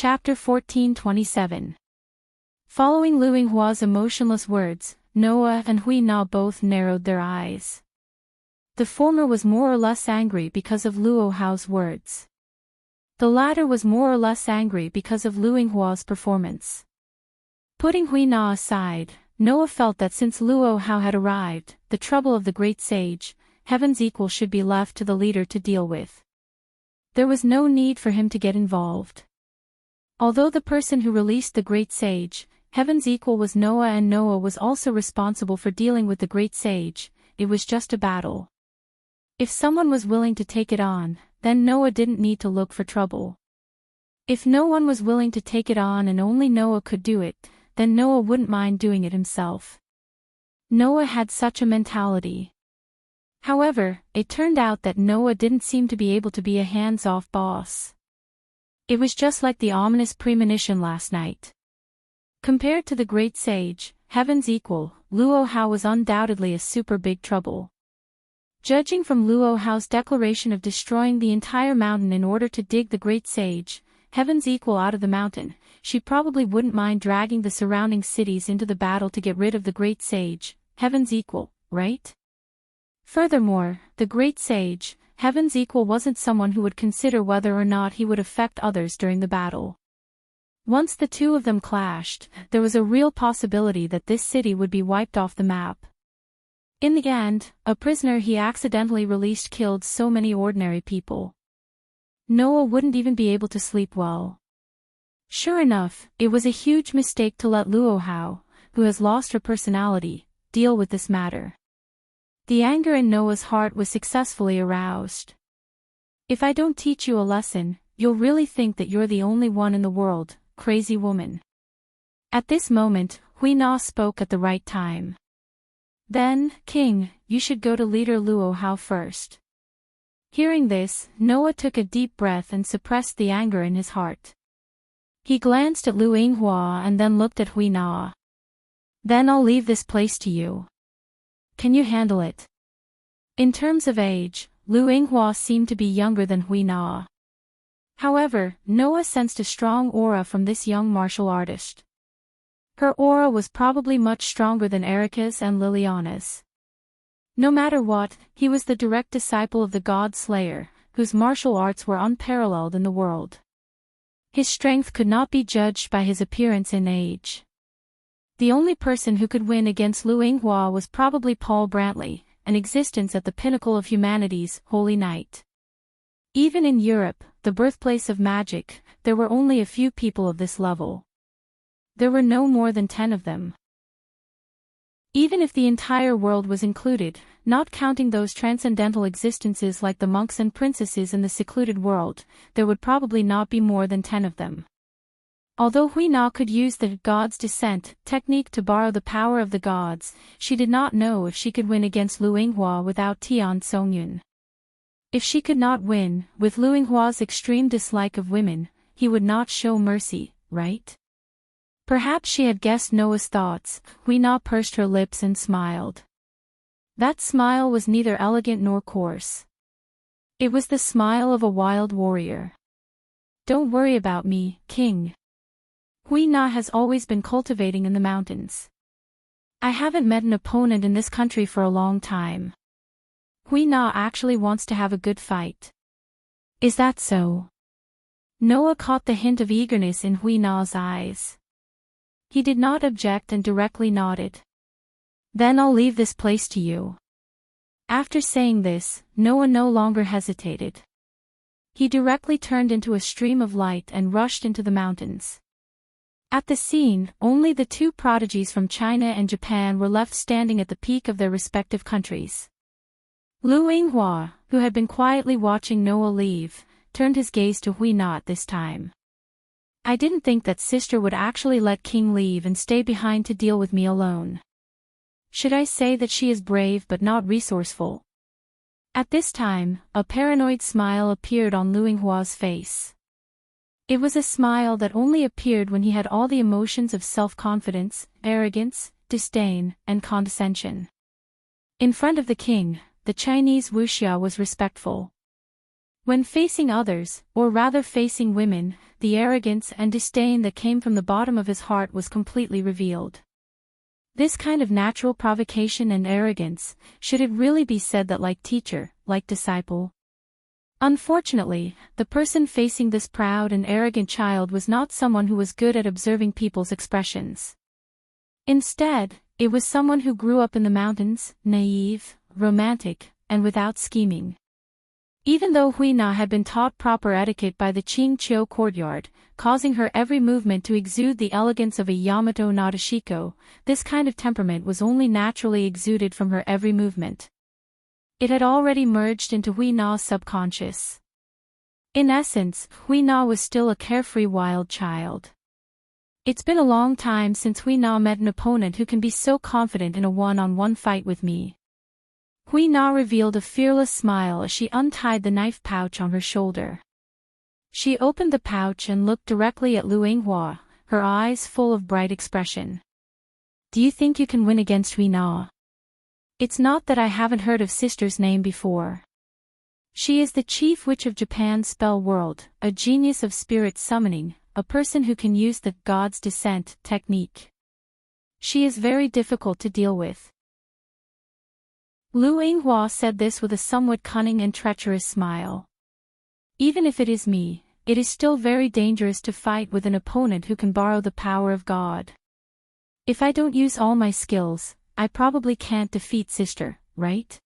Chapter 1427. Following Lu Yinghua's emotionless words, Noah and Hui Na both narrowed their eyes. The former was more or less angry because of Luo Hao's words. The latter was more or less angry because of Lu Yinghua's performance. Putting Hui Na aside, Noah felt that since Luo Hao had arrived, the trouble of the great sage, Heaven's equal, should be left to the leader to deal with. There was no need for him to get involved. Although the person who released the great sage, Heaven's equal, was Noah, and Noah was also responsible for dealing with the great sage, it was just a battle. If someone was willing to take it on, then Noah didn't need to look for trouble. If no one was willing to take it on and only Noah could do it, then Noah wouldn't mind doing it himself. Noah had such a mentality. However, it turned out that Noah didn't seem to be able to be a hands-off boss. It was just like the ominous premonition last night. Compared to the great sage, Heaven's equal, Luo Hao was undoubtedly a super big trouble. Judging from Luo Hao's declaration of destroying the entire mountain in order to dig the great sage, Heaven's equal, out of the mountain, she probably wouldn't mind dragging the surrounding cities into the battle to get rid of the great sage, Heaven's equal, right? Furthermore, the great sage, Heaven's equal, wasn't someone who would consider whether or not he would affect others during the battle. Once the two of them clashed, there was a real possibility that this city would be wiped off the map. In the end, a prisoner he accidentally released killed so many ordinary people. Noah wouldn't even be able to sleep well. Sure enough, it was a huge mistake to let Luo Hao, who has lost her personality, deal with this matter. The anger in Noah's heart was successfully aroused. If I don't teach you a lesson, you'll really think that you're the only one in the world, crazy woman. At this moment, Hui Na spoke at the right time. Then, King, you should go to leader Luo Hao first. Hearing this, Noah took a deep breath and suppressed the anger in his heart. He glanced at Lu Yinghua and then looked at Hui Na. Then I'll leave this place to you. Can you handle it? In terms of age, Lu Yinghua seemed to be younger than Hui Na. However, Noah sensed a strong aura from this young martial artist. Her aura was probably much stronger than Erica's and Liliana's. No matter what, he was the direct disciple of the God Slayer, whose martial arts were unparalleled in the world. His strength could not be judged by his appearance and age. The only person who could win against Lu Yinghua was probably Paul Brantley, an existence at the pinnacle of humanity's holy night. Even in Europe, the birthplace of magic, there were only a few people of this level. There were no more than 10 of them. Even if the entire world was included, not counting those transcendental existences like the monks and princesses in the secluded world, there would probably not be more than 10 of them. Although Hui Na could use the God's Descent technique to borrow the power of the gods, she did not know if she could win against Lu Yinghua without Tian Songyun. If she could not win, with Lu Yinghua's extreme dislike of women, he would not show mercy, right? Perhaps she had guessed Noah's thoughts. Hui Na pursed her lips and smiled. That smile was neither elegant nor coarse. It was the smile of a wild warrior. Don't worry about me, King. Hui Na has always been cultivating in the mountains. I haven't met an opponent in this country for a long time. Hui Na actually wants to have a good fight. Is that so? Noah caught the hint of eagerness in Hui Na's eyes. He did not object and directly nodded. Then I'll leave this place to you. After saying this, Noah no longer hesitated. He directly turned into a stream of light and rushed into the mountains. At the scene, only the two prodigies from China and Japan were left standing at the peak of their respective countries. Lu Yinghua, who had been quietly watching Noah leave, turned his gaze to Hui Na at this time. I didn't think that sister would actually let King leave and stay behind to deal with me alone. Should I say that she is brave but not resourceful? At this time, a paranoid smile appeared on Lu Yinghua's face. It was a smile that only appeared when he had all the emotions of self-confidence, arrogance, disdain, and condescension. In front of the king, the Chinese wuxia was respectful. When facing others, or rather facing women, the arrogance and disdain that came from the bottom of his heart was completely revealed. This kind of natural provocation and arrogance, should it really be said that like teacher, like disciple? Unfortunately, the person facing this proud and arrogant child was not someone who was good at observing people's expressions. Instead, it was someone who grew up in the mountains, naive, romantic, and without scheming. Even though Huina had been taught proper etiquette by the Qingqiu courtyard, causing her every movement to exude the elegance of a Yamato Nadeshiko, this kind of temperament was only naturally exuded from her every movement. It had already merged into Huina's subconscious. In essence, Huina was still a carefree wild child. It's been a long time since Huina met an opponent who can be so confident in a one-on-one fight with me. Huina revealed a fearless smile as she untied the knife pouch on her shoulder. She opened the pouch and looked directly at Lu Yinghua, her eyes full of bright expression. Do you think you can win against Huina? It's not that I haven't heard of sister's name before. She is the chief witch of Japan's spell world, a genius of spirit summoning, a person who can use the God's Descent technique. She is very difficult to deal with. Lu Yinghua said this with a somewhat cunning and treacherous smile. Even if it is me, it is still very dangerous to fight with an opponent who can borrow the power of God. If I don't use all my skills, I probably can't defeat sister, right?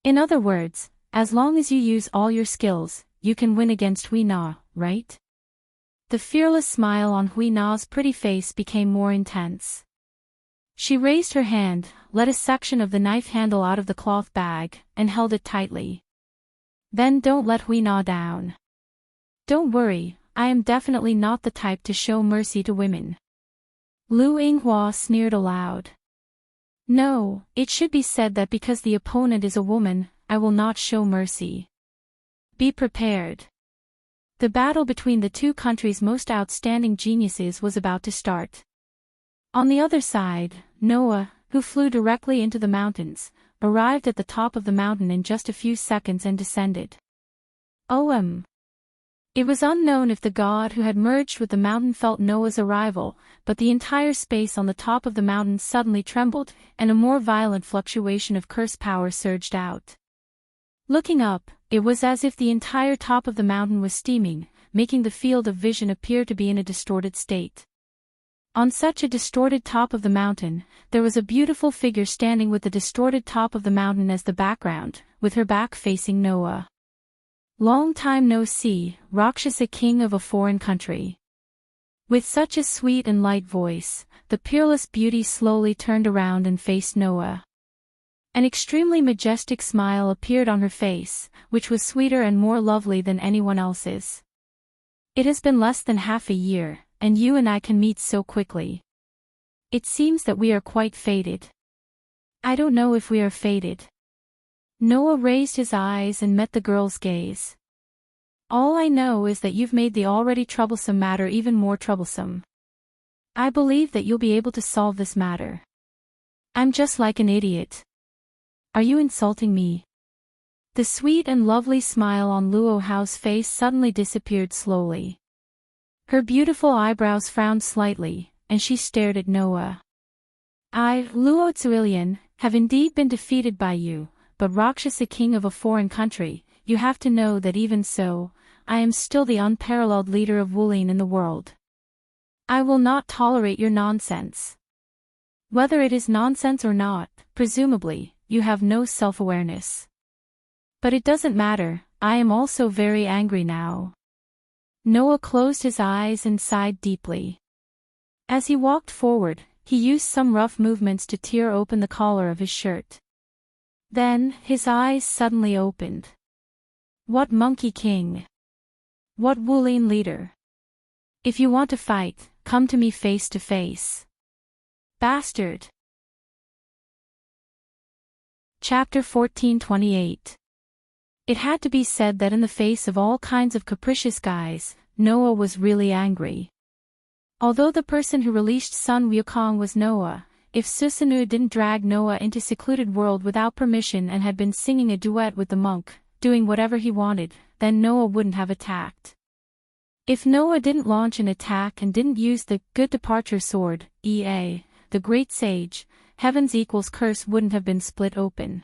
In other words, as long as you use all your skills, you can win against Huina, right? The fearless smile on Huina's pretty face became more intense. She raised her hand, let a section of the knife handle out of the cloth bag, and held it tightly. Then don't let Huina down. Don't worry, I am definitely not the type to show mercy to women. Lu Yinghua sneered aloud. No, it should be said that because the opponent is a woman, I will not show mercy. Be prepared. The battle between the two countries' most outstanding geniuses was about to start. On the other side, Noah, who flew directly into the mountains, arrived at the top of the mountain in just a few seconds and descended. It was unknown if the god who had merged with the mountain felt Noah's arrival, but the entire space on the top of the mountain suddenly trembled, and a more violent fluctuation of curse power surged out. Looking up, it was as if the entire top of the mountain was steaming, making the field of vision appear to be in a distorted state. On such a distorted top of the mountain, there was a beautiful figure standing with the distorted top of the mountain as the background, with her back facing Noah. Long time no see, Rakshasa king of a foreign country. With such a sweet and light voice, the peerless beauty slowly turned around and faced Noah. An extremely majestic smile appeared on her face, which was sweeter and more lovely than anyone else's. It has been less than half a year, and you and I can meet so quickly. It seems that we are quite fated. I don't know if we are fated. Noah raised his eyes and met the girl's gaze. All I know is that you've made the already troublesome matter even more troublesome. I believe that you'll be able to solve this matter. I'm just like an idiot. Are you insulting me? The sweet and lovely smile on Luo Hao's face suddenly disappeared slowly. Her beautiful eyebrows frowned slightly, and she stared at Noah. I, Luo Zuilian, have indeed been defeated by you, but Rakshasa king of a foreign country, you have to know that even so, I am still the unparalleled leader of Wulin in the world. I will not tolerate your nonsense. Whether it is nonsense or not, presumably, you have no self-awareness. But it doesn't matter, I am also very angry now. Noah closed his eyes and sighed deeply. As he walked forward, he used some rough movements to tear open the collar of his shirt. Then, his eyes suddenly opened. What monkey king? What Wulin leader? If you want to fight, come to me face to face. Bastard! Chapter 1428. It had to be said that in the face of all kinds of capricious guys, Noah was really angry. Although the person who released Sun Wukong was Noah, if Susanoo didn't drag Noah into secluded world without permission and had been singing a duet with the monk, doing whatever he wanted, then Noah wouldn't have attacked. If Noah didn't launch an attack and didn't use the good departure sword, the great sage, heaven's equal's curse wouldn't have been split open.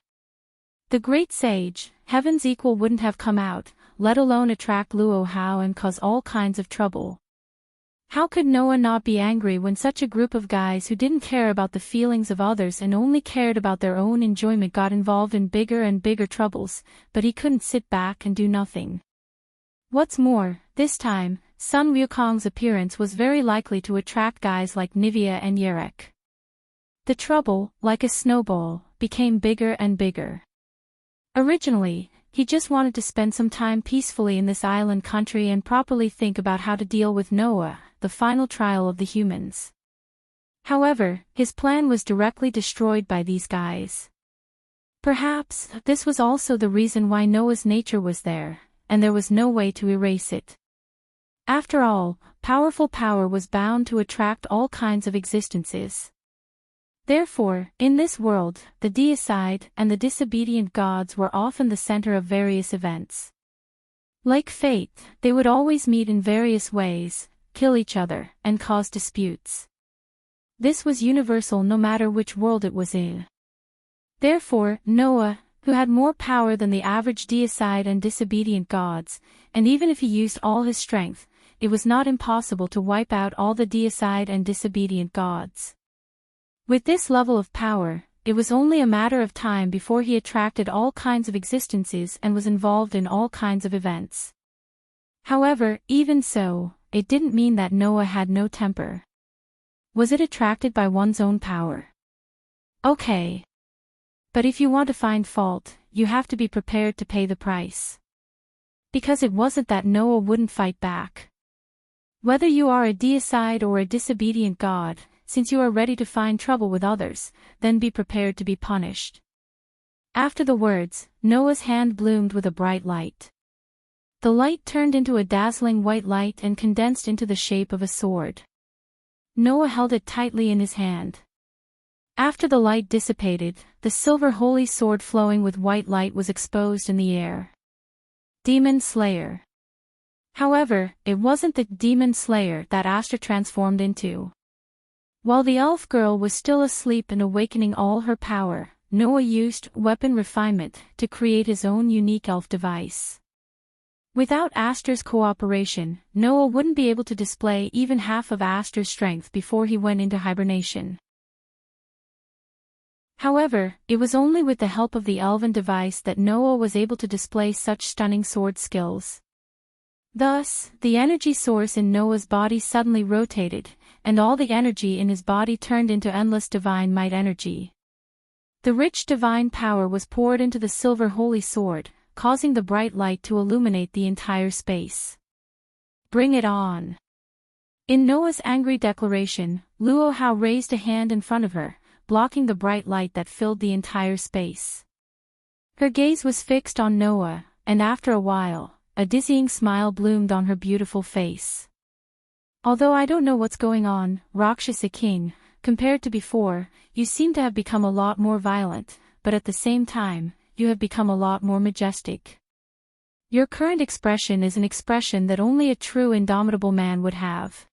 The great sage, heaven's equal wouldn't have come out, let alone attract Luo Hao and cause all kinds of trouble. How could Noah not be angry when such a group of guys who didn't care about the feelings of others and only cared about their own enjoyment got involved in bigger and bigger troubles, but he couldn't sit back and do nothing. What's more, this time, Sun Wukong's appearance was very likely to attract guys like Nivea and Yerek. The trouble, like a snowball, became bigger and bigger. Originally, he just wanted to spend some time peacefully in this island country and properly think about how to deal with Noah, the final trial of the humans. However, his plan was directly destroyed by these guys. Perhaps, this was also the reason why Noah's nature was there, and there was no way to erase it. After all, powerful power was bound to attract all kinds of existences. Therefore, in this world, the deicide and the disobedient gods were often the center of various events. Like fate, they would always meet in various ways, kill each other, and cause disputes. This was universal no matter which world it was in. Therefore, Noah, who had more power than the average deicide and disobedient gods, and even if he used all his strength, it was not impossible to wipe out all the deicide and disobedient gods. With this level of power, it was only a matter of time before he attracted all kinds of existences and was involved in all kinds of events. However, even so, it didn't mean that Noah had no temper. Was it attracted by one's own power? Okay. But if you want to find fault, you have to be prepared to pay the price. Because it wasn't that Noah wouldn't fight back. Whether you are a deicide or a disobedient god, since you are ready to find trouble with others, then be prepared to be punished. After the words, Noah's hand bloomed with a bright light. The light turned into a dazzling white light and condensed into the shape of a sword. Noah held it tightly in his hand. After the light dissipated, the silver holy sword flowing with white light was exposed in the air. Demon Slayer. However, it wasn't the Demon Slayer that Astra transformed into. While the elf girl was still asleep and awakening all her power, Noah used weapon refinement to create his own unique elf device. Without Astra's cooperation, Noah wouldn't be able to display even half of Astra's strength before he went into hibernation. However, it was only with the help of the elven device that Noah was able to display such stunning sword skills. Thus, the energy source in Noah's body suddenly rotated, and all the energy in his body turned into endless divine might energy. The rich divine power was poured into the silver holy sword, causing the bright light to illuminate the entire space. Bring it on! In Noah's angry declaration, Luo Hao raised a hand in front of her, blocking the bright light that filled the entire space. Her gaze was fixed on Noah, and after a while, a dizzying smile bloomed on her beautiful face. Although I don't know what's going on, Rakshasa King, compared to before, you seem to have become a lot more violent, but at the same time, you have become a lot more majestic. Your current expression is an expression that only a true indomitable man would have.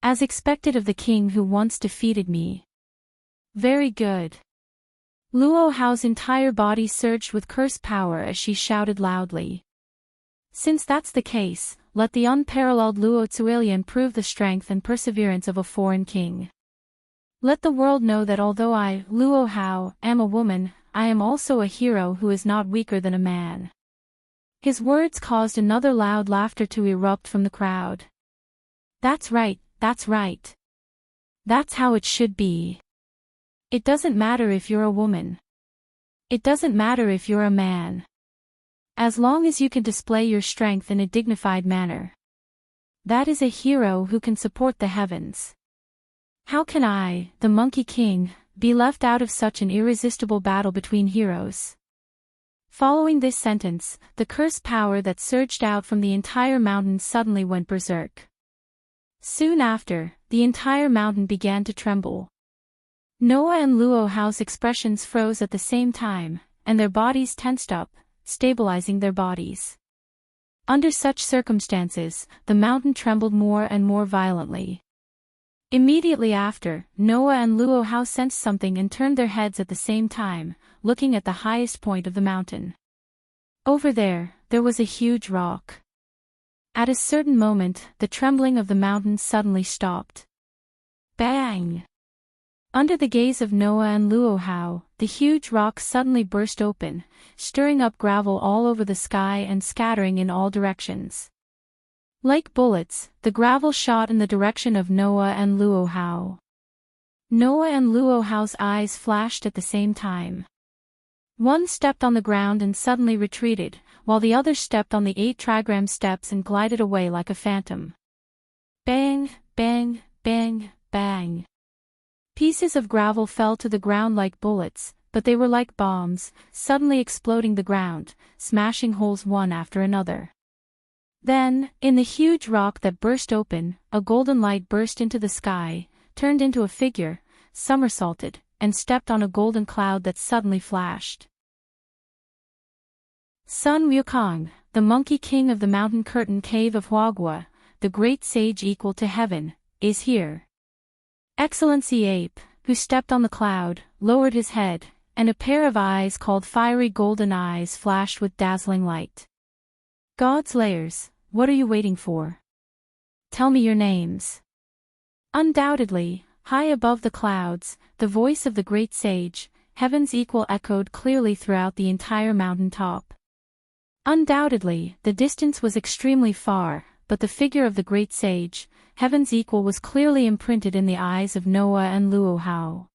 As expected of the king who once defeated me. Very good. Luo Hao's entire body surged with curse power as she shouted loudly. Since that's the case, let the unparalleled Luo Zuilian prove the strength and perseverance of a foreign king. Let the world know that although I, Luo Hao, am a woman, I am also a hero who is not weaker than a man. His words caused another loud laughter to erupt from the crowd. That's right, that's right. That's how it should be. It doesn't matter if you're a woman. It doesn't matter if you're a man. As long as you can display your strength in a dignified manner. That is a hero who can support the heavens. How can I, the Monkey King, be left out of such an irresistible battle between heroes? Following this sentence, the curse power that surged out from the entire mountain suddenly went berserk. Soon after, the entire mountain began to tremble. Noah and Luo Hao's expressions froze at the same time, and their bodies tensed up, stabilizing their bodies. Under such circumstances, the mountain trembled more and more violently. Immediately after, Noah and Luo Hao sensed something and turned their heads at the same time, looking at the highest point of the mountain. Over there was a huge rock. At a certain moment, the trembling of the mountain suddenly stopped. Bang! Under the gaze of Noah and Luo Hao, the huge rock suddenly burst open, stirring up gravel all over the sky and scattering in all directions. Like bullets, the gravel shot in the direction of Noah and Luo Hao. Noah and Luo Hao's eyes flashed at the same time. One stepped on the ground and suddenly retreated, while the other stepped on the 8 trigram steps and glided away like a phantom. Bang, bang, bang, bang. Pieces of gravel fell to the ground like bullets, but they were like bombs, suddenly exploding the ground, smashing holes one after another. Then, in the huge rock that burst open, a golden light burst into the sky, turned into a figure, somersaulted, and stepped on a golden cloud that suddenly flashed. Sun Wukong, the Monkey King of the mountain curtain cave of Huagua, the great sage equal to heaven, is here. Excellency Ape, who stepped on the cloud, lowered his head, and a pair of eyes called fiery golden eyes flashed with dazzling light. God's layers, what are you waiting for? Tell me your names. Undoubtedly, high above the clouds, the voice of the great sage, heaven's equal echoed clearly throughout the entire mountain top. Undoubtedly, the distance was extremely far, but the figure of the great sage, heaven's equal, was clearly imprinted in the eyes of Noah and Luo Hao.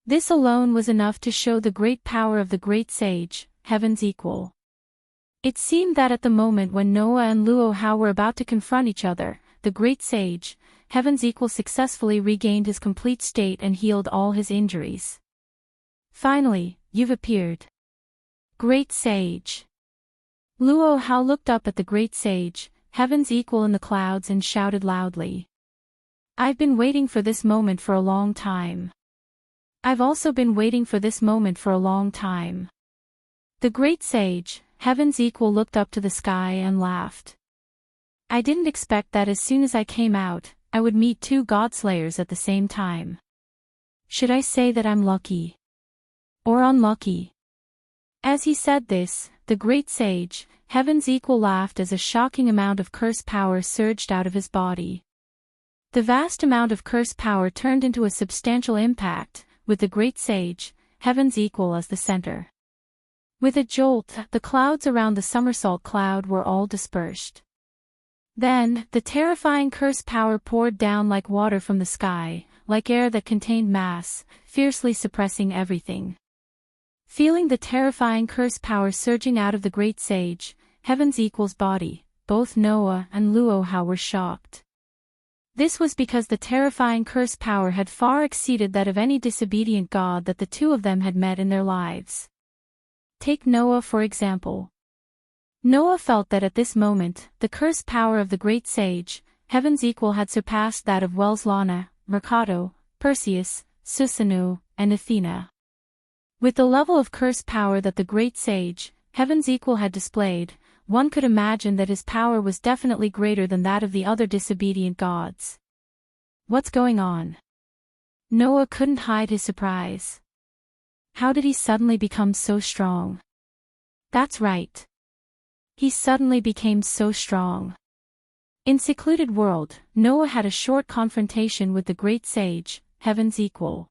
This alone was enough to show the great power of the great sage, heaven's equal. It seemed that at the moment when Noah and Luo Hao were about to confront each other, the great sage, heaven's equal, successfully regained his complete state and healed all his injuries. Finally, you've appeared. Great sage. Luo Hao looked up at the great sage, heaven's equal in the clouds, and shouted loudly. I've been waiting for this moment for a long time. I've also been waiting for this moment for a long time. The great sage, heaven's equal, looked up to the sky and laughed. I didn't expect that as soon as I came out, I would meet 2 God-slayers at the same time. Should I say that I'm lucky? Or unlucky? As he said this, the great sage, heaven's equal, laughed as a shocking amount of curse power surged out of his body. The vast amount of curse power turned into a substantial impact, with the great sage, heaven's equal, as the center. With a jolt, the clouds around the somersault cloud were all dispersed. Then, the terrifying curse power poured down like water from the sky, like air that contained mass, fiercely suppressing everything. Feeling the terrifying curse power surging out of the great sage, heaven's equal's body, both Noah and Luo Hao were shocked. This was because the terrifying curse power had far exceeded that of any disobedient god that the two of them had met in their lives. Take Noah for example. Noah felt that at this moment, the curse power of the great sage, heaven's equal, had surpassed that of Welslana, Mercado, Perseus, Susanoo, and Athena. With the level of curse power that the great sage, heaven's equal, had displayed, one could imagine that his power was definitely greater than that of the other disobedient gods. What's going on? Noah couldn't hide his surprise. How did he suddenly become so strong? That's right. He suddenly became so strong. In secluded world, Noah had a short confrontation with the great sage, heaven's equal.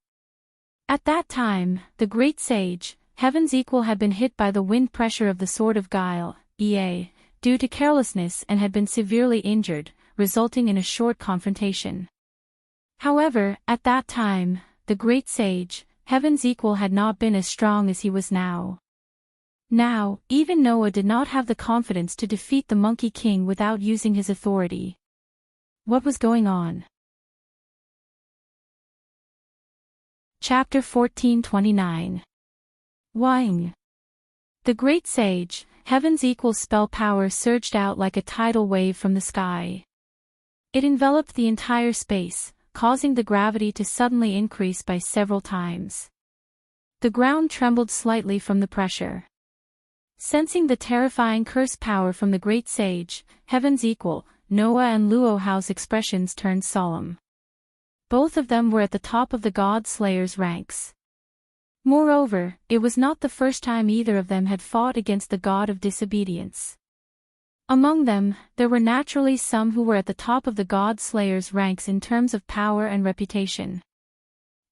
At that time, the great sage, heaven's equal, had been hit by the wind pressure of the Sword of Guile, EA, due to carelessness, and had been severely injured, resulting in a short confrontation. However, at that time, the great sage, heaven's equal, had not been as strong as he was now. Now, even Noah did not have the confidence to defeat the Monkey King without using his authority. What was going on? Chapter 14:29. Wang. The great sage, heaven's equal spell power surged out like a tidal wave from the sky. It enveloped the entire space, causing the gravity to suddenly increase by several times. The ground trembled slightly from the pressure. Sensing the terrifying curse power from the great sage, heaven's equal, Noah and Luohao's expressions turned solemn. Both of them were at the top of the god slayers' ranks. Moreover, it was not the first time either of them had fought against the god of disobedience. Among them, there were naturally some who were at the top of the god slayers' ranks in terms of power and reputation.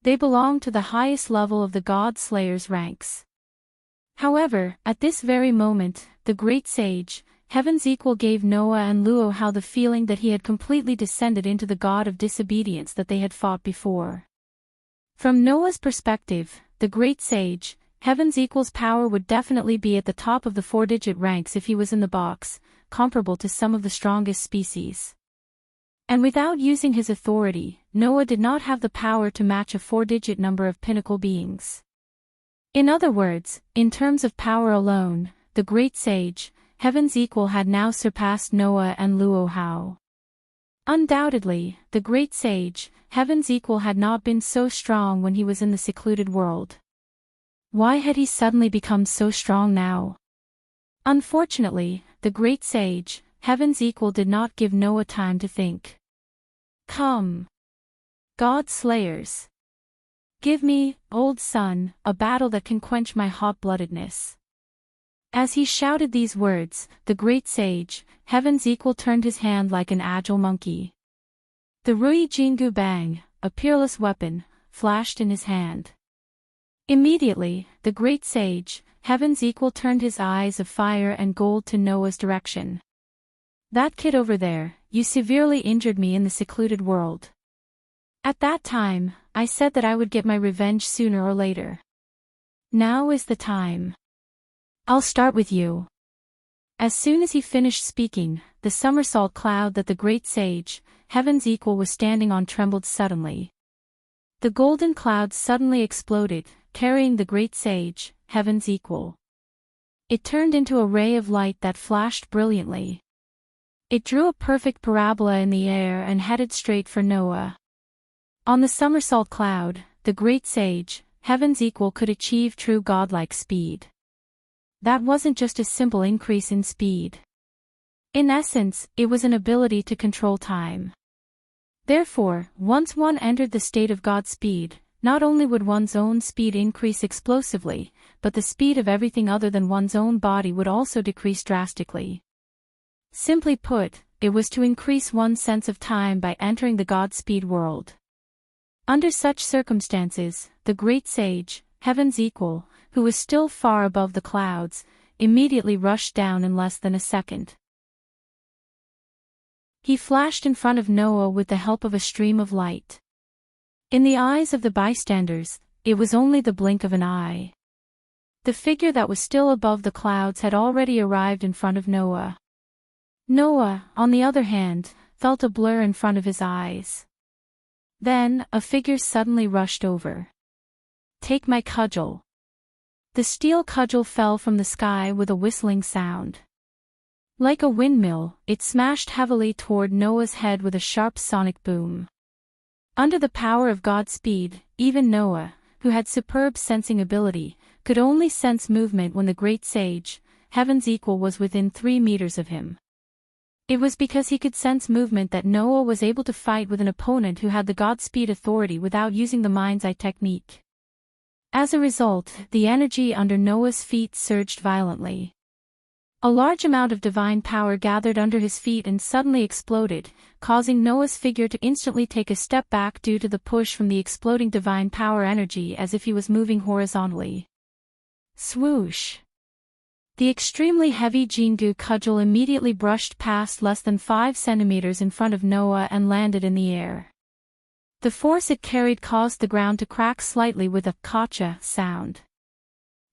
They belonged to the highest level of the god slayers' ranks. However, at this very moment, the great sage, heaven's equal, gave Noah and Luohao the feeling that he had completely descended into the god of disobedience that they had fought before. From Noah's perspective, the great sage, heaven's equal's power would definitely be at the top of the 4-digit ranks if he was in the box, comparable to some of the strongest species. And without using his authority, Noah did not have the power to match a 4-digit number of pinnacle beings. In other words, in terms of power alone, the great sage, heaven's equal, had now surpassed Noah and Luohao. Undoubtedly, the great sage, heaven's equal, had not been so strong when he was in the secluded world. Why had he suddenly become so strong now? Unfortunately, the great sage, heaven's equal, did not give Noah time to think. Come, god slayers. Give me, old son, a battle that can quench my hot-bloodedness. As he shouted these words, the great sage, heaven's equal, turned his hand like an agile monkey. The Rui Jingu Bang, a peerless weapon, flashed in his hand. Immediately, the great sage, heaven's equal, turned his eyes of fire and gold to Noah's direction. That kid over there, you severely injured me in the secluded world. At that time, I said that I would get my revenge sooner or later. Now is the time. I'll start with you. As soon as he finished speaking, the somersault cloud that the great sage, heaven's equal, was standing on trembled suddenly. The golden cloud suddenly exploded, carrying the great sage, heaven's equal. It turned into a ray of light that flashed brilliantly. It drew a perfect parabola in the air and headed straight for Noah. On the somersault cloud, the great sage, heaven's equal, could achieve true godlike speed. That wasn't just a simple increase in speed. In essence, it was an ability to control time. Therefore, once one entered the state of god speed, not only would one's own speed increase explosively, but the speed of everything other than one's own body would also decrease drastically. Simply put, it was to increase one's sense of time by entering the god speed world. Under such circumstances, the great sage, heaven's equal, who was still far above the clouds, immediately rushed down in less than a second. He flashed in front of Noah with the help of a stream of light. In the eyes of the bystanders, it was only the blink of an eye. The figure that was still above the clouds had already arrived in front of Noah. Noah, on the other hand, felt a blur in front of his eyes. Then, a figure suddenly rushed over. Take my cudgel. The steel cudgel fell from the sky with a whistling sound. Like a windmill, it smashed heavily toward Noah's head with a sharp sonic boom. Under the power of God's speed, even Noah, who had superb sensing ability, could only sense movement when the great sage, heaven's equal, was within 3 meters of him. It was because he could sense movement that Noah was able to fight with an opponent who had the Godspeed authority without using the mind's eye technique. As a result, the energy under Noah's feet surged violently. A large amount of divine power gathered under his feet and suddenly exploded, causing Noah's figure to instantly take a step back due to the push from the exploding divine power energy, as if he was moving horizontally. Swoosh! The extremely heavy Jingu cudgel immediately brushed past less than 5 centimeters in front of Noah and landed in the air. The force it carried caused the ground to crack slightly with a "kacha" sound.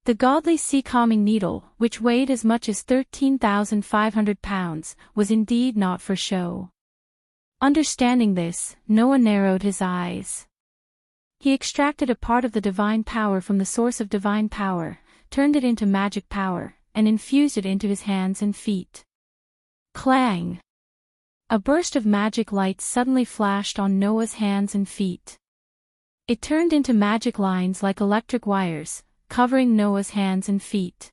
The godly sea-calming needle, which weighed as much as 13,500 pounds, was indeed not for show. Understanding this, Noah narrowed his eyes. He extracted a part of the divine power from the source of divine power, turned it into magic power, and infused it into his hands and feet. Clang! A burst of magic light suddenly flashed on Noah's hands and feet. It turned into magic lines like electric wires, covering Noah's hands and feet.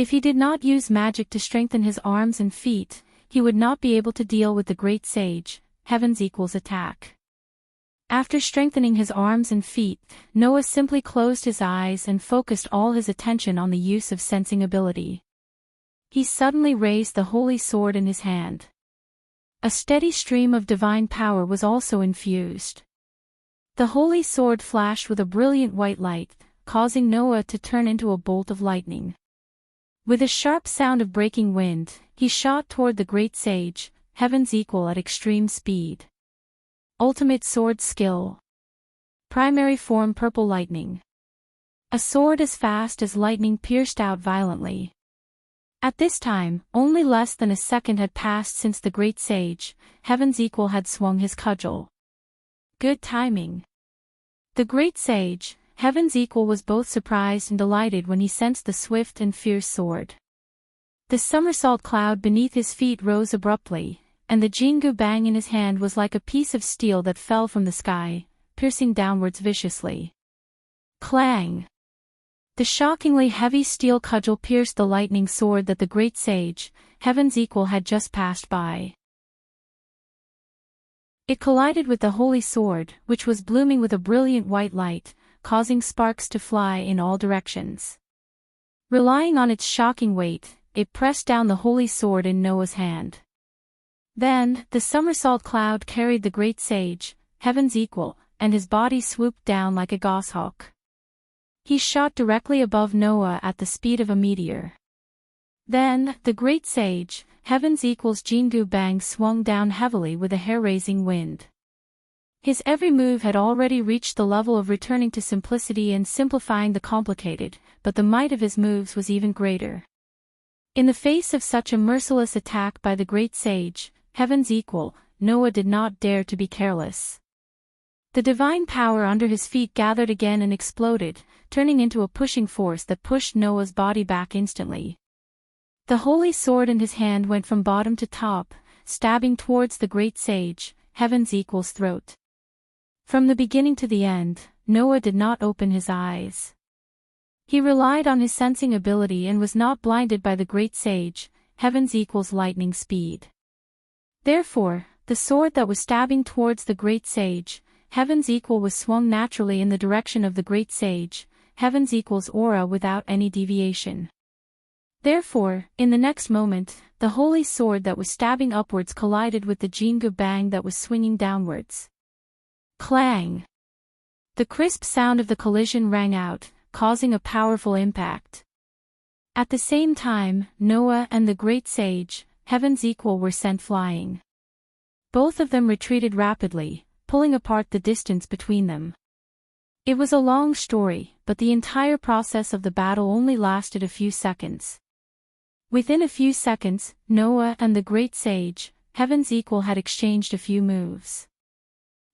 If he did not use magic to strengthen his arms and feet, he would not be able to deal with the great sage, Heaven's Equal's attack. After strengthening his arms and feet, Noah simply closed his eyes and focused all his attention on the use of sensing ability. He suddenly raised the holy sword in his hand. A steady stream of divine power was also infused. The holy sword flashed with a brilliant white light, causing Noah to turn into a bolt of lightning. With a sharp sound of breaking wind, he shot toward the great sage, Heaven's Equal at extreme speed. Ultimate sword skill. Primary form purple lightning. A sword as fast as lightning pierced out violently. At this time, only less than a second had passed since the great sage, Heaven's Equal had swung his cudgel. Good timing. The great sage, Heaven's Equal was both surprised and delighted when he sensed the swift and fierce sword. The somersault cloud beneath his feet rose abruptly, and the Jingu bang in his hand was like a piece of steel that fell from the sky, piercing downwards viciously. Clang! The shockingly heavy steel cudgel pierced the lightning sword that the great sage, Heaven's Equal, had just passed by. It collided with the holy sword, which was blooming with a brilliant white light, causing sparks to fly in all directions. Relying on its shocking weight, it pressed down the holy sword in Noah's hand. Then, the somersault cloud carried the great sage, Heaven's Equal, and his body swooped down like a goshawk. He shot directly above Noah at the speed of a meteor. Then, the great sage, Heaven's Equal's Jingu bang swung down heavily with a hair-raising wind. His every move had already reached the level of returning to simplicity and simplifying the complicated, but the might of his moves was even greater. In the face of such a merciless attack by the great sage, Heaven's Equal, Noah did not dare to be careless. The divine power under his feet gathered again and exploded, turning into a pushing force that pushed Noah's body back instantly. The holy sword in his hand went from bottom to top, stabbing towards the great sage, Heaven's Equal's throat. From the beginning to the end, Noah did not open his eyes. He relied on his sensing ability and was not blinded by the great sage, Heaven's Equal's lightning speed. Therefore, the sword that was stabbing towards the great sage, Heaven's Equal, was swung naturally in the direction of the great sage, Heaven's Equal's aura without any deviation. Therefore, in the next moment, the holy sword that was stabbing upwards collided with the Jingu bang that was swinging downwards. Clang! The crisp sound of the collision rang out, causing a powerful impact. At the same time, Noah and the great sage, Heaven's Equal, were sent flying. Both of them retreated rapidly, pulling apart the distance between them. It was a long story, but the entire process of the battle only lasted a few seconds. Within a few seconds, Noah and the great sage, Heaven's Equal, had exchanged a few moves.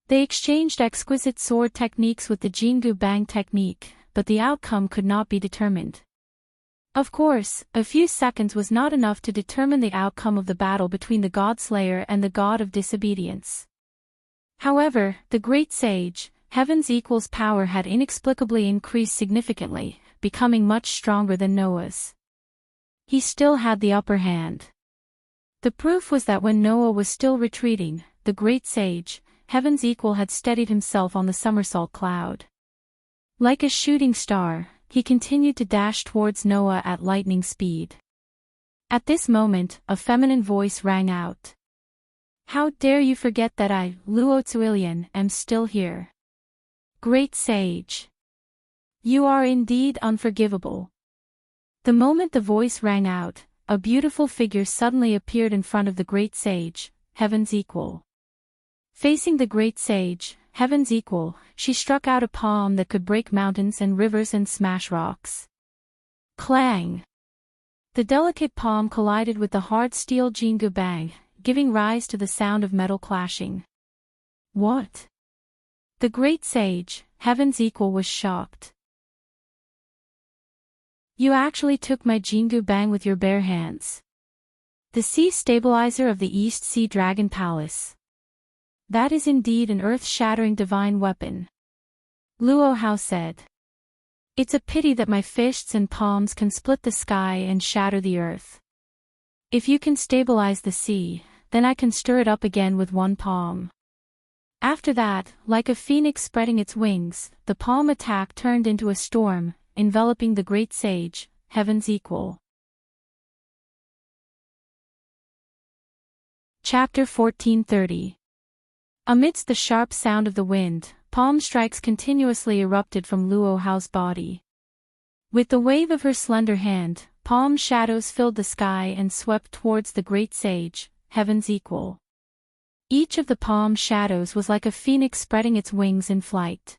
They exchanged exquisite sword techniques with the Jingu bang technique, but the outcome could not be determined. Of course, a few seconds was not enough to determine the outcome of the battle between the God-Slayer and the God of Disobedience. However, the great sage, Heaven's Equal's power had inexplicably increased significantly, becoming much stronger than Noah's. He still had the upper hand. The proof was that when Noah was still retreating, the great sage, Heaven's Equal, had steadied himself on the somersault cloud. Like a shooting star, he continued to dash towards Noah at lightning speed. At this moment, a feminine voice rang out. "How dare you forget that I, Luo Tzuilian, am still here? Great sage! You are indeed unforgivable." The moment the voice rang out, a beautiful figure suddenly appeared in front of the great sage, Heaven's Equal. Facing the great sage, Heaven's Equal, she struck out a palm that could break mountains and rivers and smash rocks. Clang! The delicate palm collided with the hard steel Jingu bang, giving rise to the sound of metal clashing. What? The great sage, Heaven's Equal, was shocked. You actually took my Jingu bang with your bare hands. The sea stabilizer of the East Sea Dragon Palace. That is indeed an earth-shattering divine weapon. Luo Hao said. It's a pity that my fists and palms can split the sky and shatter the earth. If you can stabilize the sea, then I can stir it up again with one palm. After that, like a phoenix spreading its wings, the palm attack turned into a storm, enveloping the great sage, heaven's equal. Chapter 1430. Amidst the sharp sound of the wind, palm strikes continuously erupted from Luo Hao's body. With the wave of her slender hand, palm shadows filled the sky and swept towards the great sage, heaven's equal. Each of the palm shadows was like a phoenix spreading its wings in flight.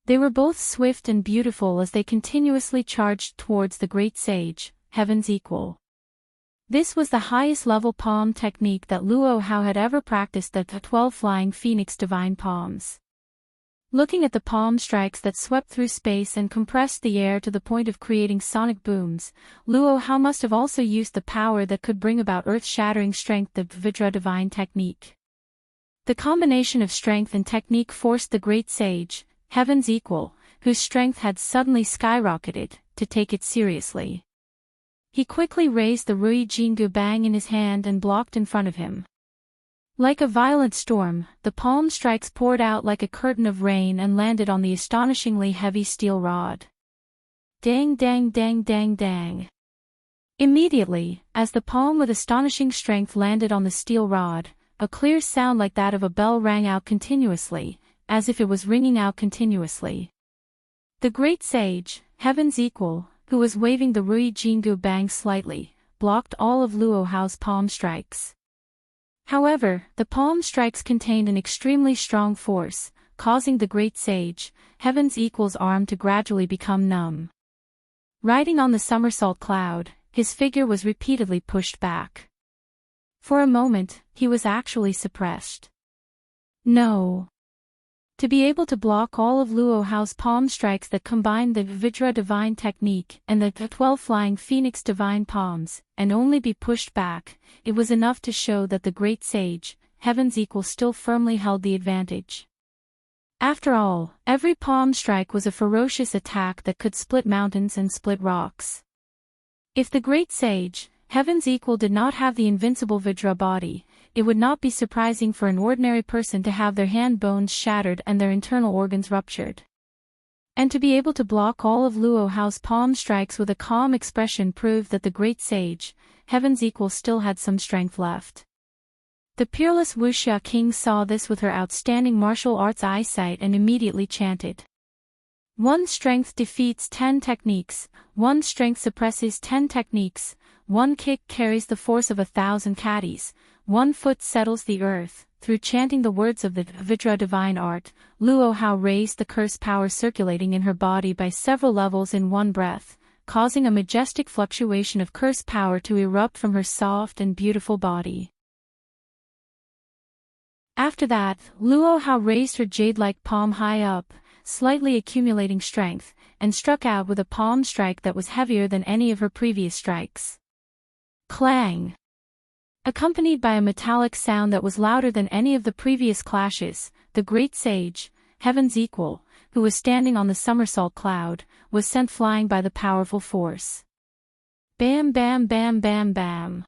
They were both swift and beautiful as they continuously charged towards the great sage, heaven's equal. This was the highest level palm technique that Luo Hao had ever practiced, the 12 flying phoenix divine palms. Looking at the palm strikes that swept through space and compressed the air to the point of creating sonic booms, Luo Hao must have also used the power that could bring about earth-shattering strength, the Vidra divine technique. The combination of strength and technique forced the great sage, heaven's equal, whose strength had suddenly skyrocketed, to take it seriously. He quickly raised the Rui Jingu Bang in his hand and blocked in front of him. Like a violent storm, the palm strikes poured out like a curtain of rain and landed on the astonishingly heavy steel rod. Dang dang dang dang dang. Immediately, as the palm with astonishing strength landed on the steel rod, a clear sound like that of a bell rang out continuously, as if it was ringing out continuously. The great sage, heaven's equal, who was waving the Rui Jingu Bang slightly, blocked all of Luo Hao's palm strikes. However, the palm strikes contained an extremely strong force, causing the great sage, heaven's equal's arm to gradually become numb. Riding on the somersault cloud, his figure was repeatedly pushed back. For a moment, he was actually suppressed. No. To be able to block all of Luo Hao's palm strikes that combined the Vidra divine technique and the 12 flying phoenix divine palms, and only be pushed back, it was enough to show that the great sage, heaven's equal, still firmly held the advantage. After all, every palm strike was a ferocious attack that could split mountains and split rocks. If the great sage, heaven's equal, did not have the invincible Vidra body, it would not be surprising for an ordinary person to have their hand bones shattered and their internal organs ruptured. And to be able to block all of Luo Hao's palm strikes with a calm expression proved that the great sage, heaven's equal, still had some strength left. The peerless Wuxia King saw this with her outstanding martial arts eyesight and immediately chanted. One strength defeats 10 techniques, one strength suppresses 10 techniques, one kick carries the force of 1,000 caddies, one foot settles the earth. Through chanting the words of the Vidra divine art, Luo Hao raised the curse power circulating in her body by several levels in one breath, causing a majestic fluctuation of curse power to erupt from her soft and beautiful body. After that, Luo Hao raised her jade-like palm high up, slightly accumulating strength, and struck out with a palm strike that was heavier than any of her previous strikes. Clang! Accompanied by a metallic sound that was louder than any of the previous clashes, the great sage, heaven's equal, who was standing on the somersault cloud, was sent flying by the powerful force. Bam bam bam bam bam.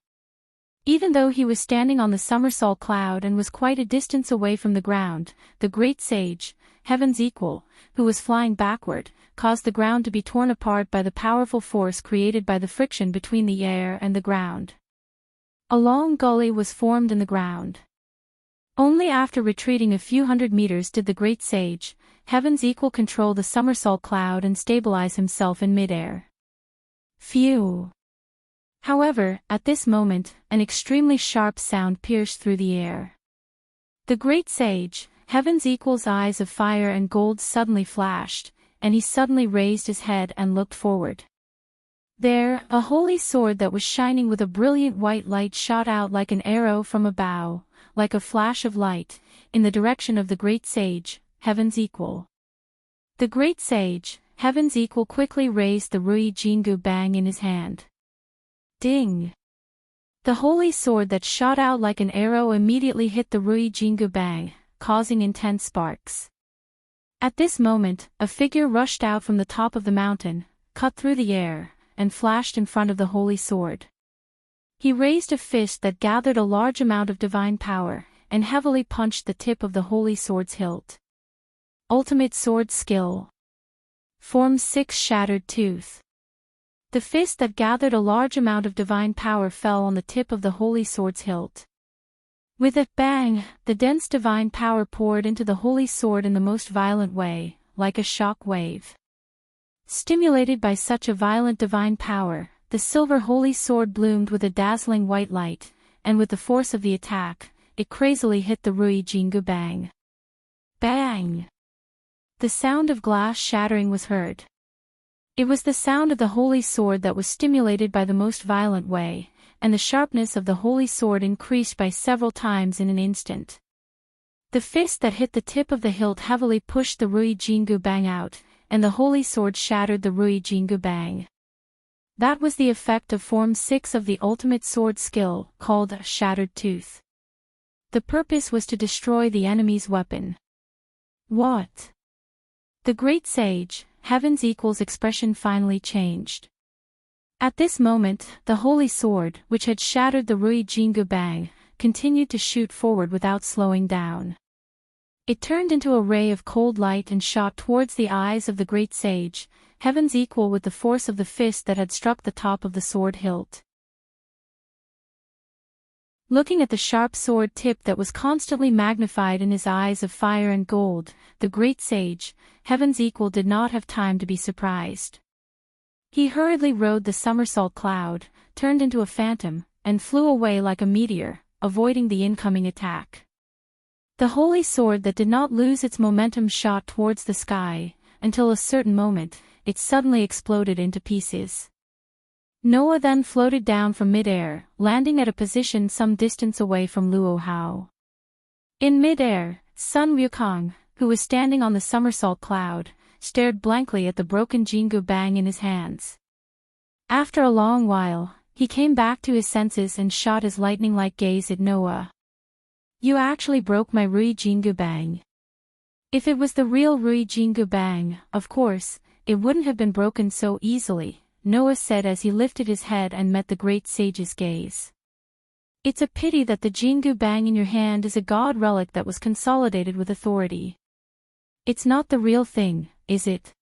Even though he was standing on the somersault cloud and was quite a distance away from the ground, the great sage, heaven's equal, who was flying backward, caused the ground to be torn apart by the powerful force created by the friction between the air and the ground. A long gully was formed in the ground. Only after retreating a few hundred meters did the great sage, heaven's equal, control the somersault cloud and stabilize himself in midair. Phew! However, at this moment, an extremely sharp sound pierced through the air. The great sage, heaven's equal's eyes of fire and gold suddenly flashed, and he suddenly raised his head and looked forward. There, a holy sword that was shining with a brilliant white light shot out like an arrow from a bow, like a flash of light, in the direction of the great sage, heaven's equal. The great sage, heaven's equal, quickly raised the Rui Jingu Bang in his hand. Ding! The holy sword that shot out like an arrow immediately hit the Rui Jingu Bang, causing intense sparks. At this moment, a figure rushed out from the top of the mountain, cut through the air, and flashed in front of the holy sword. He raised a fist that gathered a large amount of divine power, and heavily punched the tip of the holy sword's hilt. Ultimate sword skill. Form 6 Shattered Tooth. The fist that gathered a large amount of divine power fell on the tip of the holy sword's hilt. With a bang, the dense divine power poured into the holy sword in the most violent way, like a shock wave. Stimulated by such a violent divine power, the silver holy sword bloomed with a dazzling white light, and with the force of the attack, it crazily hit the Rui Jingu bang. Bang! The sound of glass shattering was heard. It was the sound of the holy sword that was stimulated by the most violent way, and the sharpness of the holy sword increased by several times in an instant. The fist that hit the tip of the hilt heavily pushed the Rui Jingu bang out, and the holy sword shattered the Rui Jingu bang. That was the effect of Form 6 of the ultimate sword skill, called Shattered Tooth. The purpose was to destroy the enemy's weapon. What? The great sage, Heaven's Equal's expression finally changed. At this moment, the holy sword, which had shattered the Rui Jingu bang, continued to shoot forward without slowing down. It turned into a ray of cold light and shot towards the eyes of the great sage, Heaven's Equal with the force of the fist that had struck the top of the sword hilt. Looking at the sharp sword tip that was constantly magnified in his eyes of fire and gold, the great sage, Heaven's Equal did not have time to be surprised. He hurriedly rode the somersault cloud, turned into a phantom, and flew away like a meteor, avoiding the incoming attack. The holy sword that did not lose its momentum shot towards the sky, until a certain moment, it suddenly exploded into pieces. Noah then floated down from mid-air, landing at a position some distance away from Luo Hao. In mid-air, Sun Wukong, who was standing on the somersault cloud, stared blankly at the broken Jingu bang in his hands. After a long while, he came back to his senses and shot his lightning-like gaze at Noah. "You actually broke my Rui Jingu bang." If it was the real Rui Jingu bang, of course, it wouldn't have been broken so easily, Noah said as he lifted his head and met the great sage's gaze. "It's a pity that the Jingu bang in your hand is a god relic that was consolidated with authority. It's not the real thing, is it?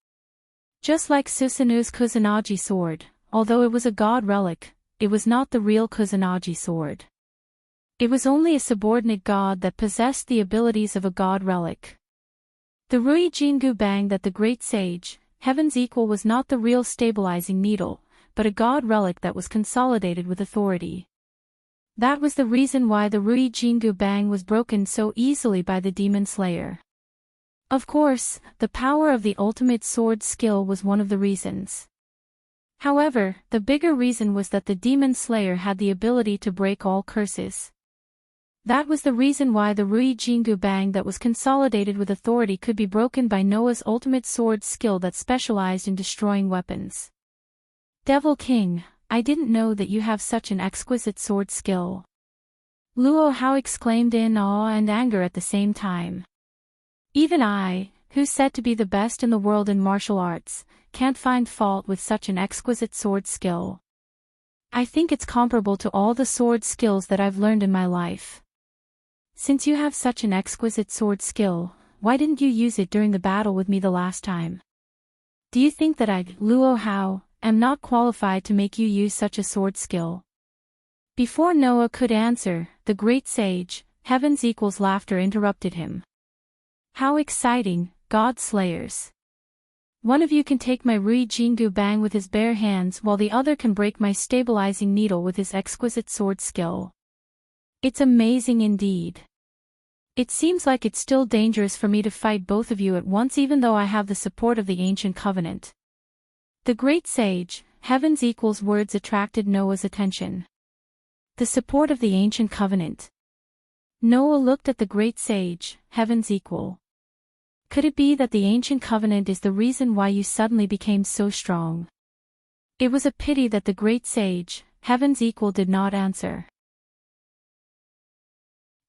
Just like Susanu's Kusanagi sword, although it was a god relic, it was not the real Kusanagi sword. It was only a subordinate god that possessed the abilities of a god relic. The Rui Jingu bang that the great sage, Heaven's Equal, was not the real stabilizing needle, but a god relic that was consolidated with authority. That was the reason why the Rui Jingu bang was broken so easily by the demon slayer. Of course, the power of the ultimate sword skill was one of the reasons. However, the bigger reason was that the demon slayer had the ability to break all curses. That was the reason why the Rui Jingu bang that was consolidated with authority could be broken by Noah's ultimate sword skill that specialized in destroying weapons. "Devil King, I didn't know that you have such an exquisite sword skill." Luo Hao exclaimed in awe and anger at the same time. "Even I, who's said to be the best in the world in martial arts, can't find fault with such an exquisite sword skill. I think it's comparable to all the sword skills that I've learned in my life. Since you have such an exquisite sword skill, why didn't you use it during the battle with me the last time? Do you think that I, Luo Hao, am not qualified to make you use such a sword skill?" Before Noah could answer, the great sage, Heaven's Equal's laughter interrupted him. "How exciting, God Slayers! One of you can take my Rui Jingu bang with his bare hands while the other can break my stabilizing needle with his exquisite sword skill. It's amazing indeed. It seems like it's still dangerous for me to fight both of you at once even though I have the support of the ancient covenant." The great sage, Heaven's Equal's words attracted Noah's attention. The support of the ancient covenant. Noah looked at the great sage, Heaven's Equal. Could it be that the ancient covenant is the reason why you suddenly became so strong? It was a pity that the great sage, Heaven's Equal, did not answer.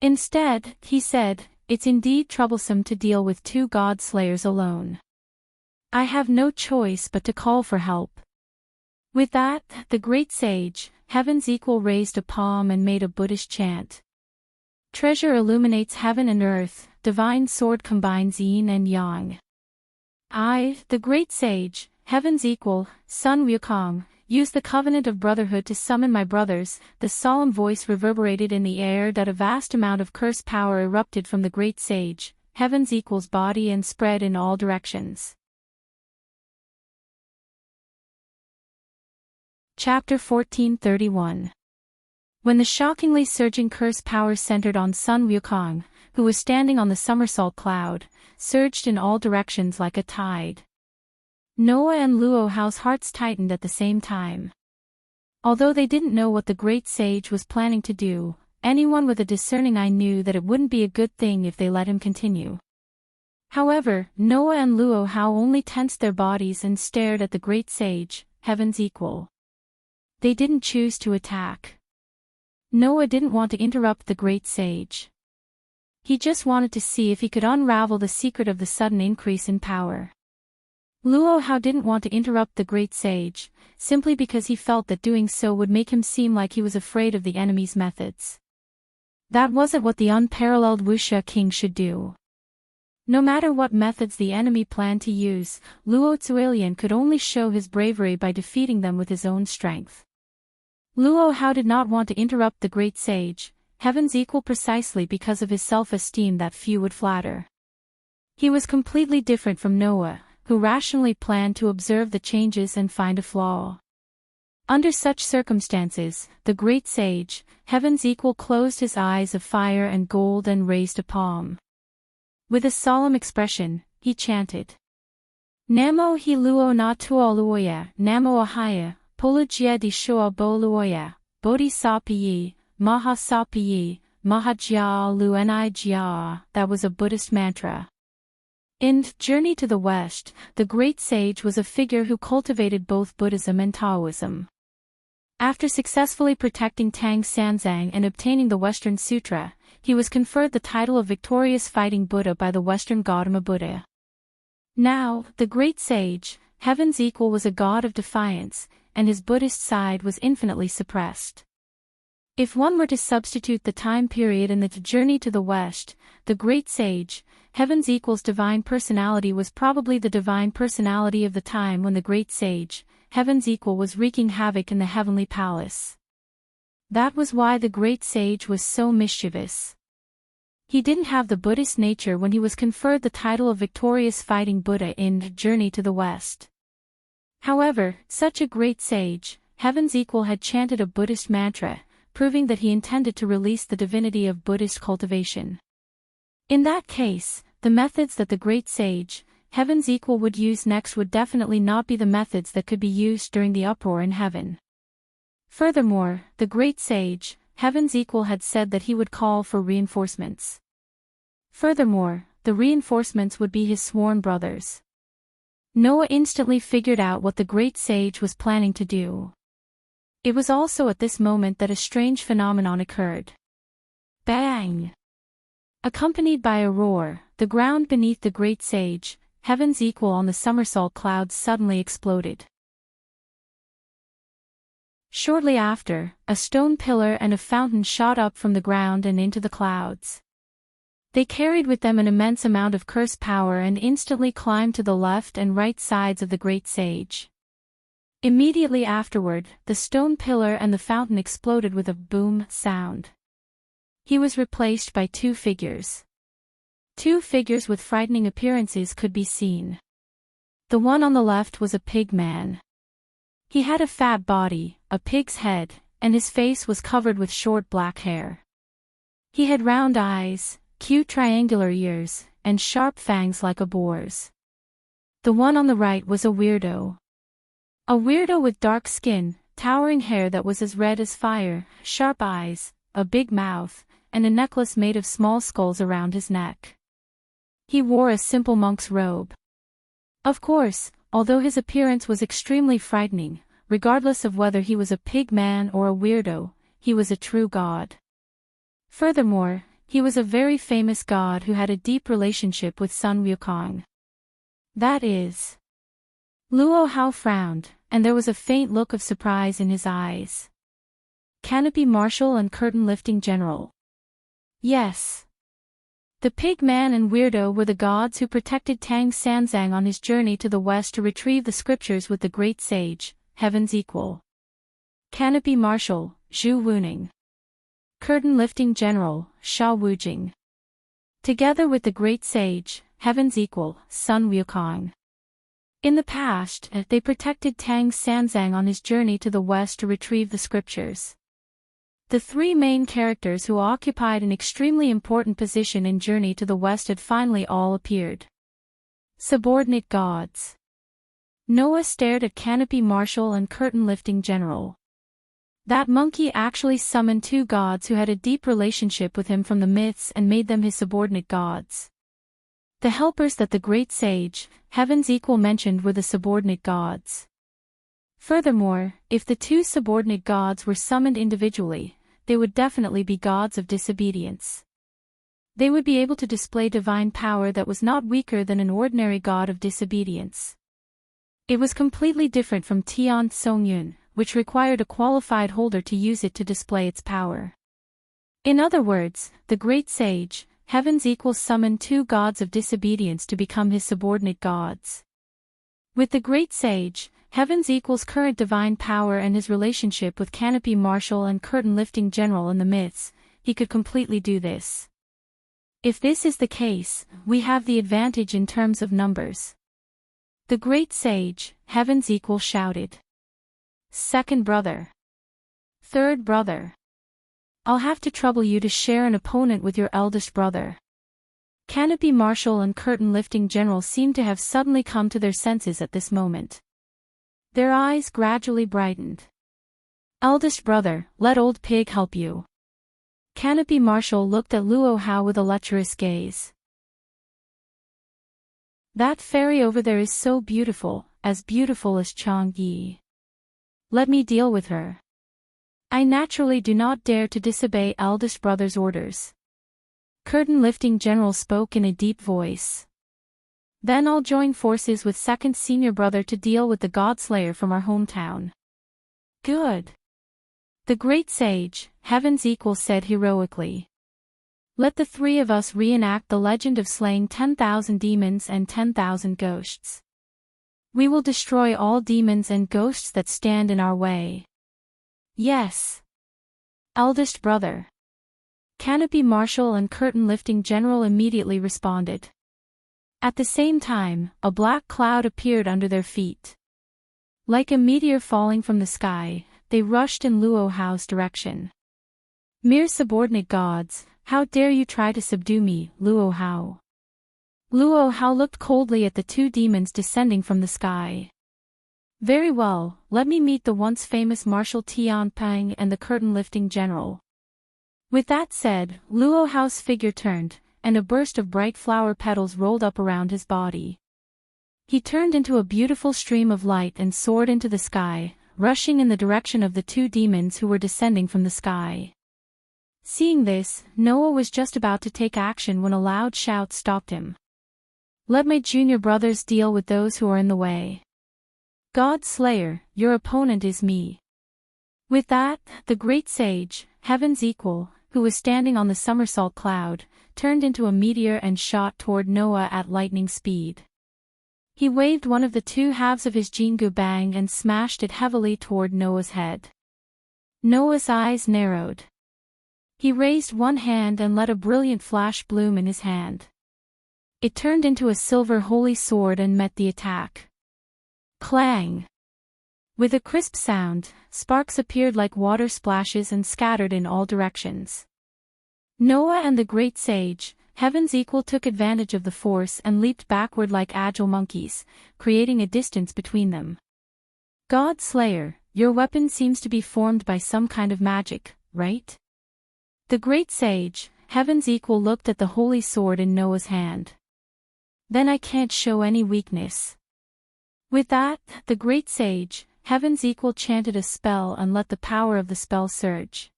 Instead, he said, it's indeed troublesome to deal with two god-slayers alone. I have no choice but to call for help." With that, the great sage, heaven's equal, raised a palm and made a Buddhist chant. "Treasure illuminates heaven and earth, divine sword combines yin and yang. I, the great sage, heaven's equal, Sun Wukong, use the covenant of brotherhood to summon my brothers." The solemn voice reverberated in the air that a vast amount of curse power erupted from the great sage, heaven's equal's body, and spread in all directions. Chapter 1431. When the shockingly surging curse power centered on Sun Wukong, who was standing on the somersault cloud, surged in all directions like a tide. Noah and Luo Hao's hearts tightened at the same time. Although they didn't know what the great sage was planning to do, anyone with a discerning eye knew that it wouldn't be a good thing if they let him continue. However, Noah and Luo Hao only tensed their bodies and stared at the great sage, heaven's equal. They didn't choose to attack. Noah didn't want to interrupt the great sage. He just wanted to see if he could unravel the secret of the sudden increase in power. Luo Hao didn't want to interrupt the great sage, simply because he felt that doing so would make him seem like he was afraid of the enemy's methods. That wasn't what the unparalleled Wuxia king should do. No matter what methods the enemy planned to use, Luo Zuilian could only show his bravery by defeating them with his own strength. Luo Hao did not want to interrupt the great sage, heaven's equal, precisely because of his self-esteem that few would flatter. He was completely different from Noah, who rationally planned to observe the changes and find a flaw. Under such circumstances, the great sage, heaven's equal, closed his eyes of fire and gold and raised a palm. With a solemn expression, he chanted, "Namo hi luo na tuo luoya, namo ahaya, polujia di shua bo luoya, bodhisattva, mahasattva, mahajia luenai jia." That was a Buddhist mantra. In Journey to the West, the great sage was a figure who cultivated both Buddhism and Taoism. After successfully protecting Tang Sanzang and obtaining the Western Sutra, he was conferred the title of Victorious Fighting Buddha by the Western Gautama Buddha. Now, the great sage, heaven's equal, was a god of defiance, and his Buddhist side was infinitely suppressed. If one were to substitute the time period in the Journey to the West, the great sage, heaven's equal's divine personality was probably the divine personality of the time when the great sage, heaven's equal, was wreaking havoc in the heavenly palace. That was why the great sage was so mischievous. He didn't have the Buddhist nature when he was conferred the title of Victorious Fighting Buddha in Journey to the West. However, such a great sage, heaven's equal, had chanted a Buddhist mantra, proving that he intended to release the divinity of Buddhist cultivation. In that case, the methods that the great sage, heaven's equal, would use next would definitely not be the methods that could be used during the uproar in heaven. Furthermore, the great sage, heaven's equal, had said that he would call for reinforcements. Furthermore, the reinforcements would be his sworn brothers. Noah instantly figured out what the great sage was planning to do. It was also at this moment that a strange phenomenon occurred. Bang! Accompanied by a roar, the ground beneath the great sage, heaven's equal, on the somersault clouds suddenly exploded. Shortly after, a stone pillar and a fountain shot up from the ground and into the clouds. They carried with them an immense amount of curse power and instantly climbed to the left and right sides of the great sage. Immediately afterward, the stone pillar and the fountain exploded with a boom sound. He was replaced by two figures. Two figures with frightening appearances could be seen. The one on the left was a pig man. He had a fat body, a pig's head, and his face was covered with short black hair. He had round eyes, cute triangular ears, and sharp fangs like a boar's. The one on the right was a weirdo. A weirdo with dark skin, towering hair that was as red as fire, sharp eyes, a big mouth, and a necklace made of small skulls around his neck. He wore a simple monk's robe. Of course, although his appearance was extremely frightening, regardless of whether he was a pig man or a weirdo, he was a true god. Furthermore, He was a very famous god who had a deep relationship with Sun Wukong. That is. Luo Hao frowned, and there was a faint look of surprise in his eyes. Canopy Marshal and Curtain-Lifting General. Yes. The Pig Man and Weirdo were the gods who protected Tang Sanzang on his journey to the west to retrieve the scriptures with the great sage, Heaven's Equal. Canopy Marshal, Zhu Wuning. Curtain-Lifting General, Sha Wujing. Together with the great sage, Heaven's Equal, Sun Wukong. In the past, they protected Tang Sanzang on his journey to the west to retrieve the scriptures. The three main characters who occupied an extremely important position in Journey to the West had finally all appeared. Subordinate gods. Noah stared at Canopy Marshal and Curtain-Lifting General. That monkey actually summoned two gods who had a deep relationship with him from the myths and made them his subordinate gods. The helpers that the great sage, Heaven's Equal, mentioned were the subordinate gods. Furthermore, if the two subordinate gods were summoned individually, they would definitely be gods of disobedience. They would be able to display divine power that was not weaker than an ordinary god of disobedience. It was completely different from Tian Songyun, which required a qualified holder to use it to display its power. In other words, the great sage, Heaven's Equal, summoned two gods of disobedience to become his subordinate gods. With the great sage, Heaven's Equal's current divine power and his relationship with Canopy Marshal and Curtain-Lifting General in the myths, he could completely do this. If this is the case, we have the advantage in terms of numbers. The great sage, Heaven's Equal, shouted. Second brother. Third brother. I'll have to trouble you to share an opponent with your eldest brother. Canopy Marshal and Curtain-Lifting General seemed to have suddenly come to their senses at this moment. Their eyes gradually brightened. Eldest brother, let old pig help you. Canopy Marshal looked at Luo Hao with a lecherous gaze. That fairy over there is so beautiful as Chang Yi. Let me deal with her. I naturally do not dare to disobey eldest brother's orders. Curtain-Lifting General spoke in a deep voice. Then I'll join forces with second senior brother to deal with the Godslayer from our hometown. Good. The great sage, Heaven's Equal, said heroically. Let the three of us reenact the legend of slaying 10,000 demons and 10,000 ghosts. We will destroy all demons and ghosts that stand in our way. Yes. Eldest brother. Canopy Marshal and Curtain-Lifting General immediately responded. At the same time, a black cloud appeared under their feet. Like a meteor falling from the sky, they rushed in Luo Hao's direction. Mere subordinate gods, how dare you try to subdue me, Luo Hao? Luo Hao looked coldly at the two demons descending from the sky. Very well, let me meet the once famous Marshal Tian Pang and the Curtain-Lifting General. With that said, Luo Hao's figure turned, and a burst of bright flower petals rolled up around his body. He turned into a beautiful stream of light and soared into the sky, rushing in the direction of the two demons who were descending from the sky. Seeing this, Noah was just about to take action when a loud shout stopped him. Let my junior brothers deal with those who are in the way. God Slayer, your opponent is me. With that, the great sage, Heaven's Equal, who was standing on the somersault cloud, turned into a meteor and shot toward Noah at lightning speed. He waved one of the two halves of his Jingu Bang and smashed it heavily toward Noah's head. Noah's eyes narrowed. He raised one hand and let a brilliant flash bloom in his hand. It turned into a silver holy sword and met the attack. Clang! With a crisp sound, sparks appeared like water splashes and scattered in all directions. Noah and the great sage, Heaven's Equal, took advantage of the force and leaped backward like agile monkeys, creating a distance between them. God Slayer, your weapon seems to be formed by some kind of magic, right? The great sage, Heaven's Equal, looked at the holy sword in Noah's hand. Then I can't show any weakness. With that, the great sage, Heaven's Equal, chanted a spell and let the power of the spell surge.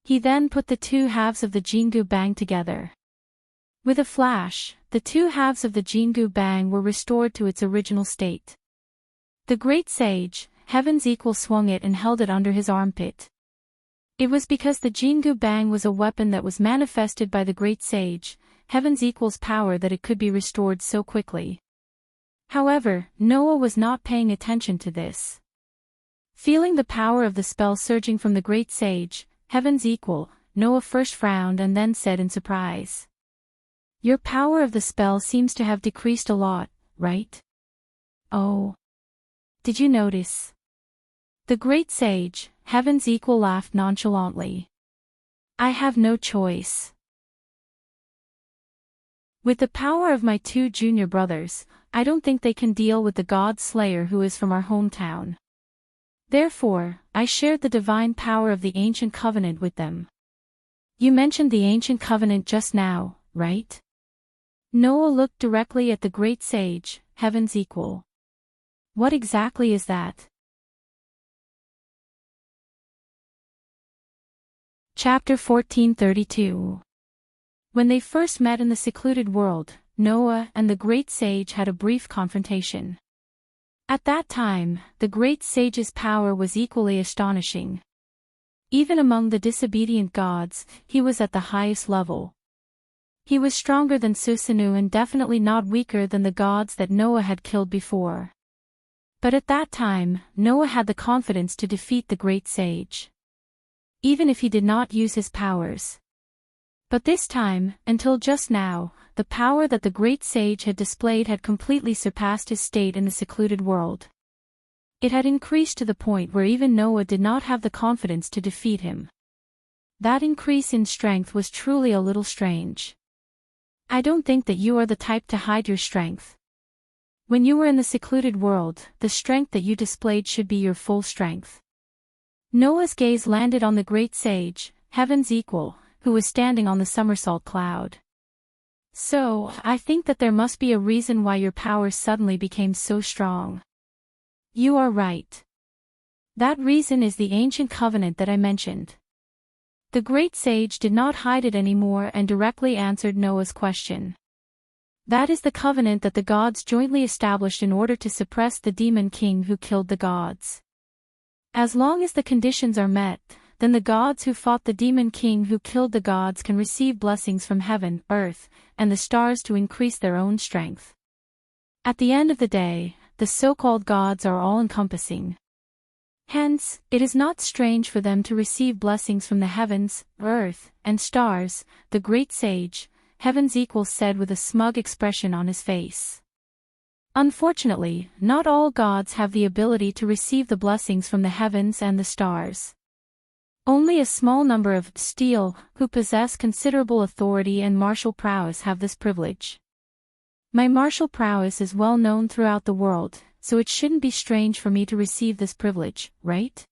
He then put the two halves of the Jingu Bang together. With a flash, the two halves of the Jingu Bang were restored to its original state. The great sage, Heaven's Equal, swung it and held it under his armpit. It was because the Jingu Bang was a weapon that was manifested by the great sage, Heaven's Equal's power, that it could be restored so quickly. However, Noah was not paying attention to this. Feeling the power of the spell surging from the great sage, Heaven's Equal, Noah first frowned and then said in surprise, "Your power of the spell seems to have decreased a lot, right?" "Oh. Did you notice?" The great sage, Heaven's Equal, laughed nonchalantly. "I have no choice. With the power of my two junior brothers, I don't think they can deal with the God Slayer who is from our hometown. Therefore, I shared the divine power of the ancient covenant with them." "You mentioned the ancient covenant just now, right?" Noah looked directly at the great sage, Heaven's Equal. "What exactly is that?" Chapter 1432. When they first met in the secluded world, Noah and the great sage had a brief confrontation. At that time, the great sage's power was equally astonishing. Even among the disobedient gods, he was at the highest level. He was stronger than Susanu and definitely not weaker than the gods that Noah had killed before. But at that time, Noah had the confidence to defeat the great sage, even if he did not use his powers. But this time, until just now, the power that the great sage had displayed had completely surpassed his state in the secluded world. It had increased to the point where even Noah did not have the confidence to defeat him. That increase in strength was truly a little strange. "I don't think that you are the type to hide your strength. When you were in the secluded world, the strength that you displayed should be your full strength." Noah's gaze landed on the great sage, Heaven's Equal, who was standing on the somersault cloud. "So, I think that there must be a reason why your powers suddenly became so strong." "You are right. That reason is the ancient covenant that I mentioned." The great sage did not hide it anymore and directly answered Noah's question. "That is the covenant that the gods jointly established in order to suppress the demon king who killed the gods. As long as the conditions are met, then the gods who fought the demon king who killed the gods can receive blessings from heaven, earth, and the stars to increase their own strength. At the end of the day, the so-called gods are all-encompassing. Hence, it is not strange for them to receive blessings from the heavens, earth, and stars," the great sage, Heaven's Equal, said with a smug expression on his face. "Unfortunately, not all gods have the ability to receive the blessings from the heavens and the stars. Only a small number of steel, who possess considerable authority and martial prowess, have this privilege. My martial prowess is well known throughout the world, so it shouldn't be strange for me to receive this privilege, right?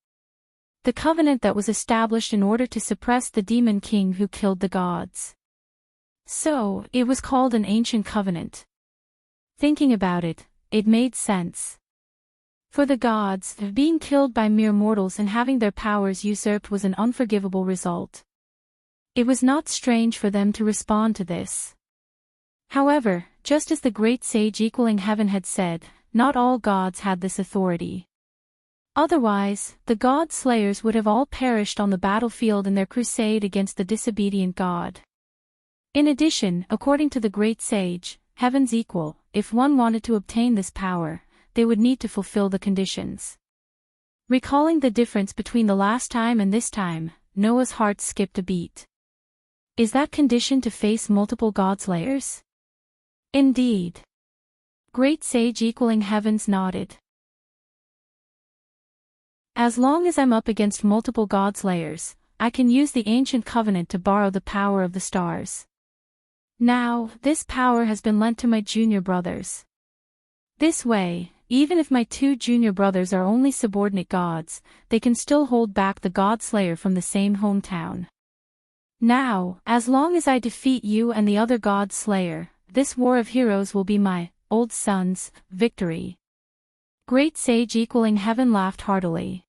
The covenant that was established in order to suppress the demon king who killed the gods. So, it was called an ancient covenant." Thinking about it, it made sense. For the gods, being killed by mere mortals and having their powers usurped was an unforgivable result. It was not strange for them to respond to this. However, just as the great sage equaling heaven had said, not all gods had this authority. Otherwise, the god slayers would have all perished on the battlefield in their crusade against the disobedient god. In addition, according to the great sage, Heaven's Equal, if one wanted to obtain this power, they would need to fulfill the conditions. Recalling the difference between the last time and this time, Noah's heart skipped a beat. Is that condition to face multiple god slayers? Indeed. Great sage equaling heavens nodded. As long as I'm up against multiple god slayers, I can use the ancient covenant to borrow the power of the stars. Now, this power has been lent to my junior brothers. This way, even if my two junior brothers are only subordinate gods, they can still hold back the god slayer from the same hometown. Now, as long as I defeat you and the other god slayer, this war of heroes will be my old son's victory. Great sage equaling heaven laughed heartily.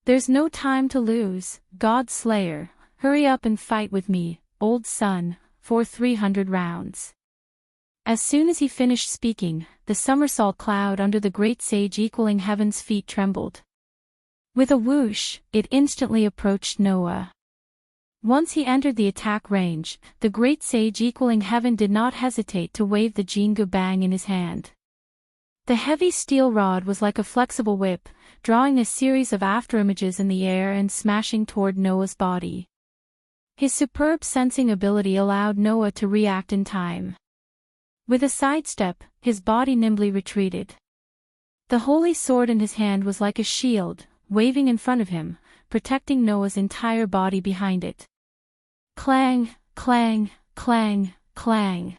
There's no time to lose, god slayer, hurry up and fight with me, old son, for 300 rounds. As soon as he finished speaking, the somersault cloud under the great sage equaling heaven's feet trembled. With a whoosh, it instantly approached Noah. Once he entered the attack range, the great sage equaling heaven did not hesitate to wave the Jingu Bang in his hand. The heavy steel rod was like a flexible whip, drawing a series of afterimages in the air and smashing toward Noah's body. His superb sensing ability allowed Noah to react in time. With a sidestep, his body nimbly retreated. The holy sword in his hand was like a shield, waving in front of him, protecting Noah's entire body behind it. Clang, clang, clang, clang.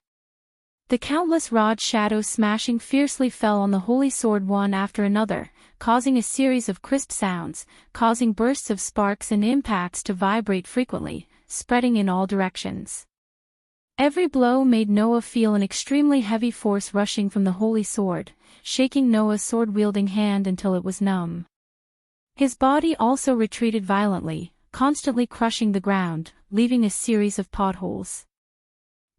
The countless rod shadows smashing fiercely fell on the holy sword one after another, causing a series of crisp sounds, causing bursts of sparks and impacts to vibrate frequently, spreading in all directions. Every blow made Noah feel an extremely heavy force rushing from the holy sword, shaking Noah's sword-wielding hand until it was numb. His body also retreated violently, constantly crushing the ground, leaving a series of potholes.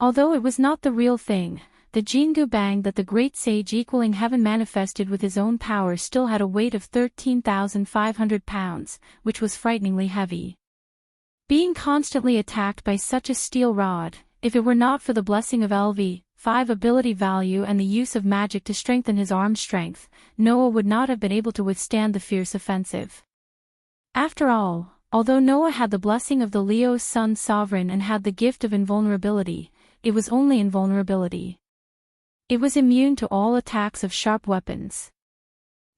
Although it was not the real thing, the Jingu Bang that the great sage equaling heaven manifested with his own power still had a weight of 13,500 pounds, which was frighteningly heavy. Being constantly attacked by such a steel rod, if it were not for the blessing of LV5 ability value and the use of magic to strengthen his arm strength, Noah would not have been able to withstand the fierce offensive. After all, although Noah had the blessing of the Leo's Sun Sovereign and had the gift of invulnerability, it was only invulnerability. It was immune to all attacks of sharp weapons.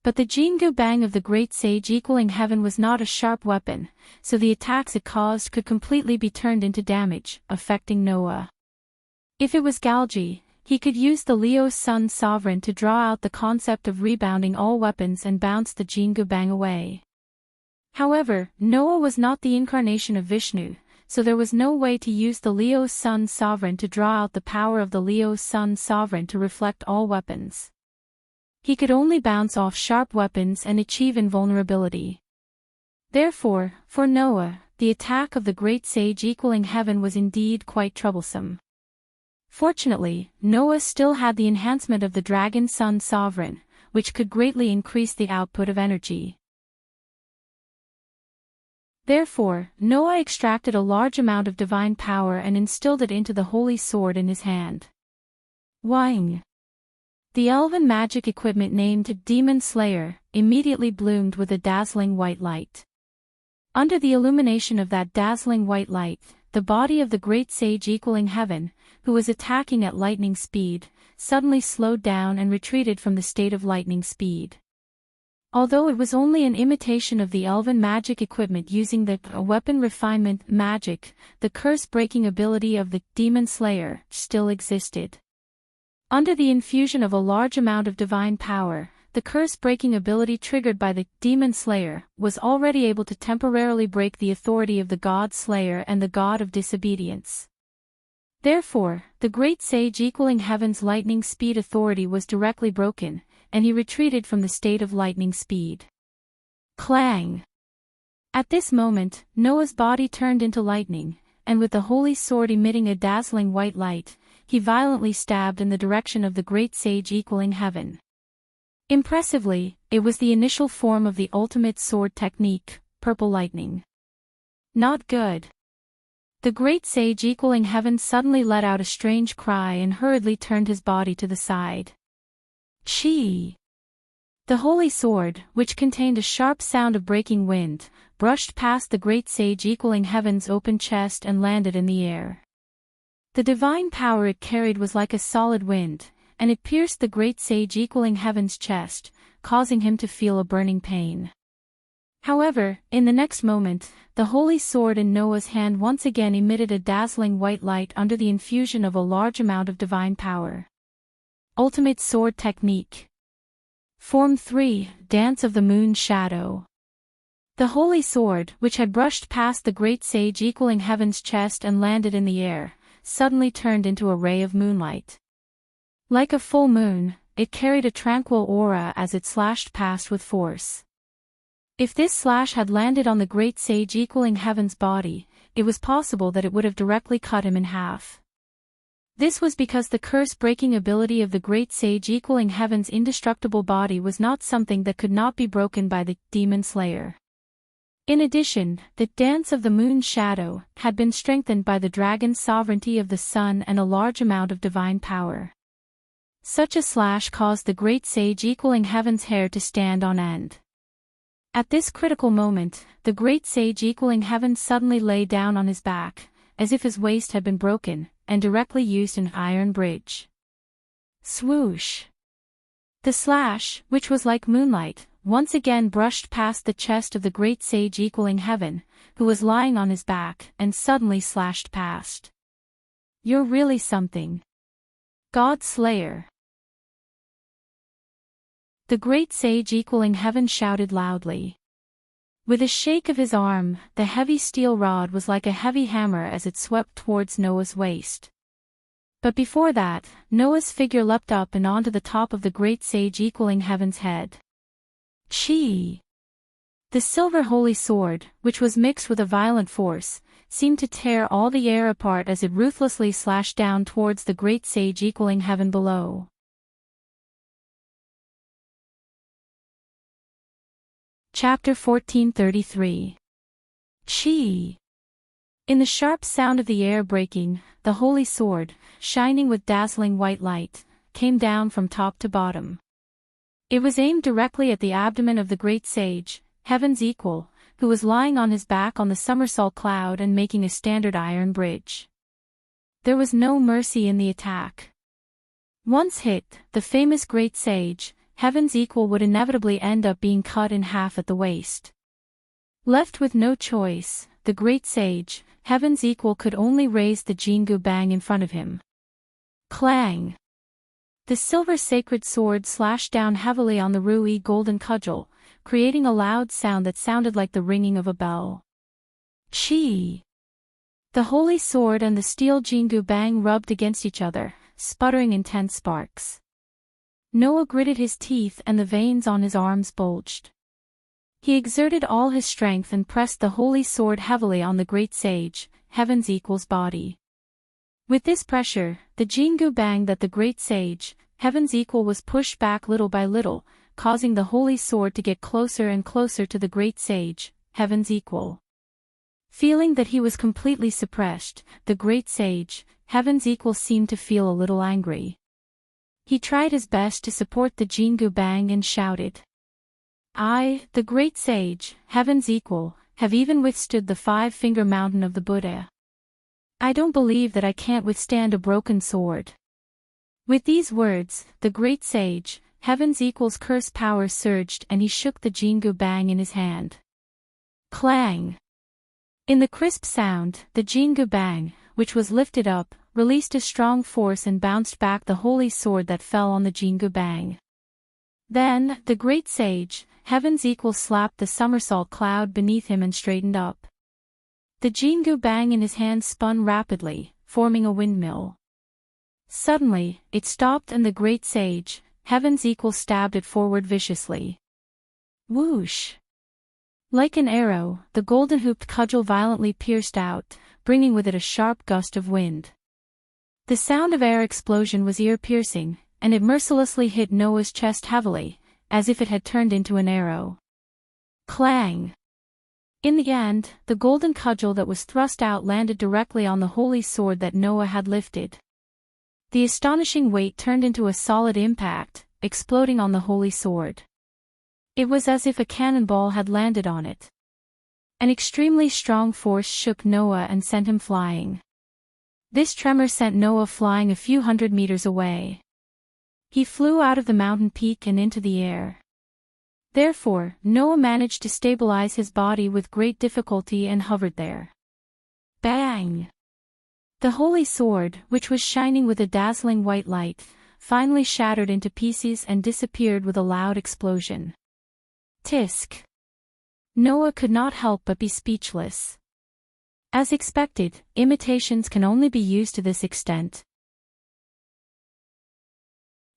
But the Jingu Bang of the great sage equaling heaven was not a sharp weapon, so the attacks it caused could completely be turned into damage, affecting Noah. If it was Galgi, he could use the Leo's Sun Sovereign to draw out the concept of rebounding all weapons and bounce the Jingu Bang away. However, Noah was not the incarnation of Vishnu, so there was no way to use the Leo's Sun Sovereign to draw out the power of the Leo's Sun Sovereign to reflect all weapons. He could only bounce off sharp weapons and achieve invulnerability. Therefore, for Noah, the attack of the great sage equaling heaven was indeed quite troublesome. Fortunately, Noah still had the enhancement of the Dragon Sun Sovereign, which could greatly increase the output of energy. Therefore, Noah extracted a large amount of divine power and instilled it into the holy sword in his hand. Wang. The elven magic equipment named Demon Slayer immediately bloomed with a dazzling white light. Under the illumination of that dazzling white light, the body of the great sage equaling heaven, who was attacking at lightning speed, suddenly slowed down and retreated from the state of lightning speed. Although it was only an imitation of the elven magic equipment using the weapon refinement magic, the curse-breaking ability of the Demon Slayer still existed. Under the infusion of a large amount of divine power, the curse-breaking ability triggered by the Demon Slayer was already able to temporarily break the authority of the God Slayer and the God of Disobedience. Therefore, the great sage equaling heaven's lightning speed authority was directly broken, and he retreated from the state of lightning speed. Clang! At this moment, Noah's body turned into lightning, and with the holy sword emitting a dazzling white light, he violently stabbed in the direction of the great sage equaling heaven. Impressively, it was the initial form of the ultimate sword technique, purple lightning. Not good. The great sage equaling heaven suddenly let out a strange cry and hurriedly turned his body to the side. Chi! The holy sword, which contained a sharp sound of breaking wind, brushed past the great sage equaling heaven's open chest and landed in the air. The divine power it carried was like a solid wind, and it pierced the great sage equaling heaven's chest, causing him to feel a burning pain. However, in the next moment, the holy sword in Noah's hand once again emitted a dazzling white light under the infusion of a large amount of divine power. Ultimate Sword Technique. Form 3, Dance of the Moon Shadow. The holy sword, which had brushed past the great sage equaling heaven's chest and landed in the air, suddenly turned into a ray of moonlight. Like a full moon, it carried a tranquil aura as it slashed past with force. If this slash had landed on the great sage equaling heaven's body, it was possible that it would have directly cut him in half. This was because the curse-breaking ability of the great sage equaling heaven's indestructible body was not something that could not be broken by the demon slayer. In addition, the dance of the moon's shadow had been strengthened by the dragon's sovereignty of the sun and a large amount of divine power. Such a slash caused the great sage equaling heaven's hair to stand on end. At this critical moment, the great sage equaling heaven suddenly lay down on his back, as if his waist had been broken, and directly used an iron bridge. Swoosh! The slash, which was like moonlight, once again brushed past the chest of the great sage equaling heaven, who was lying on his back, and suddenly slashed past. "You're really something, God Slayer!" The great sage equaling heaven shouted loudly. With a shake of his arm, the heavy steel rod was like a heavy hammer as it swept towards Noah's waist. But before that, Noah's figure leapt up and onto the top of the great sage equaling heaven's head. Chi! The silver holy sword, which was mixed with a violent force, seemed to tear all the air apart as it ruthlessly slashed down towards the great sage equaling heaven below. Chapter 1433. Chi! In the sharp sound of the air breaking, the holy sword, shining with dazzling white light, came down from top to bottom. It was aimed directly at the abdomen of the great sage, heaven's equal, who was lying on his back on the somersault cloud and making a standard iron bridge. There was no mercy in the attack. Once hit, the famous great sage, heaven's equal would inevitably end up being cut in half at the waist. Left with no choice, the great sage, heaven's equal could only raise the Jingu Bang in front of him. Clang! The silver sacred sword slashed down heavily on the Rui golden cudgel, creating a loud sound that sounded like the ringing of a bell. Chi! The holy sword and the steel Jingu Bang rubbed against each other, sputtering intense sparks. Noah gritted his teeth and the veins on his arms bulged. He exerted all his strength and pressed the holy sword heavily on the great sage, heaven's equal's body. With this pressure, the Jingu Bang that the great sage, heaven's equal was pushed back little by little, causing the holy sword to get closer and closer to the great sage, heaven's equal. Feeling that he was completely suppressed, the great sage, heaven's equal seemed to feel a little angry. He tried his best to support the Jingu Bang and shouted. "I, the great sage, heaven's equal, have even withstood the 5-finger mountain of the Buddha. I don't believe that I can't withstand a broken sword." With these words, the great sage, heaven's equal's curse power surged and he shook the Jingu Bang in his hand. Clang! In the crisp sound, the Jingu Bang, which was lifted up, released a strong force and bounced back the holy sword that fell on the Jingu Bang. Then, the great sage, heaven's equal slapped the somersault cloud beneath him and straightened up. The Jingu Bang in his hand spun rapidly, forming a windmill. Suddenly, it stopped and the great sage, heaven's equal stabbed it forward viciously. Whoosh! Like an arrow, the golden-hooped cudgel violently pierced out, bringing with it a sharp gust of wind. The sound of air explosion was ear-piercing, and it mercilessly hit Noah's chest heavily, as if it had turned into an arrow. Clang! In the end, the golden cudgel that was thrust out landed directly on the holy sword that Noah had lifted. The astonishing weight turned into a solid impact, exploding on the holy sword. It was as if a cannonball had landed on it. An extremely strong force shook Noah and sent him flying. This tremor sent Noah flying a few hundred meters away. He flew out of the mountain peak and into the air. Therefore, Noah managed to stabilize his body with great difficulty and hovered there. Bang! The holy sword, which was shining with a dazzling white light, finally shattered into pieces and disappeared with a loud explosion. Tisk! Noah could not help but be speechless. As expected, imitations can only be used to this extent.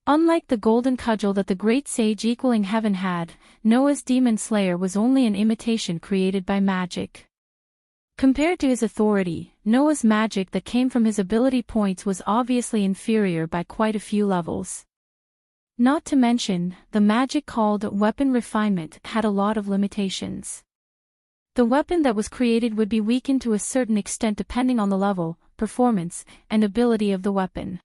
Unlike the golden cudgel that the great sage equaling heaven had, Noah's demon slayer was only an imitation created by magic. Compared to his authority, Noah's magic that came from his ability points was obviously inferior by quite a few levels. Not to mention, the magic called weapon refinement had a lot of limitations. The weapon that was created would be weakened to a certain extent depending on the level, performance, and ability of the weapon.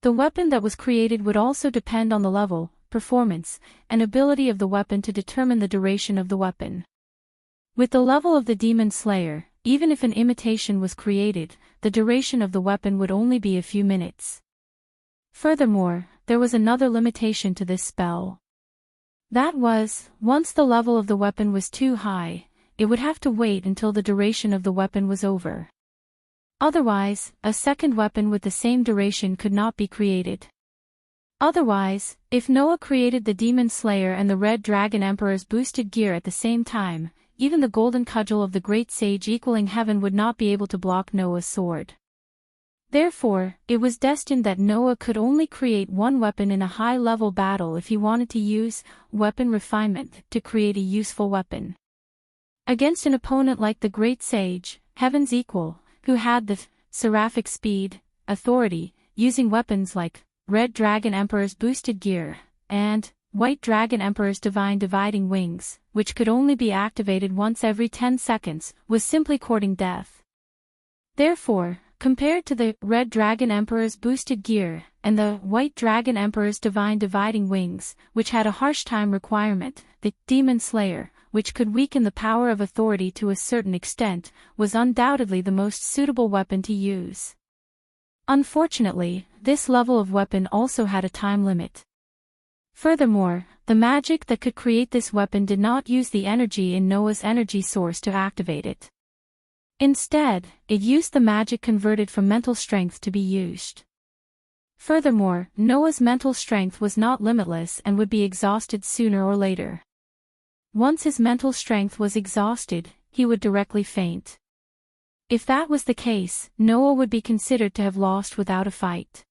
The weapon that was created would also depend on the level, performance, and ability of the weapon to determine the duration of the weapon. With the level of the Demon Slayer, even if an imitation was created, the duration of the weapon would only be a few minutes. Furthermore, there was another limitation to this spell. That was, once the level of the weapon was too high, it would have to wait until the duration of the weapon was over. Otherwise, a second weapon with the same duration could not be created. Otherwise, if Noah created the Demon Slayer and the Red Dragon Emperor's boosted gear at the same time, even the golden cudgel of the great sage equaling heaven would not be able to block Noah's sword. Therefore, it was destined that Noah could only create one weapon in a high-level battle if he wanted to use weapon refinement to create a useful weapon. Against an opponent like the great sage, heaven's equal, who had the seraphic speed, authority, using weapons like Red Dragon Emperor's boosted gear, and White Dragon Emperor's divine dividing wings, which could only be activated once every 10 seconds, was simply courting death. Therefore, compared to the Red Dragon Emperor's boosted gear, and the White Dragon Emperor's divine dividing wings, which had a harsh time requirement, the Demon Slayer, which could weaken the power of authority to a certain extent, was undoubtedly the most suitable weapon to use. Unfortunately, this level of weapon also had a time limit. Furthermore, the magic that could create this weapon did not use the energy in Noah's energy source to activate it. Instead, it used the magic converted from mental strength to be used. Furthermore, Noah's mental strength was not limitless and would be exhausted sooner or later. Once his mental strength was exhausted, he would directly faint. If that was the case, Noah would be considered to have lost without a fight.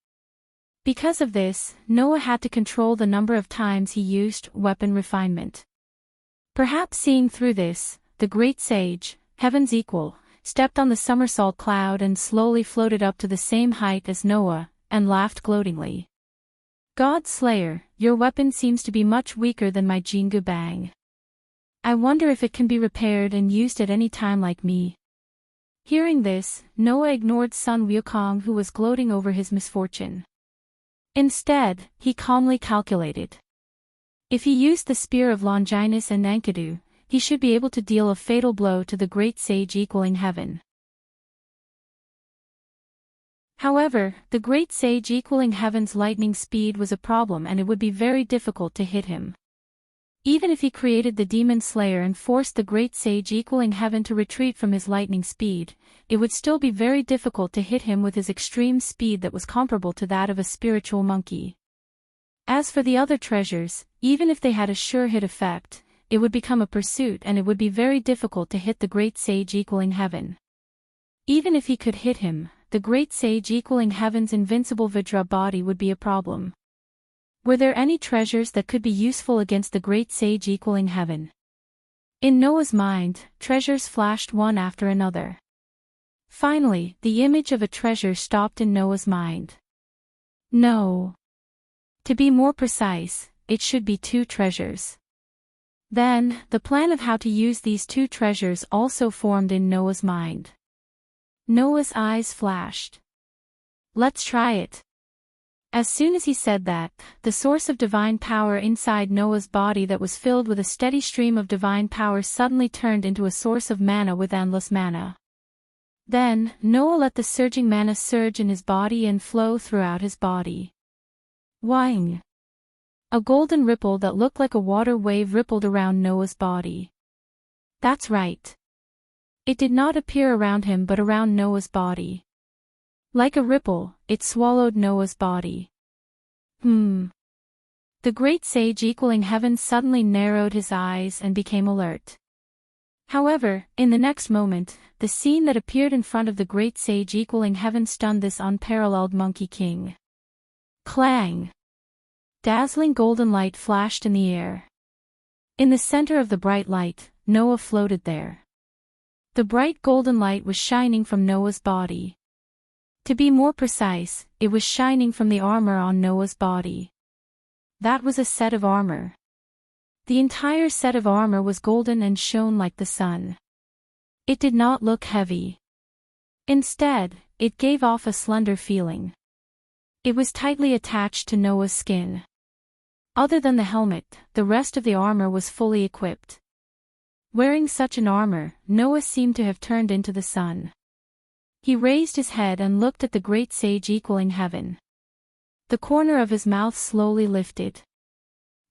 Because of this, Noah had to control the number of times he used weapon refinement. Perhaps seeing through this, the great sage, heaven's equal, stepped on the somersault cloud and slowly floated up to the same height as Noah, and laughed gloatingly. God Slayer, your weapon seems to be much weaker than my Jingu Bang. I wonder if it can be repaired and used at any time like me. Hearing this, Noah ignored Sun Wukong, who was gloating over his misfortune. Instead, he calmly calculated. If he used the Spear of Longinus and Enkidu, he should be able to deal a fatal blow to the great sage equaling heaven. However, the great sage equaling heaven's lightning speed was a problem and it would be very difficult to hit him. Even if he created the Demon Slayer and forced the great sage equaling heaven to retreat from his lightning speed, it would still be very difficult to hit him with his extreme speed that was comparable to that of a spiritual monkey. As for the other treasures, even if they had a sure hit effect, it would become a pursuit and it would be very difficult to hit the great sage equaling heaven. Even if he could hit him, the great sage equaling heaven's invincible Vajra body would be a problem. Were there any treasures that could be useful against the great sage equaling heaven? In Noah's mind, treasures flashed one after another. Finally, the image of a treasure stopped in Noah's mind. No. To be more precise, it should be 2 treasures. Then, the plan of how to use these 2 treasures also formed in Noah's mind. Noah's eyes flashed. Let's try it. As soon as he said that, the source of divine power inside Noah's body that was filled with a steady stream of divine power suddenly turned into a source of mana with endless mana. Then, Noah let the surging mana surge in his body and flow throughout his body. Wang! A golden ripple that looked like a water wave rippled around Noah's body. That's right. It did not appear around him but around Noah's body. Like a ripple, it swallowed Noah's body. The great sage equaling heaven suddenly narrowed his eyes and became alert. However, in the next moment, the scene that appeared in front of the great sage equaling heaven stunned this unparalleled Monkey King. Clang! Dazzling golden light flashed in the air. In the center of the bright light, Noah floated there. The bright golden light was shining from Noah's body. To be more precise, it was shining from the armor on Noah's body. That was a set of armor. The entire set of armor was golden and shone like the sun. It did not look heavy. Instead, it gave off a slender feeling. It was tightly attached to Noah's skin. Other than the helmet, the rest of the armor was fully equipped. Wearing such an armor, Noah seemed to have turned into the sun. He raised his head and looked at the great sage equaling heaven. The corner of his mouth slowly lifted.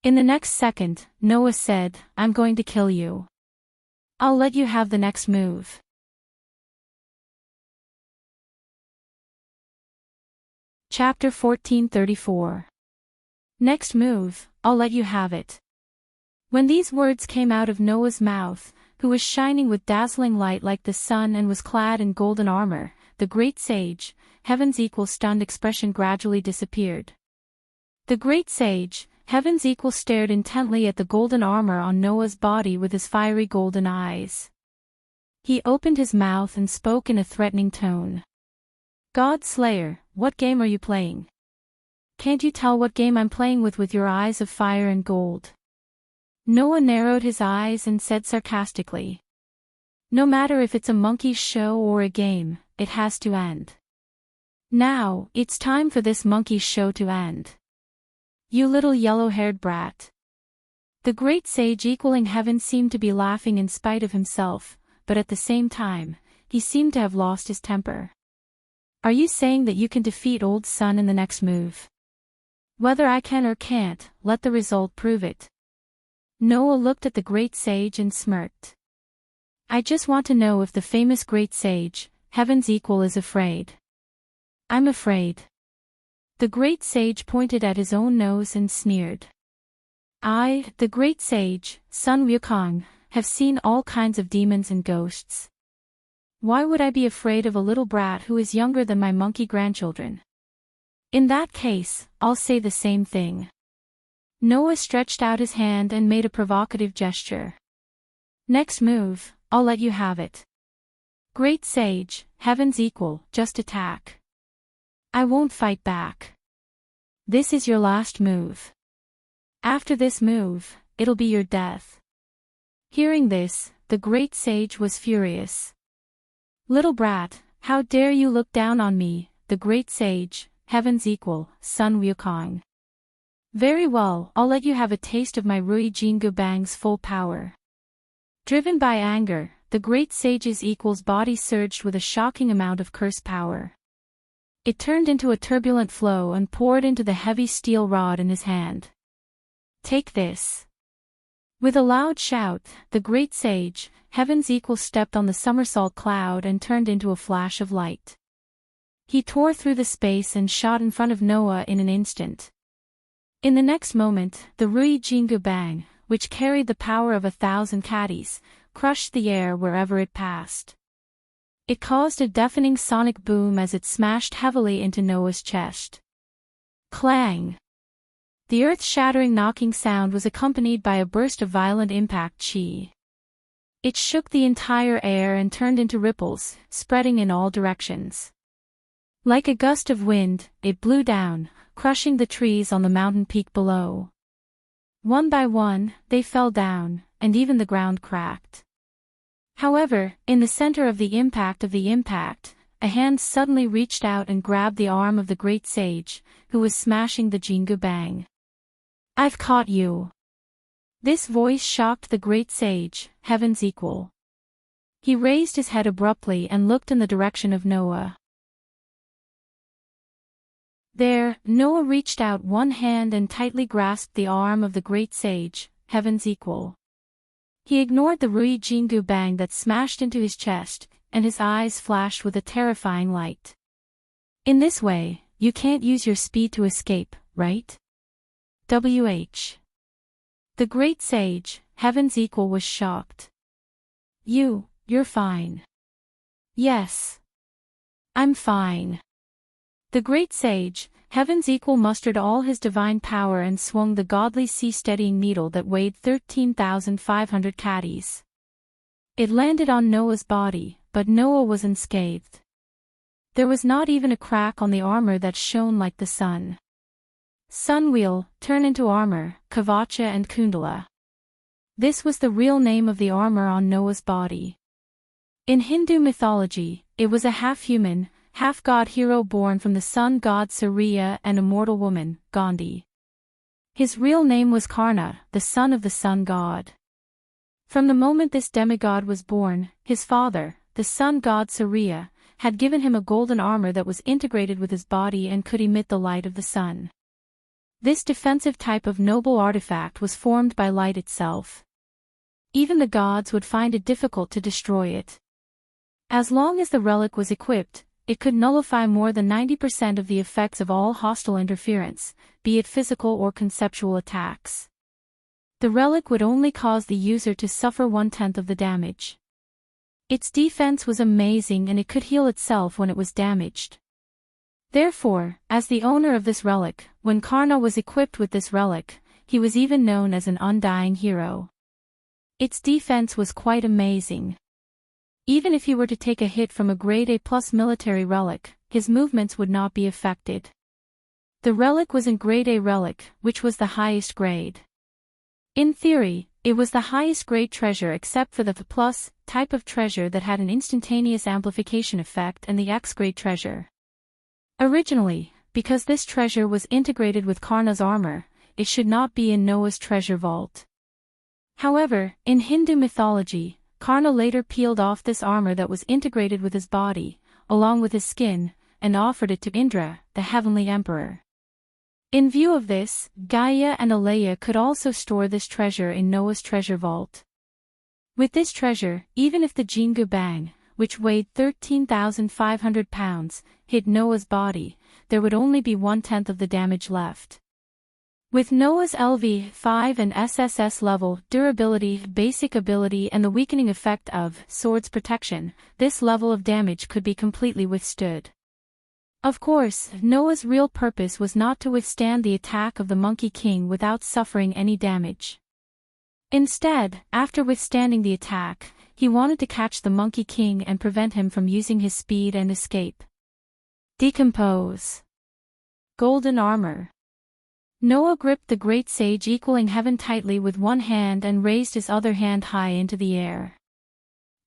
In the next second, Noah said, "I'm going to kill you. I'll let you have the next move." Chapter 14:34. Next move, I'll let you have it. When these words came out of Noah's mouth, who was shining with dazzling light like the sun and was clad in golden armor, the great sage, heaven's equal stunned expression gradually disappeared. The great sage, heaven's equal stared intently at the golden armor on Noah's body with his fiery golden eyes. He opened his mouth and spoke in a threatening tone. "God Slayer, what game are you playing? Can't you tell what game I'm playing with your eyes of fire and gold?" Noah narrowed his eyes and said sarcastically, "No matter if it's a monkey's show or a game, it has to end. Now, it's time for this monkey's show to end. You little yellow-haired brat." The great sage equaling heaven seemed to be laughing in spite of himself, but at the same time, he seemed to have lost his temper. "Are you saying that you can defeat old sun in the next move? Whether I can or can't, let the result prove it." Noah looked at the great sage and smirked. "I just want to know if the famous great sage, heaven's equal, is afraid." "I'm afraid." The great sage pointed at his own nose and sneered. "I, the great sage, Sun Wukong, have seen all kinds of demons and ghosts. Why would I be afraid of a little brat who is younger than my monkey grandchildren? In that case, I'll say the same thing." Noah stretched out his hand and made a provocative gesture. "Next move, I'll let you have it. Great sage, heaven's equal, just attack. I won't fight back. This is your last move. After this move, it'll be your death." Hearing this, the great sage was furious. "Little brat, how dare you look down on me, the great sage, heaven's equal, Sun Wukong. Very well, I'll let you have a taste of my Rui Jingu Bang's full power." Driven by anger, the great sage's equal's body surged with a shocking amount of curse power. It turned into a turbulent flow and poured into the heavy steel rod in his hand. "Take this." With a loud shout, the great sage, heaven's equal, stepped on the somersault cloud and turned into a flash of light. He tore through the space and shot in front of Noah in an instant. In the next moment, the Rui Jingu Bang, which carried the power of 1,000 caddies, crushed the air wherever it passed. It caused a deafening sonic boom as it smashed heavily into Noah's chest. Clang! The earth-shattering knocking sound was accompanied by a burst of violent impact chi. It shook the entire air and turned into ripples, spreading in all directions. Like a gust of wind, it blew down, crushing the trees on the mountain peak below. One by one, they fell down, and even the ground cracked. However, in the center of the impact, a hand suddenly reached out and grabbed the arm of the great sage, who was smashing the Jingu Bang. "I've caught you." This voice shocked the great sage, heaven's equal. He raised his head abruptly and looked in the direction of Noah. There, Noah reached out one hand and tightly grasped the arm of the great sage, heaven's equal. He ignored the Rui Jingu Bang that smashed into his chest, and his eyes flashed with a terrifying light. "In this way, you can't use your speed to escape, right? WH. The great sage, heaven's equal, was shocked. You're fine." "Yes. I'm fine." The great sage, heaven's equal, mustered all his divine power and swung the godly sea-steadying needle that weighed 13,500 caddies. It landed on Noah's body, but Noah was unscathed. There was not even a crack on the armor that shone like the sun. Sunwheel, turn into armor, Kavacha and Kundala. This was the real name of the armor on Noah's body. In Hindu mythology, it was a half-human, half-god hero born from the sun god Surya and a mortal woman, Gandhi. His real name was Karna, the son of the sun god. From the moment this demigod was born, his father, the sun god Surya, had given him a golden armor that was integrated with his body and could emit the light of the sun. This defensive type of noble artifact was formed by light itself. Even the gods would find it difficult to destroy it. As long as the relic was equipped, it could nullify more than 90% of the effects of all hostile interference, be it physical or conceptual attacks. The relic would only cause the user to suffer 1/10 of the damage. Its defense was amazing and it could heal itself when it was damaged. Therefore, as the owner of this relic, when Karna was equipped with this relic, he was even known as an undying hero. Its defense was quite amazing. Even if he were to take a hit from a grade A+ military relic, his movements would not be affected. The relic was in grade A relic, which was the highest grade. In theory, it was the highest grade treasure except for the F+ type of treasure that had an instantaneous amplification effect and the X grade treasure. Originally, because this treasure was integrated with Karna's armor, it should not be in Noah's treasure vault. However, in Hindu mythology, Karna later peeled off this armor that was integrated with his body, along with his skin, and offered it to Indra, the heavenly emperor. In view of this, Gaia and Alaya could also store this treasure in Noah's treasure vault. With this treasure, even if the Jingu Bang, which weighed 13,500 pounds, hit Noah's body, there would only be 1/10 of the damage left. With Noah's LV5 and SSS level, durability, basic ability and the weakening effect of Sword's protection, this level of damage could be completely withstood. Of course, Noah's real purpose was not to withstand the attack of the Monkey King without suffering any damage. Instead, after withstanding the attack, he wanted to catch the Monkey King and prevent him from using his speed and escape. Decompose. Golden armor. Noah gripped the great sage equaling heaven tightly with one hand and raised his other hand high into the air.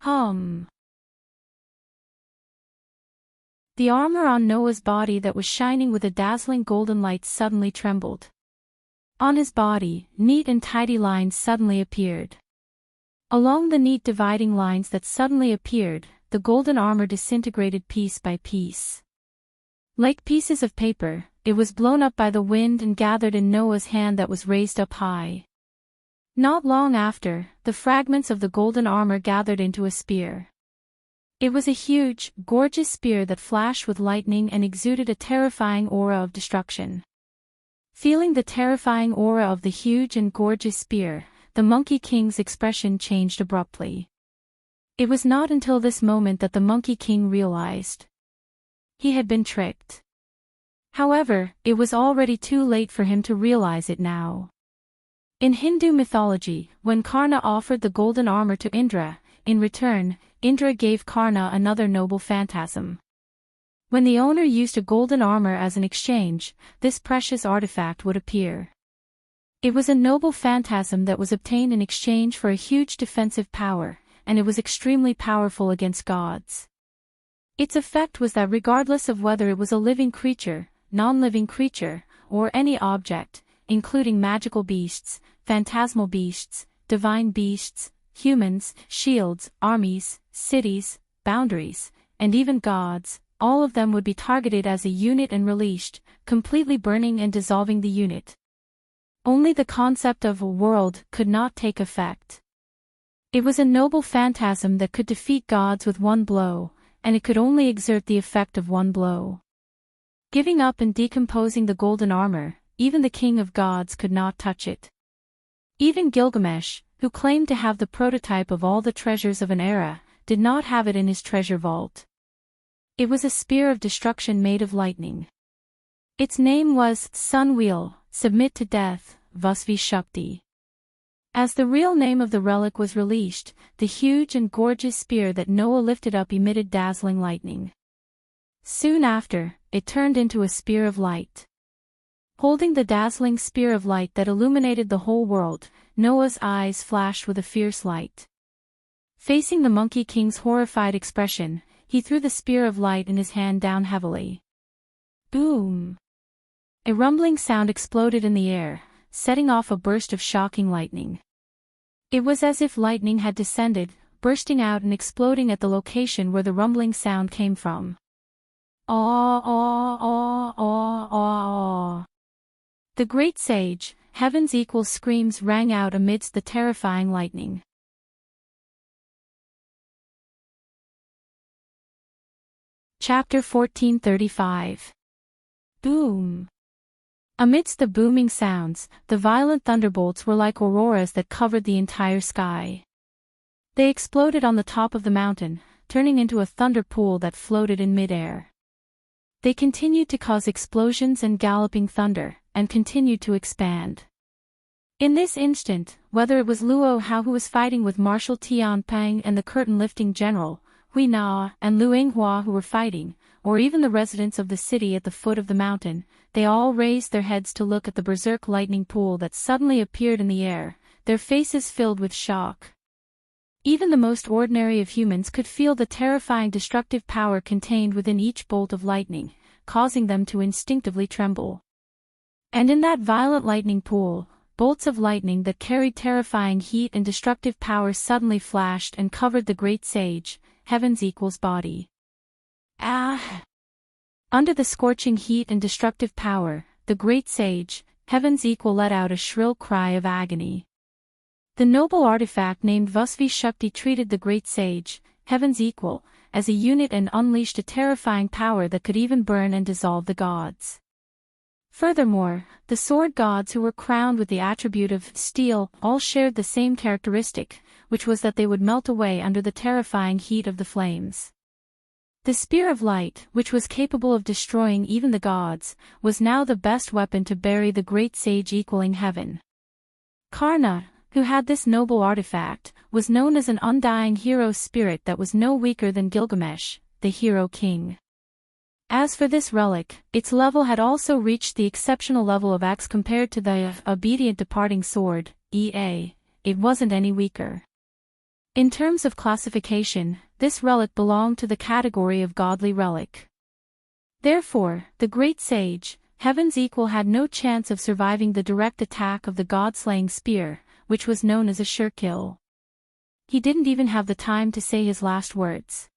Hum. The armor on Noah's body that was shining with a dazzling golden light suddenly trembled. On his body, neat and tidy lines suddenly appeared. Along the neat dividing lines that suddenly appeared, the golden armor disintegrated piece by piece. Like pieces of paper, it was blown up by the wind and gathered in Noah's hand that was raised up high. Not long after, the fragments of the golden armor gathered into a spear. It was a huge, gorgeous spear that flashed with lightning and exuded a terrifying aura of destruction. Feeling the terrifying aura of the huge and gorgeous spear, the Monkey King's expression changed abruptly. It was not until this moment that the Monkey King realized he had been tricked. However, it was already too late for him to realize it now. In Hindu mythology, when Karna offered the golden armor to Indra, in return, Indra gave Karna another noble phantasm. When the owner used a golden armor as an exchange, this precious artifact would appear. It was a noble phantasm that was obtained in exchange for a huge defensive power, and it was extremely powerful against gods. Its effect was that regardless of whether it was a living creature, non-living creature, or any object, including magical beasts, phantasmal beasts, divine beasts, humans, shields, armies, cities, boundaries, and even gods, all of them would be targeted as a unit and released, completely burning and dissolving the unit. Only the concept of a world could not take effect. It was a noble phantasm that could defeat gods with one blow, and it could only exert the effect of one blow. Giving up and decomposing the golden armor, even the king of gods could not touch it. Even Gilgamesh, who claimed to have the prototype of all the treasures of an era, did not have it in his treasure vault. It was a spear of destruction made of lightning. Its name was Sun Wheel, Submit to Death, Vasvi Shakti. As the real name of the relic was released, the huge and gorgeous spear that Noah lifted up emitted dazzling lightning. Soon after, it turned into a spear of light. Holding the dazzling spear of light that illuminated the whole world, Noah's eyes flashed with a fierce light. Facing the Monkey King's horrified expression, he threw the spear of light in his hand down heavily. Boom! A rumbling sound exploded in the air, setting off a burst of shocking lightning. It was as if lightning had descended, bursting out and exploding at the location where the rumbling sound came from. Aw, aw, aw, aw, aw, aw. The great sage, Heaven's Equal screams rang out amidst the terrifying lightning. Chapter 1435. Boom! Amidst the booming sounds, the violent thunderbolts were like auroras that covered the entire sky. They exploded on the top of the mountain, turning into a thunder pool that floated in midair. They continued to cause explosions and galloping thunder, and continued to expand. In this instant, whether it was Luo Hao who was fighting with Marshal Tian Pang and the curtain-lifting general, Hui Na and Lu Yinghua who were fighting, or even the residents of the city at the foot of the mountain, they all raised their heads to look at the berserk lightning pool that suddenly appeared in the air, their faces filled with shock. Even the most ordinary of humans could feel the terrifying destructive power contained within each bolt of lightning, causing them to instinctively tremble. And in that violent lightning pool, bolts of lightning that carried terrifying heat and destructive power suddenly flashed and covered the great sage, Heaven's Equal's body. Ah! Under the scorching heat and destructive power, the great sage, Heaven's Equal let out a shrill cry of agony. The noble artifact named Vusvi Shakti treated the great sage, Heaven's Equal, as a unit and unleashed a terrifying power that could even burn and dissolve the gods. Furthermore, the sword gods who were crowned with the attribute of steel all shared the same characteristic, which was that they would melt away under the terrifying heat of the flames. The spear of light, which was capable of destroying even the gods, was now the best weapon to bury the great sage equaling heaven. Karna, who had this noble artifact, was known as an undying hero spirit that was no weaker than Gilgamesh, the hero king. As for this relic, its level had also reached the exceptional level of X compared to the obedient departing sword, EA. It wasn't any weaker. In terms of classification, this relic belonged to the category of godly relic. Therefore, the great sage, Heaven's Equal had no chance of surviving the direct attack of the god-slaying spear, which was known as a sure kill. He didn't even have the time to say his last words.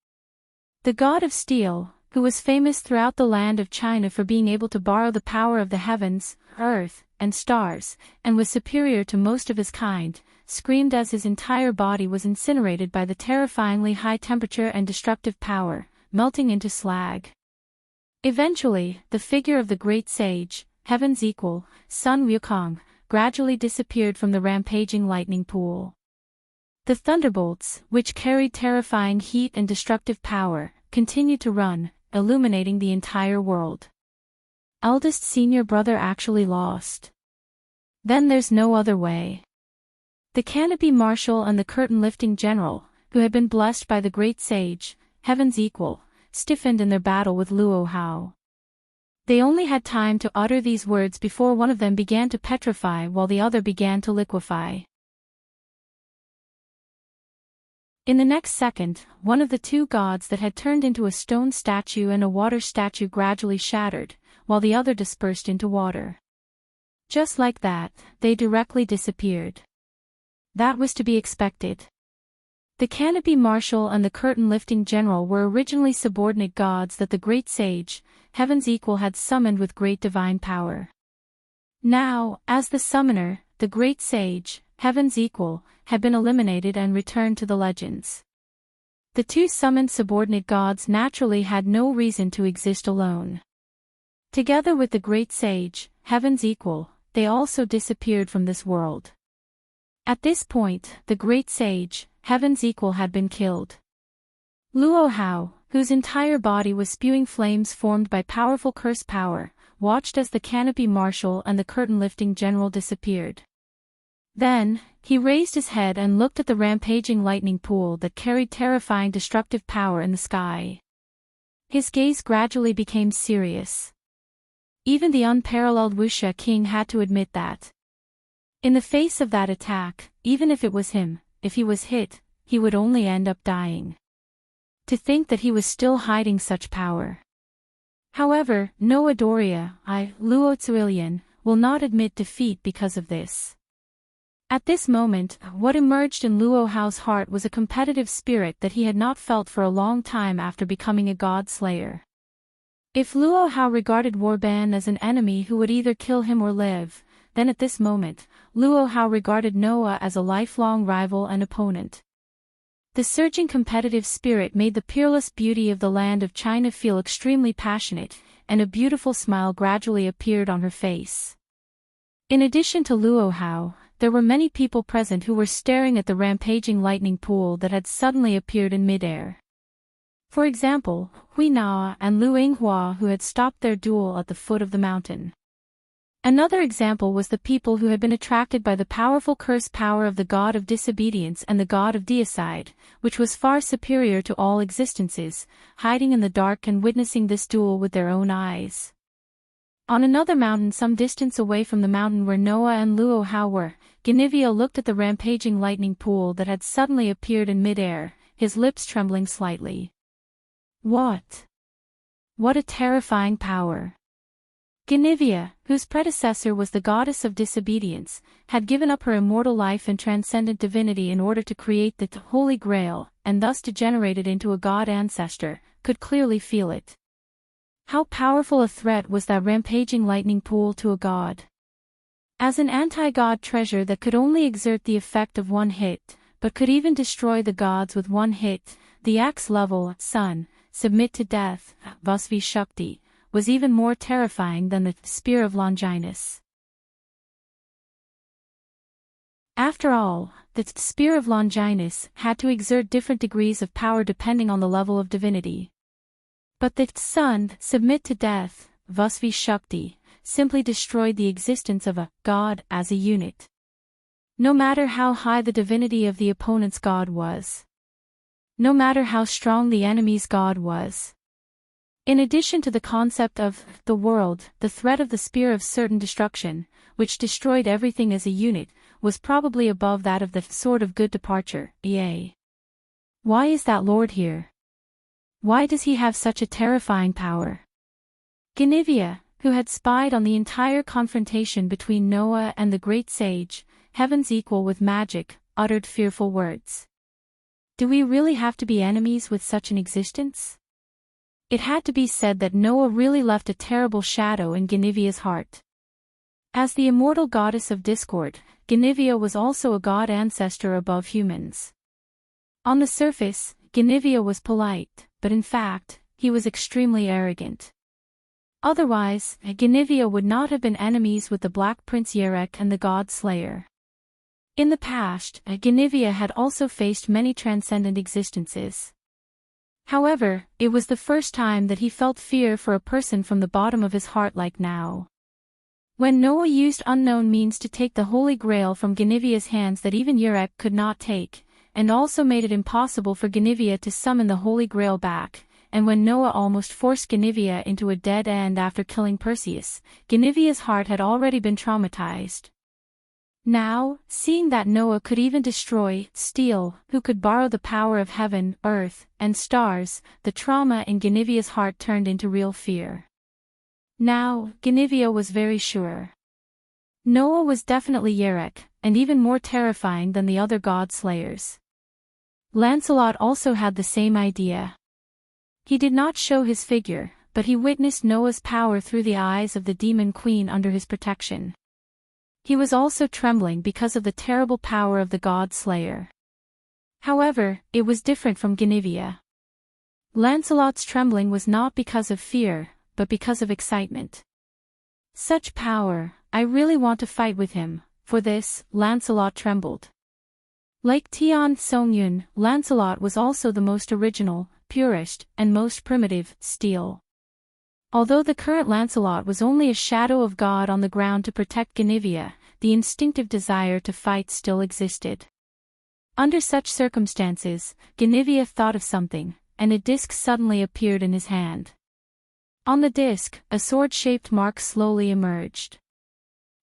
The god of steel, who was famous throughout the land of China for being able to borrow the power of the heavens, earth, and stars, and was superior to most of his kind, screamed as his entire body was incinerated by the terrifyingly high temperature and destructive power, melting into slag. Eventually, the figure of the great sage, Heaven's Equal, Sun Wukong, gradually disappeared from the rampaging lightning pool. The thunderbolts, which carried terrifying heat and destructive power, continued to run, illuminating the entire world. Eldest senior brother actually lost. Then there's no other way. The canopy marshal and the curtain-lifting general, who had been blessed by the great sage, Heaven's Equal, stiffened in their battle with Luo Hao. They only had time to utter these words before one of them began to petrify while the other began to liquefy. In the next second, one of the two gods that had turned into a stone statue and a water statue gradually shattered, while the other dispersed into water. Just like that, they directly disappeared. That was to be expected. The canopy marshal and the curtain-lifting general were originally subordinate gods that the great sage, Heaven's Equal, had summoned with great divine power. Now, as the summoner, the great sage, Heaven's Equal, had been eliminated and returned to the legends. The two summoned subordinate gods naturally had no reason to exist alone. Together with the great sage, Heaven's Equal, they also disappeared from this world. At this point, the great sage, Heaven's Equal, had been killed. Luo Hao, whose entire body was spewing flames formed by powerful curse power, watched as the canopy marshal and the curtain-lifting general disappeared. Then, he raised his head and looked at the rampaging lightning pool that carried terrifying destructive power in the sky. His gaze gradually became serious. Even the unparalleled Wuxia King had to admit that. In the face of that attack, even if it was him, if he was hit, he would only end up dying. To think that he was still hiding such power. However, Noah Doria, Luo Tzuilian, will not admit defeat because of this. At this moment, what emerged in Luo Hao's heart was a competitive spirit that he had not felt for a long time after becoming a god slayer. If Luo Hao regarded Warban as an enemy who would either kill him or live, then at this moment, Luo Hao regarded Noah as a lifelong rival and opponent. The surging competitive spirit made the peerless beauty of the land of China feel extremely passionate, and a beautiful smile gradually appeared on her face. In addition to Luo Hao, there were many people present who were staring at the rampaging lightning pool that had suddenly appeared in midair. For example, Hui Na and Lu Yinghua, who had stopped their duel at the foot of the mountain. Another example was the people who had been attracted by the powerful curse power of the god of disobedience and the god of deicide, which was far superior to all existences, hiding in the dark and witnessing this duel with their own eyes. On another mountain some distance away from the mountain where Noah and Luo Hao were, Genivia looked at the rampaging lightning pool that had suddenly appeared in midair, his lips trembling slightly. What a terrifying power! Genivia, whose predecessor was the goddess of disobedience, had given up her immortal life and transcendent divinity in order to create the Holy Grail, and thus to generate it into a god ancestor, could clearly feel it. How powerful a threat was that rampaging lightning pool to a god? As an anti-god treasure that could only exert the effect of one hit, but could even destroy the gods with one hit, the axe-level sun, submit to death, Vasvi Shakti, was even more terrifying than the spear of Longinus. After all, the spear of Longinus had to exert different degrees of power depending on the level of divinity. But the sun, submit to death, Vasvi Shakti, simply destroyed the existence of a god as a unit. No matter how high the divinity of the opponent's god was. No matter how strong the enemy's god was. In addition to the concept of the world, the threat of the spear of certain destruction, which destroyed everything as a unit, was probably above that of the sword of good departure, Yea. Why is that Lord here? Why does he have such a terrifying power? Genivia, who had spied on the entire confrontation between Noah and the great sage, heaven's equal with magic, uttered fearful words. Do we really have to be enemies with such an existence? It had to be said that Noah really left a terrible shadow in Genivia's heart. As the immortal goddess of discord, Genivia was also a god ancestor above humans. On the surface, Genivia was polite, but in fact, he was extremely arrogant. Otherwise, Genivia would not have been enemies with the Black Prince Yerek and the God Slayer. In the past, Genivia had also faced many transcendent existences. However, it was the first time that he felt fear for a person from the bottom of his heart like now. When Noah used unknown means to take the Holy Grail from Genivia's hands that even Yerek could not take, and also made it impossible for Genivia to summon the Holy Grail back, and when Noah almost forced Genivia into a dead end after killing Perseus, Genivia's heart had already been traumatized. Now, seeing that Noah could even destroy, steal, who could borrow the power of heaven, earth, and stars, the trauma in Genivia's heart turned into real fear. Now, Genivia was very sure. Noah was definitely Yerek, and even more terrifying than the other god slayers. Lancelot also had the same idea. He did not show his figure, but he witnessed Noah's power through the eyes of the demon queen under his protection. He was also trembling because of the terrible power of the god slayer. However, it was different from Genivia. Lancelot's trembling was not because of fear, but because of excitement. Such power, I really want to fight with him. For this, Lancelot trembled. Like Tian Songyun, Lancelot was also the most original, purest, and most primitive, steel. Although the current Lancelot was only a shadow of God on the ground to protect Genivia, the instinctive desire to fight still existed. Under such circumstances, Guinevere thought of something, and a disc suddenly appeared in his hand. On the disc, a sword-shaped mark slowly emerged.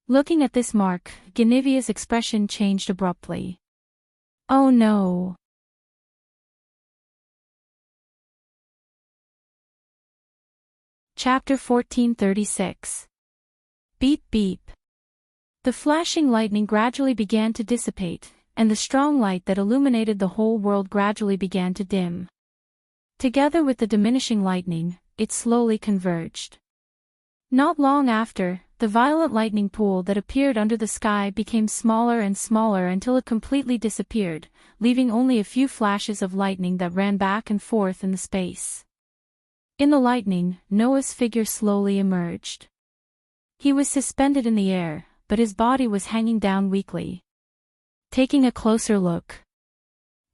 Looking at this mark, Guinevere's expression changed abruptly. Oh no! Chapter 1436. Beep beep. The flashing lightning gradually began to dissipate, and the strong light that illuminated the whole world gradually began to dim. Together with the diminishing lightning, it slowly converged. Not long after, the violent lightning pool that appeared under the sky became smaller and smaller until it completely disappeared, leaving only a few flashes of lightning that ran back and forth in the space. In the lightning, Noah's figure slowly emerged. He was suspended in the air, but his body was hanging down weakly. Taking a closer look.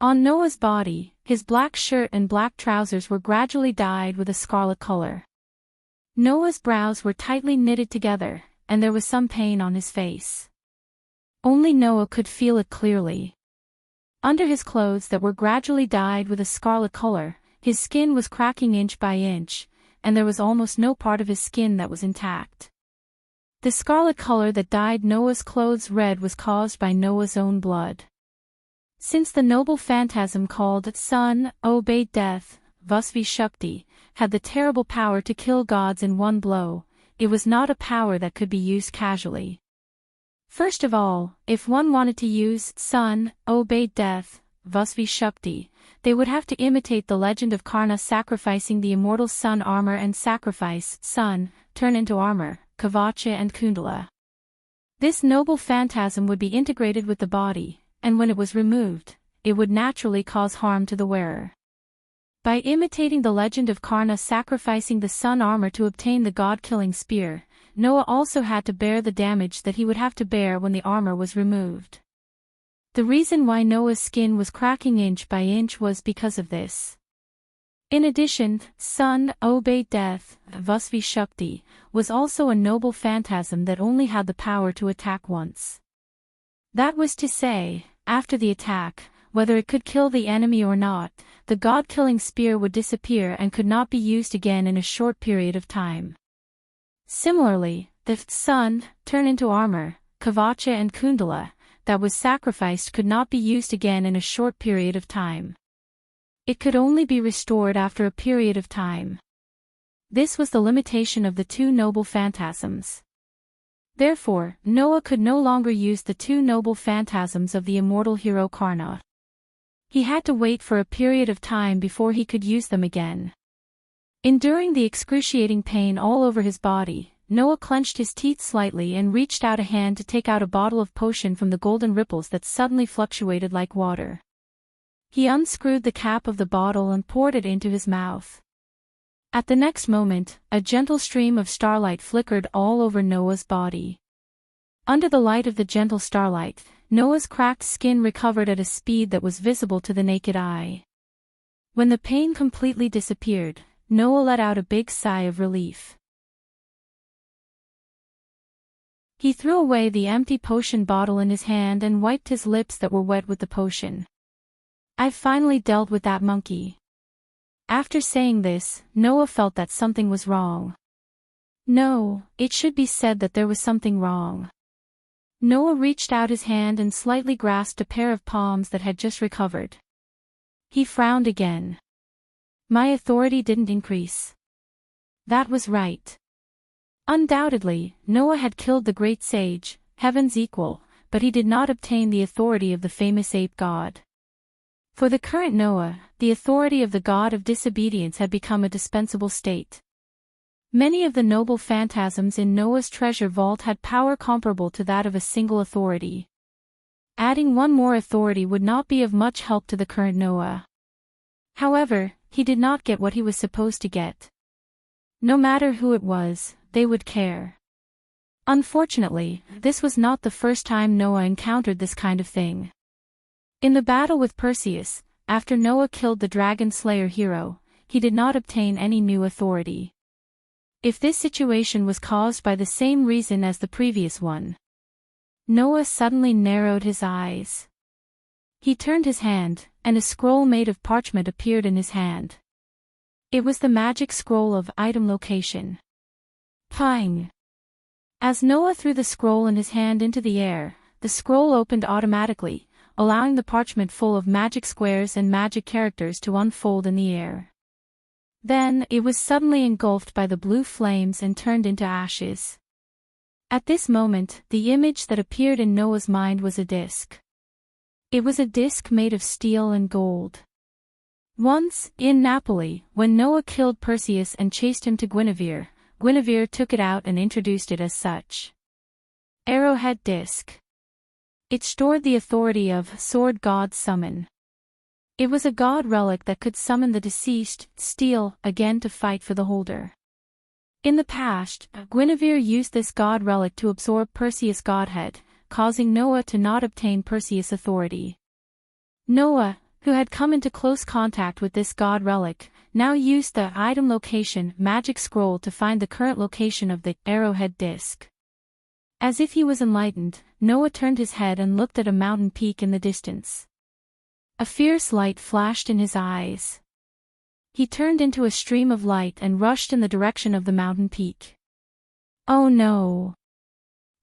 On Noah's body, his black shirt and black trousers were gradually dyed with a scarlet color. Noah's brows were tightly knitted together, and there was some pain on his face. Only Noah could feel it clearly. Under his clothes that were gradually dyed with a scarlet color, his skin was cracking inch by inch, and there was almost no part of his skin that was intact. The scarlet color that dyed Noah's clothes red was caused by Noah's own blood. Since the noble phantasm called Sun, obeyed death, Vasvi Shakti, had the terrible power to kill gods in one blow, it was not a power that could be used casually. First of all, if one wanted to use Sun, obeyed death, Vasvi Shakti, they would have to imitate the legend of Karna sacrificing the immortal sun armor and sacrifice Sun, turn into armor, Kavacha and Kundala. This noble phantasm would be integrated with the body, and when it was removed, it would naturally cause harm to the wearer. By imitating the legend of Karna sacrificing the sun armor to obtain the god-killing spear, Noah also had to bear the damage that he would have to bear when the armor was removed. The reason why Noah's skin was cracking inch by inch was because of this. In addition, Sun, obeyed death, Vasvi Shakti, was also a noble phantasm that only had the power to attack once. That was to say, after the attack, whether it could kill the enemy or not, the god-killing spear would disappear and could not be used again in a short period of time. Similarly, the Sun, turn into armor, Kavacha and Kundala, that was sacrificed could not be used again in a short period of time. It could only be restored after a period of time. This was the limitation of the two noble phantasms. Therefore, Noah could no longer use the two noble phantasms of the immortal hero Karna. He had to wait for a period of time before he could use them again. Enduring the excruciating pain all over his body, Noah clenched his teeth slightly and reached out a hand to take out a bottle of potion from the golden ripples that suddenly fluctuated like water. He unscrewed the cap of the bottle and poured it into his mouth. At the next moment, a gentle stream of starlight flickered all over Noah's body. Under the light of the gentle starlight, Noah's cracked skin recovered at a speed that was visible to the naked eye. When the pain completely disappeared, Noah let out a big sigh of relief. He threw away the empty potion bottle in his hand and wiped his lips that were wet with the potion. "I've finally dealt with that monkey." After saying this, Noah felt that something was wrong. No, it should be said that there was something wrong. Noah reached out his hand and slightly grasped a pair of palms that had just recovered. He frowned again. My authority didn't increase. That was right. Undoubtedly, Noah had killed the great sage, heaven's equal, but he did not obtain the authority of the famous ape god. For the current Noah, the authority of the god of disobedience had become a dispensable state. Many of the noble phantasms in Noah's treasure vault had power comparable to that of a single authority. Adding one more authority would not be of much help to the current Noah. However, he did not get what he was supposed to get. No matter who it was, they would care. Unfortunately, this was not the first time Noah encountered this kind of thing. In the battle with Perseus, after Noah killed the dragon slayer hero, he did not obtain any new authority. If this situation was caused by the same reason as the previous one, Noah suddenly narrowed his eyes. He turned his hand, and a scroll made of parchment appeared in his hand. It was the magic scroll of item location. Pang! As Noah threw the scroll in his hand into the air, the scroll opened automatically, allowing the parchment full of magic squares and magic characters to unfold in the air. Then, it was suddenly engulfed by the blue flames and turned into ashes. At this moment, the image that appeared in Noah's mind was a disc. It was a disc made of steel and gold. Once, in Napoli, when Noah killed Perseus and chased him to Guinevere, Guinevere took it out and introduced it as such. Arrowhead disc. It stored the authority of sword god summon. It was a god relic that could summon the deceased, Steel, again to fight for the holder. In the past, Guinevere used this god relic to absorb Perseus' godhead, causing Noah to not obtain Perseus' authority. Noah, who had come into close contact with this god relic, now used the item location magic scroll to find the current location of the arrowhead disc. As if he was enlightened, Noah turned his head and looked at a mountain peak in the distance. A fierce light flashed in his eyes. He turned into a stream of light and rushed in the direction of the mountain peak. Oh no!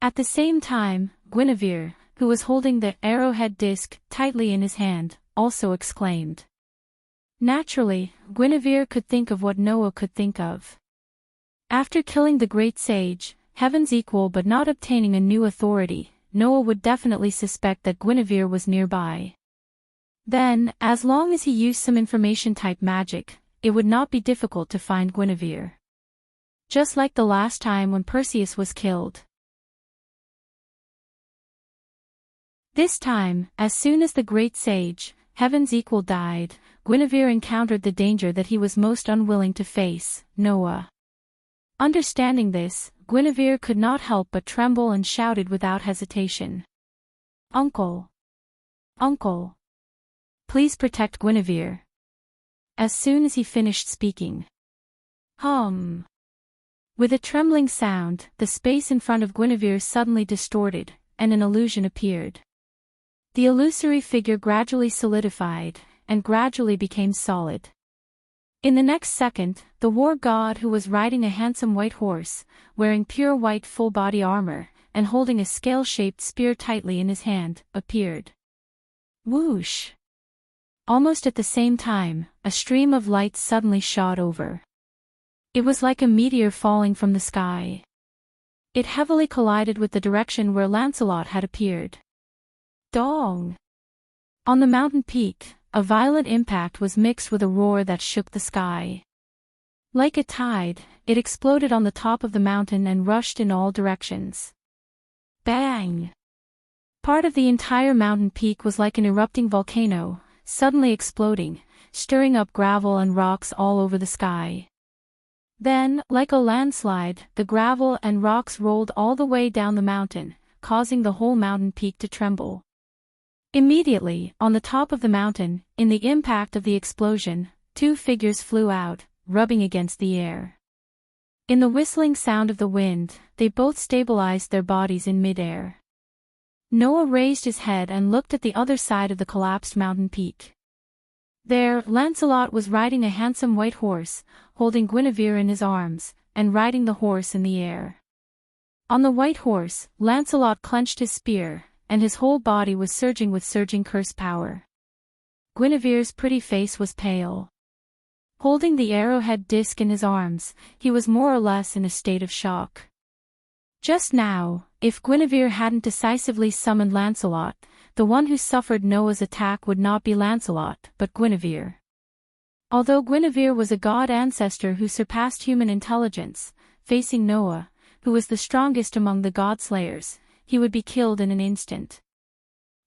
At the same time, Guinevere, who was holding the arrowhead disc tightly in his hand, also exclaimed. Naturally, Guinevere could think of what Noah could think of. After killing the great sage, heaven's equal but not obtaining a new authority, Noah would definitely suspect that Guinevere was nearby. Then, as long as he used some information-type magic, it would not be difficult to find Guinevere. Just like the last time when Perseus was killed. This time, as soon as the great sage, heaven's equal died, Guinevere encountered the danger that he was most unwilling to face, Noah. Understanding this, Guinevere could not help but tremble and shouted without hesitation. Uncle! Uncle! Please protect Guinevere. As soon as he finished speaking. With a trembling sound, the space in front of Guinevere suddenly distorted, and an illusion appeared. The illusory figure gradually solidified, and gradually became solid. In the next second, the war god who was riding a handsome white horse, wearing pure white full-body armor, and holding a scale-shaped spear tightly in his hand, appeared. Whoosh! Almost at the same time, a stream of light suddenly shot over. It was like a meteor falling from the sky. It heavily collided with the direction where Lancelot had appeared. Dong! On the mountain peak, a violent impact was mixed with a roar that shook the sky. Like a tide, it exploded on the top of the mountain and rushed in all directions. Bang! Part of the entire mountain peak was like an erupting volcano, suddenly exploding, stirring up gravel and rocks all over the sky. Then, like a landslide, the gravel and rocks rolled all the way down the mountain, causing the whole mountain peak to tremble. Immediately, on the top of the mountain, in the impact of the explosion, two figures flew out, rubbing against the air. In the whistling sound of the wind, they both stabilized their bodies in mid-air. Noah raised his head and looked at the other side of the collapsed mountain peak. There, Lancelot was riding a handsome white horse, holding Guinevere in his arms, and riding the horse in the air. On the white horse, Lancelot clenched his spear, and his whole body was surging with surging curse power. Guinevere's pretty face was pale. Holding the arrowhead disc in his arms, he was more or less in a state of shock. Just now, if Guinevere hadn't decisively summoned Lancelot, the one who suffered Noah's attack would not be Lancelot, but Guinevere. Although Guinevere was a god ancestor who surpassed human intelligence, facing Noah, who was the strongest among the god-slayers, he would be killed in an instant.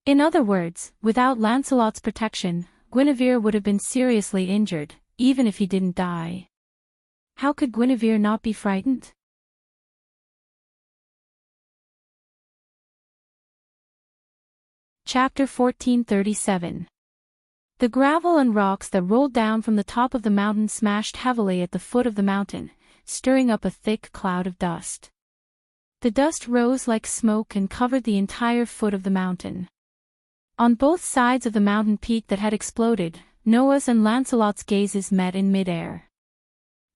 In other words, without Lancelot's protection, Guinevere would have been seriously injured, even if he didn't die. How could Guinevere not be frightened? Chapter 1437. The gravel and rocks that rolled down from the top of the mountain smashed heavily at the foot of the mountain, stirring up a thick cloud of dust. The dust rose like smoke and covered the entire foot of the mountain. On both sides of the mountain peak that had exploded, Noah's and Lancelot's gazes met in midair.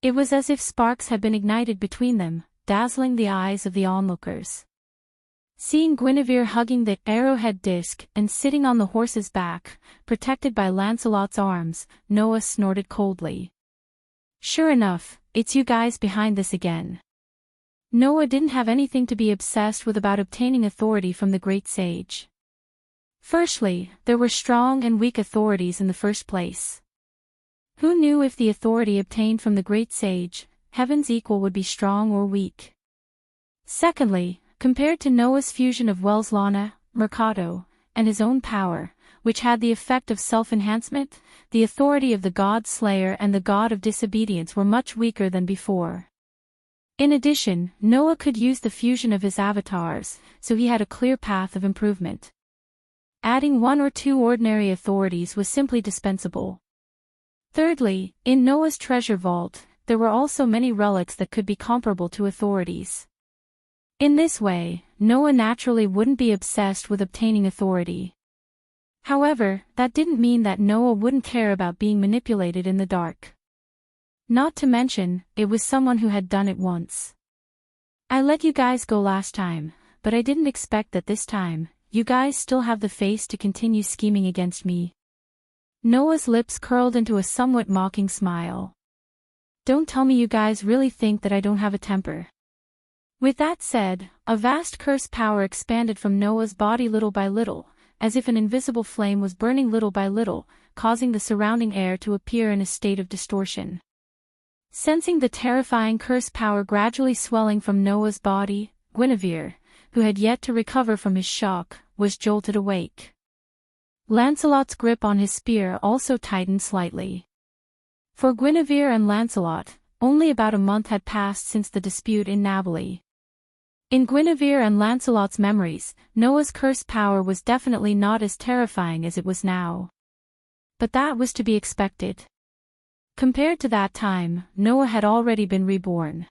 It was as if sparks had been ignited between them, dazzling the eyes of the onlookers. Seeing Guinevere hugging the arrowhead disc and sitting on the horse's back, protected by Lancelot's arms, Noah snorted coldly. "Sure enough, it's you guys behind this again." Noah didn't have anything to be obsessed with about obtaining authority from the great sage. Firstly, there were strong and weak authorities in the first place. Who knew if the authority obtained from the great sage, heaven's equal, would be strong or weak? Secondly, compared to Noah's fusion of Wells Lana, Mercado, and his own power, which had the effect of self-enhancement, the authority of the god Slayer and the god of disobedience were much weaker than before. In addition, Noah could use the fusion of his avatars, so he had a clear path of improvement. Adding one or two ordinary authorities was simply dispensable. Thirdly, in Noah's treasure vault, there were also many relics that could be comparable to authorities. In this way, Noah naturally wouldn't be obsessed with obtaining authority. However, that didn't mean that Noah wouldn't care about being manipulated in the dark. Not to mention, it was someone who had done it once. "I let you guys go last time, but I didn't expect that this time, you guys still have the face to continue scheming against me." Noah's lips curled into a somewhat mocking smile. "Don't tell me you guys really think that I don't have a temper." With that said, a vast curse power expanded from Noah's body little by little, as if an invisible flame was burning little by little, causing the surrounding air to appear in a state of distortion. Sensing the terrifying curse power gradually swelling from Noah's body, Guinevere, who had yet to recover from his shock, was jolted awake. Lancelot's grip on his spear also tightened slightly. For Guinevere and Lancelot, only about a month had passed since the dispute in Nablee. In Guinevere and Lancelot's memories, Noah's curse power was definitely not as terrifying as it was now. But that was to be expected. Compared to that time, Noah had already been reborn.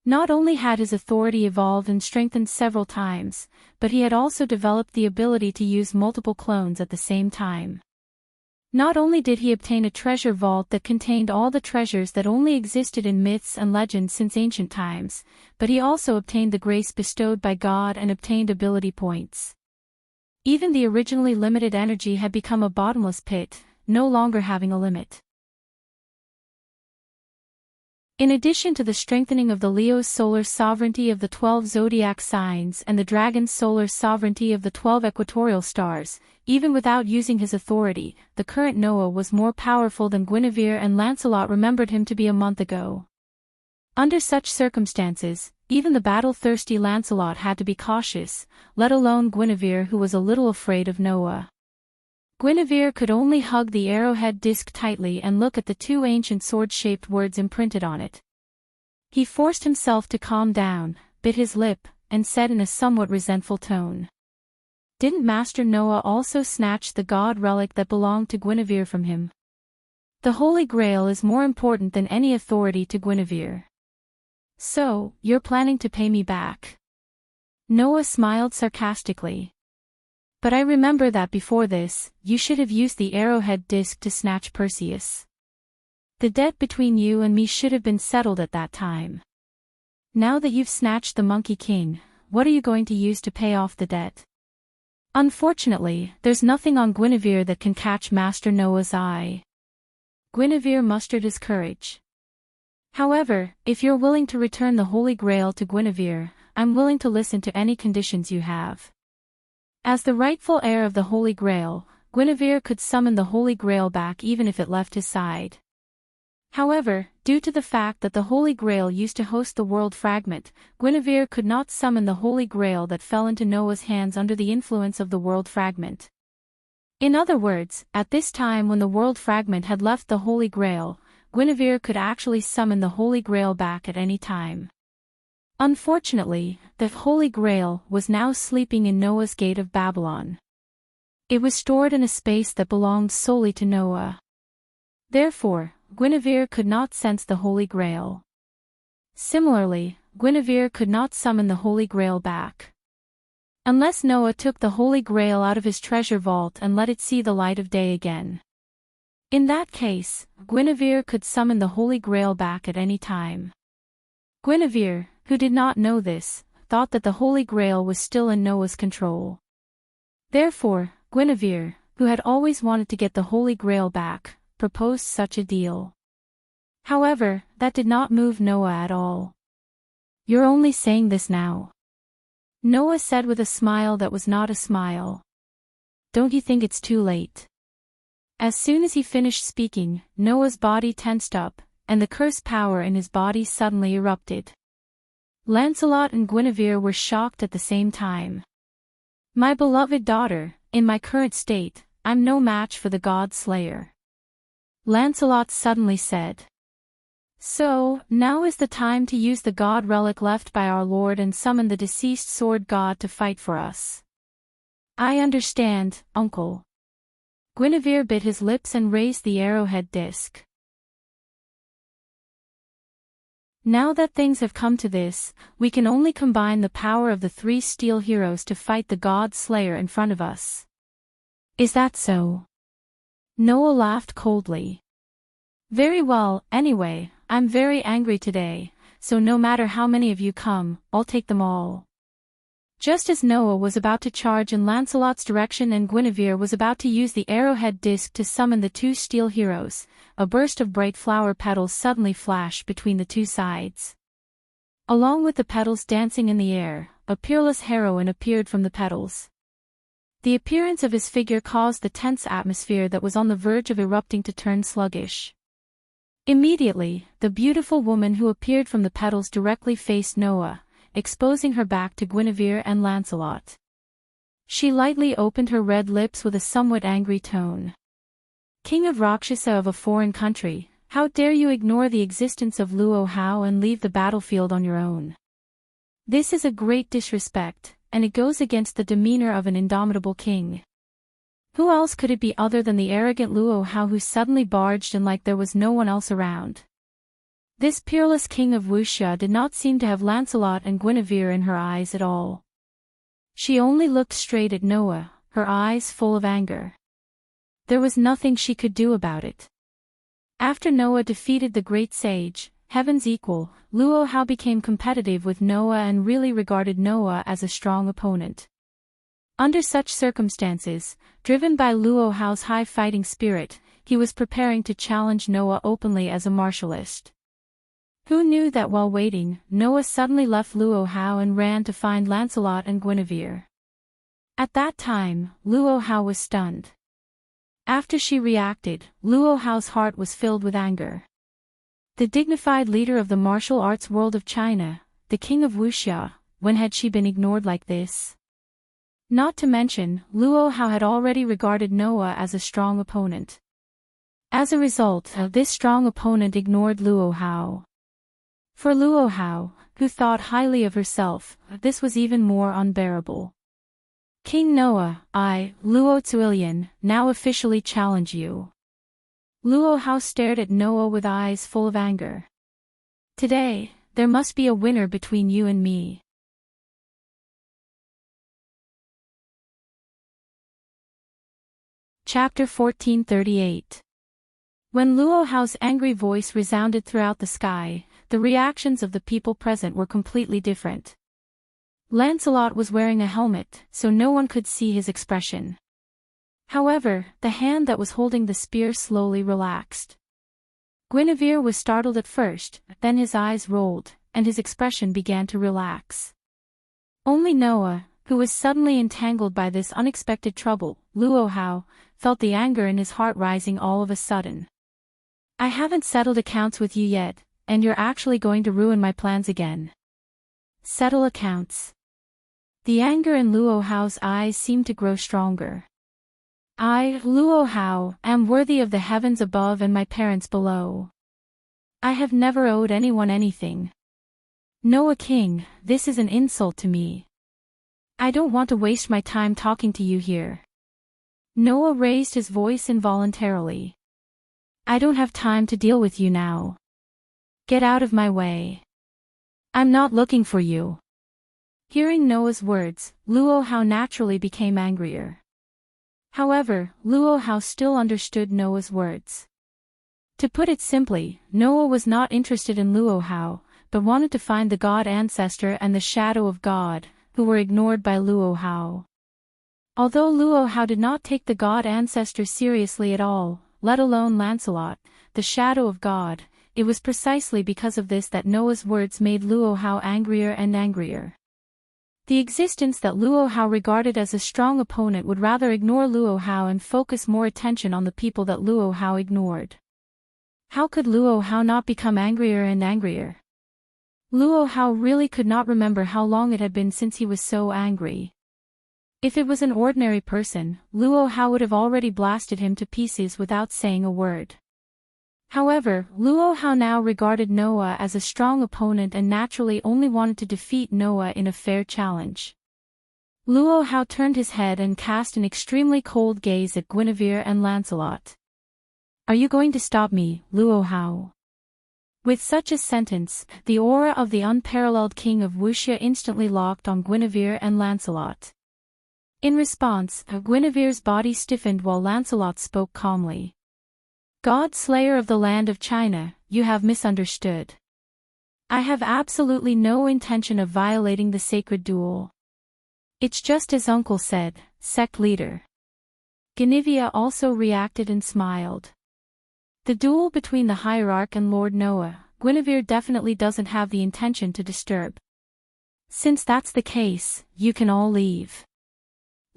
Not only had his authority evolved and strengthened several times, but he had also developed the ability to use multiple clones at the same time. Not only did he obtain a treasure vault that contained all the treasures that only existed in myths and legends since ancient times, but he also obtained the grace bestowed by God and obtained ability points. Even the originally limited energy had become a bottomless pit, no longer having a limit. In addition to the strengthening of the Leo's solar sovereignty of the 12 zodiac signs and the dragon's solar sovereignty of the 12 equatorial stars, even without using his authority, the current Noah was more powerful than Guinevere and Lancelot remembered him to be a month ago. Under such circumstances, even the battle-thirsty Lancelot had to be cautious, let alone Guinevere, who was a little afraid of Noah. Guinevere could only hug the arrowhead disc tightly and look at the two ancient sword-shaped words imprinted on it. He forced himself to calm down, bit his lip, and said in a somewhat resentful tone. "Didn't Master Noah also snatch the god relic that belonged to Guinevere from him? The Holy Grail is more important than any authority to Guinevere. So, you're planning to pay me back?" Noah smiled sarcastically. "But I remember that before this, you should have used the arrowhead disc to snatch Perseus. The debt between you and me should have been settled at that time. Now that you've snatched the Monkey King, what are you going to use to pay off the debt?" Unfortunately, there's nothing on Guinevere that can catch Master Noah's eye. Guinevere mustered his courage. "However, if you're willing to return the Holy Grail to Guinevere, I'm willing to listen to any conditions you have." As the rightful heir of the Holy Grail, Guinevere could summon the Holy Grail back even if it left his side. However, due to the fact that the Holy Grail used to host the world fragment, Guinevere could not summon the Holy Grail that fell into Noah's hands under the influence of the world fragment. In other words, at this time when the world fragment had left the Holy Grail, Guinevere could actually summon the Holy Grail back at any time. Unfortunately, the Holy Grail was now sleeping in Noah's Gate of Babylon. It was stored in a space that belonged solely to Noah. Therefore, Guinevere could not sense the Holy Grail. Similarly, Guinevere could not summon the Holy Grail back. Unless Noah took the Holy Grail out of his treasure vault and let it see the light of day again. In that case, Guinevere could summon the Holy Grail back at any time. Guinevere, who did not know this, thought that the Holy Grail was still in Noah's control. Therefore, Guinevere, who had always wanted to get the Holy Grail back, proposed such a deal. However, that did not move Noah at all. "You're only saying this now," Noah said with a smile that was not a smile. "Don't you think it's too late?" As soon as he finished speaking, Noah's body tensed up, and the curse power in his body suddenly erupted. Lancelot and Guinevere were shocked at the same time. "My beloved daughter, in my current state, I'm no match for the God Slayer," Lancelot suddenly said. "So, now is the time to use the god relic left by our Lord and summon the deceased sword god to fight for us." "I understand, uncle." Guinevere bit his lips and raised the arrowhead disc. "Now that things have come to this, we can only combine the power of the three steel heroes to fight the god Slayer in front of us." "Is that so?" Noah laughed coldly. "Very well, anyway, I'm very angry today, so no matter how many of you come, I'll take them all." Just as Noah was about to charge in Lancelot's direction and Guinevere was about to use the arrowhead disc to summon the two steel heroes, a burst of bright flower petals suddenly flashed between the two sides. Along with the petals dancing in the air, a peerless heroine appeared from the petals. The appearance of his figure caused the tense atmosphere that was on the verge of erupting to turn sluggish. Immediately, the beautiful woman who appeared from the petals directly faced Noah, exposing her back to Guinevere and Lancelot. She lightly opened her red lips with a somewhat angry tone. "King of Rakshasa of a foreign country, how dare you ignore the existence of Luo Hao and leave the battlefield on your own? This is a great disrespect, and it goes against the demeanor of an indomitable king. Who else could it be other than the arrogant Luo Hao who suddenly barged in like there was no one else around?" This peerless king of Wuxia did not seem to have Lancelot and Guinevere in her eyes at all. She only looked straight at Noah, her eyes full of anger. There was nothing she could do about it. After Noah defeated the great sage, heaven's equal, Luo Hao became competitive with Noah and really regarded Noah as a strong opponent. Under such circumstances, driven by Luo Hao's high fighting spirit, he was preparing to challenge Noah openly as a martialist. Who knew that while waiting, Noah suddenly left Luo Hao and ran to find Lancelot and Guinevere. At that time, Luo Hao was stunned. After she reacted, Luo Hao's heart was filled with anger. The dignified leader of the martial arts world of China, the king of Wuxia, when had she been ignored like this? Not to mention, Luo Hao had already regarded Noah as a strong opponent. As a result, this strong opponent ignored Luo Hao. For Luo Hao, who thought highly of herself, this was even more unbearable. "King Noah, I, Luo Zuilian, now officially challenge you." Luo Hao stared at Noah with eyes full of anger. "Today, there must be a winner between you and me." Chapter 1438. When Luo Hao's angry voice resounded throughout the sky, the reactions of the people present were completely different. Lancelot was wearing a helmet, so no one could see his expression. However, the hand that was holding the spear slowly relaxed. Guinevere was startled at first, then his eyes rolled, and his expression began to relax. Only Noah, who was suddenly entangled by this unexpected trouble, Luo Hao, felt the anger in his heart rising all of a sudden. "I haven't settled accounts with you yet, and you're actually going to ruin my plans again." "Settle accounts?" The anger in Luo Hao's eyes seemed to grow stronger. "I, Luo Hao, am worthy of the heavens above and my parents below. I have never owed anyone anything. Noah King, this is an insult to me. I don't want to waste my time talking to you here." Noah raised his voice involuntarily. "I don't have time to deal with you now. Get out of my way." I'm not looking for you. Hearing Noah's words, Luo Hao naturally became angrier. However, Luo Hao still understood Noah's words. To put it simply, Noah was not interested in Luo Hao, but wanted to find the god ancestor and the shadow of God, who were ignored by Luo Hao. Although Luo Hao did not take the god ancestor seriously at all, let alone Lancelot, the shadow of God, it was precisely because of this that Noah's words made Luo Hao angrier and angrier. The existence that Luo Hao regarded as a strong opponent would rather ignore Luo Hao and focus more attention on the people that Luo Hao ignored. How could Luo Hao not become angrier and angrier? Luo Hao really could not remember how long it had been since he was so angry. If it was an ordinary person, Luo Hao would have already blasted him to pieces without saying a word. However, Luo Hao now regarded Noah as a strong opponent and naturally only wanted to defeat Noah in a fair challenge. Luo Hao turned his head and cast an extremely cold gaze at Guinevere and Lancelot. Are you going to stop me, Luo Hao? With such a sentence, the aura of the unparalleled king of Wuxia instantly locked on Guinevere and Lancelot. In response, Guinevere's body stiffened while Lancelot spoke calmly. God Slayer of the land of China, you have misunderstood. I have absolutely no intention of violating the sacred duel. It's just as Uncle said, sect leader. Guinevere also reacted and smiled. The duel between the hierarch and Lord Noah, Guinevere definitely doesn't have the intention to disturb. Since that's the case, you can all leave.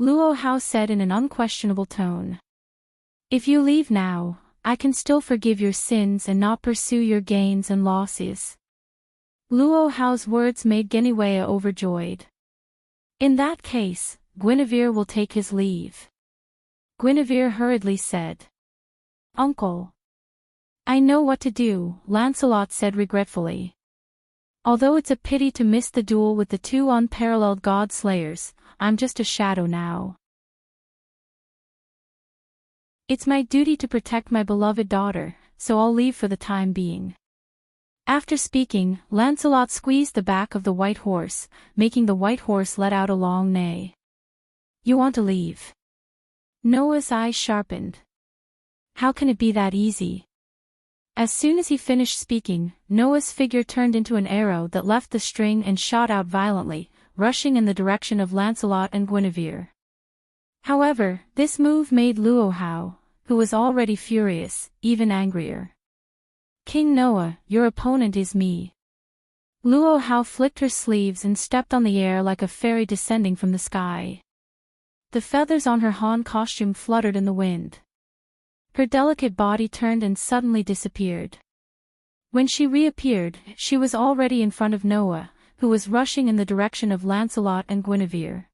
Luo Hao said in an unquestionable tone. If you leave now, I can still forgive your sins and not pursue your gains and losses. Luo Hao's words made Guinevere overjoyed. In that case, Guinevere will take his leave. Guinevere hurriedly said. Uncle. I know what to do, Lancelot said regretfully. Although it's a pity to miss the duel with the two unparalleled god slayers, I'm just a shadow now. It's my duty to protect my beloved daughter, so I'll leave for the time being. After speaking, Lancelot squeezed the back of the white horse, making the white horse let out a long neigh. You want to leave? Noah's eyes sharpened. How can it be that easy? As soon as he finished speaking, Noah's figure turned into an arrow that left the string and shot out violently, rushing in the direction of Lancelot and Guinevere. However, this move made Luo Hao, who was already furious, even angrier. King Noah, your opponent is me. Luo Hao flicked her sleeves and stepped on the air like a fairy descending from the sky. The feathers on her Han costume fluttered in the wind. Her delicate body turned and suddenly disappeared. When she reappeared, she was already in front of Noah, who was rushing in the direction of Lancelot and Guinevere.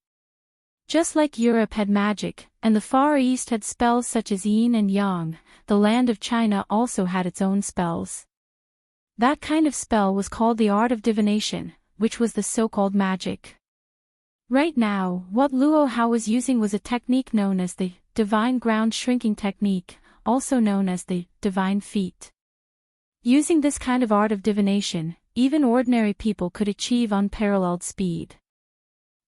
Just like Europe had magic, and the Far East had spells such as yin and yang, the land of China also had its own spells. That kind of spell was called the art of divination, which was the so-called magic. Right now, what Luo Hao was using was a technique known as the divine ground shrinking technique, also known as the divine feat. Using this kind of art of divination, even ordinary people could achieve unparalleled speed.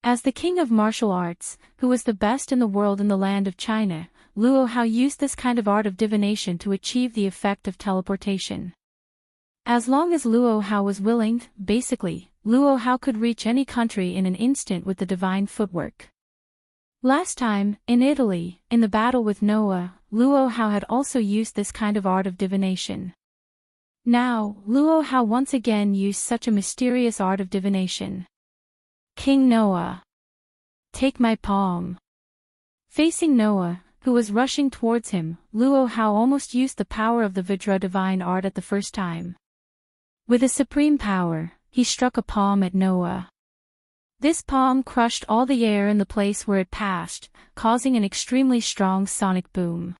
As the king of martial arts, who was the best in the world in the land of China, Luo Hao used this kind of art of divination to achieve the effect of teleportation. As long as Luo Hao was willing, basically, Luo Hao could reach any country in an instant with the divine footwork. Last time, in Italy, in the battle with Noah, Luo Hao had also used this kind of art of divination. Now, Luo Hao once again used such a mysterious art of divination. King Noah. Take my palm. Facing Noah, who was rushing towards him, Luo Hao almost used the power of the Vajra divine art at the first time. With a supreme power, he struck a palm at Noah. This palm crushed all the air in the place where it passed, causing an extremely strong sonic boom.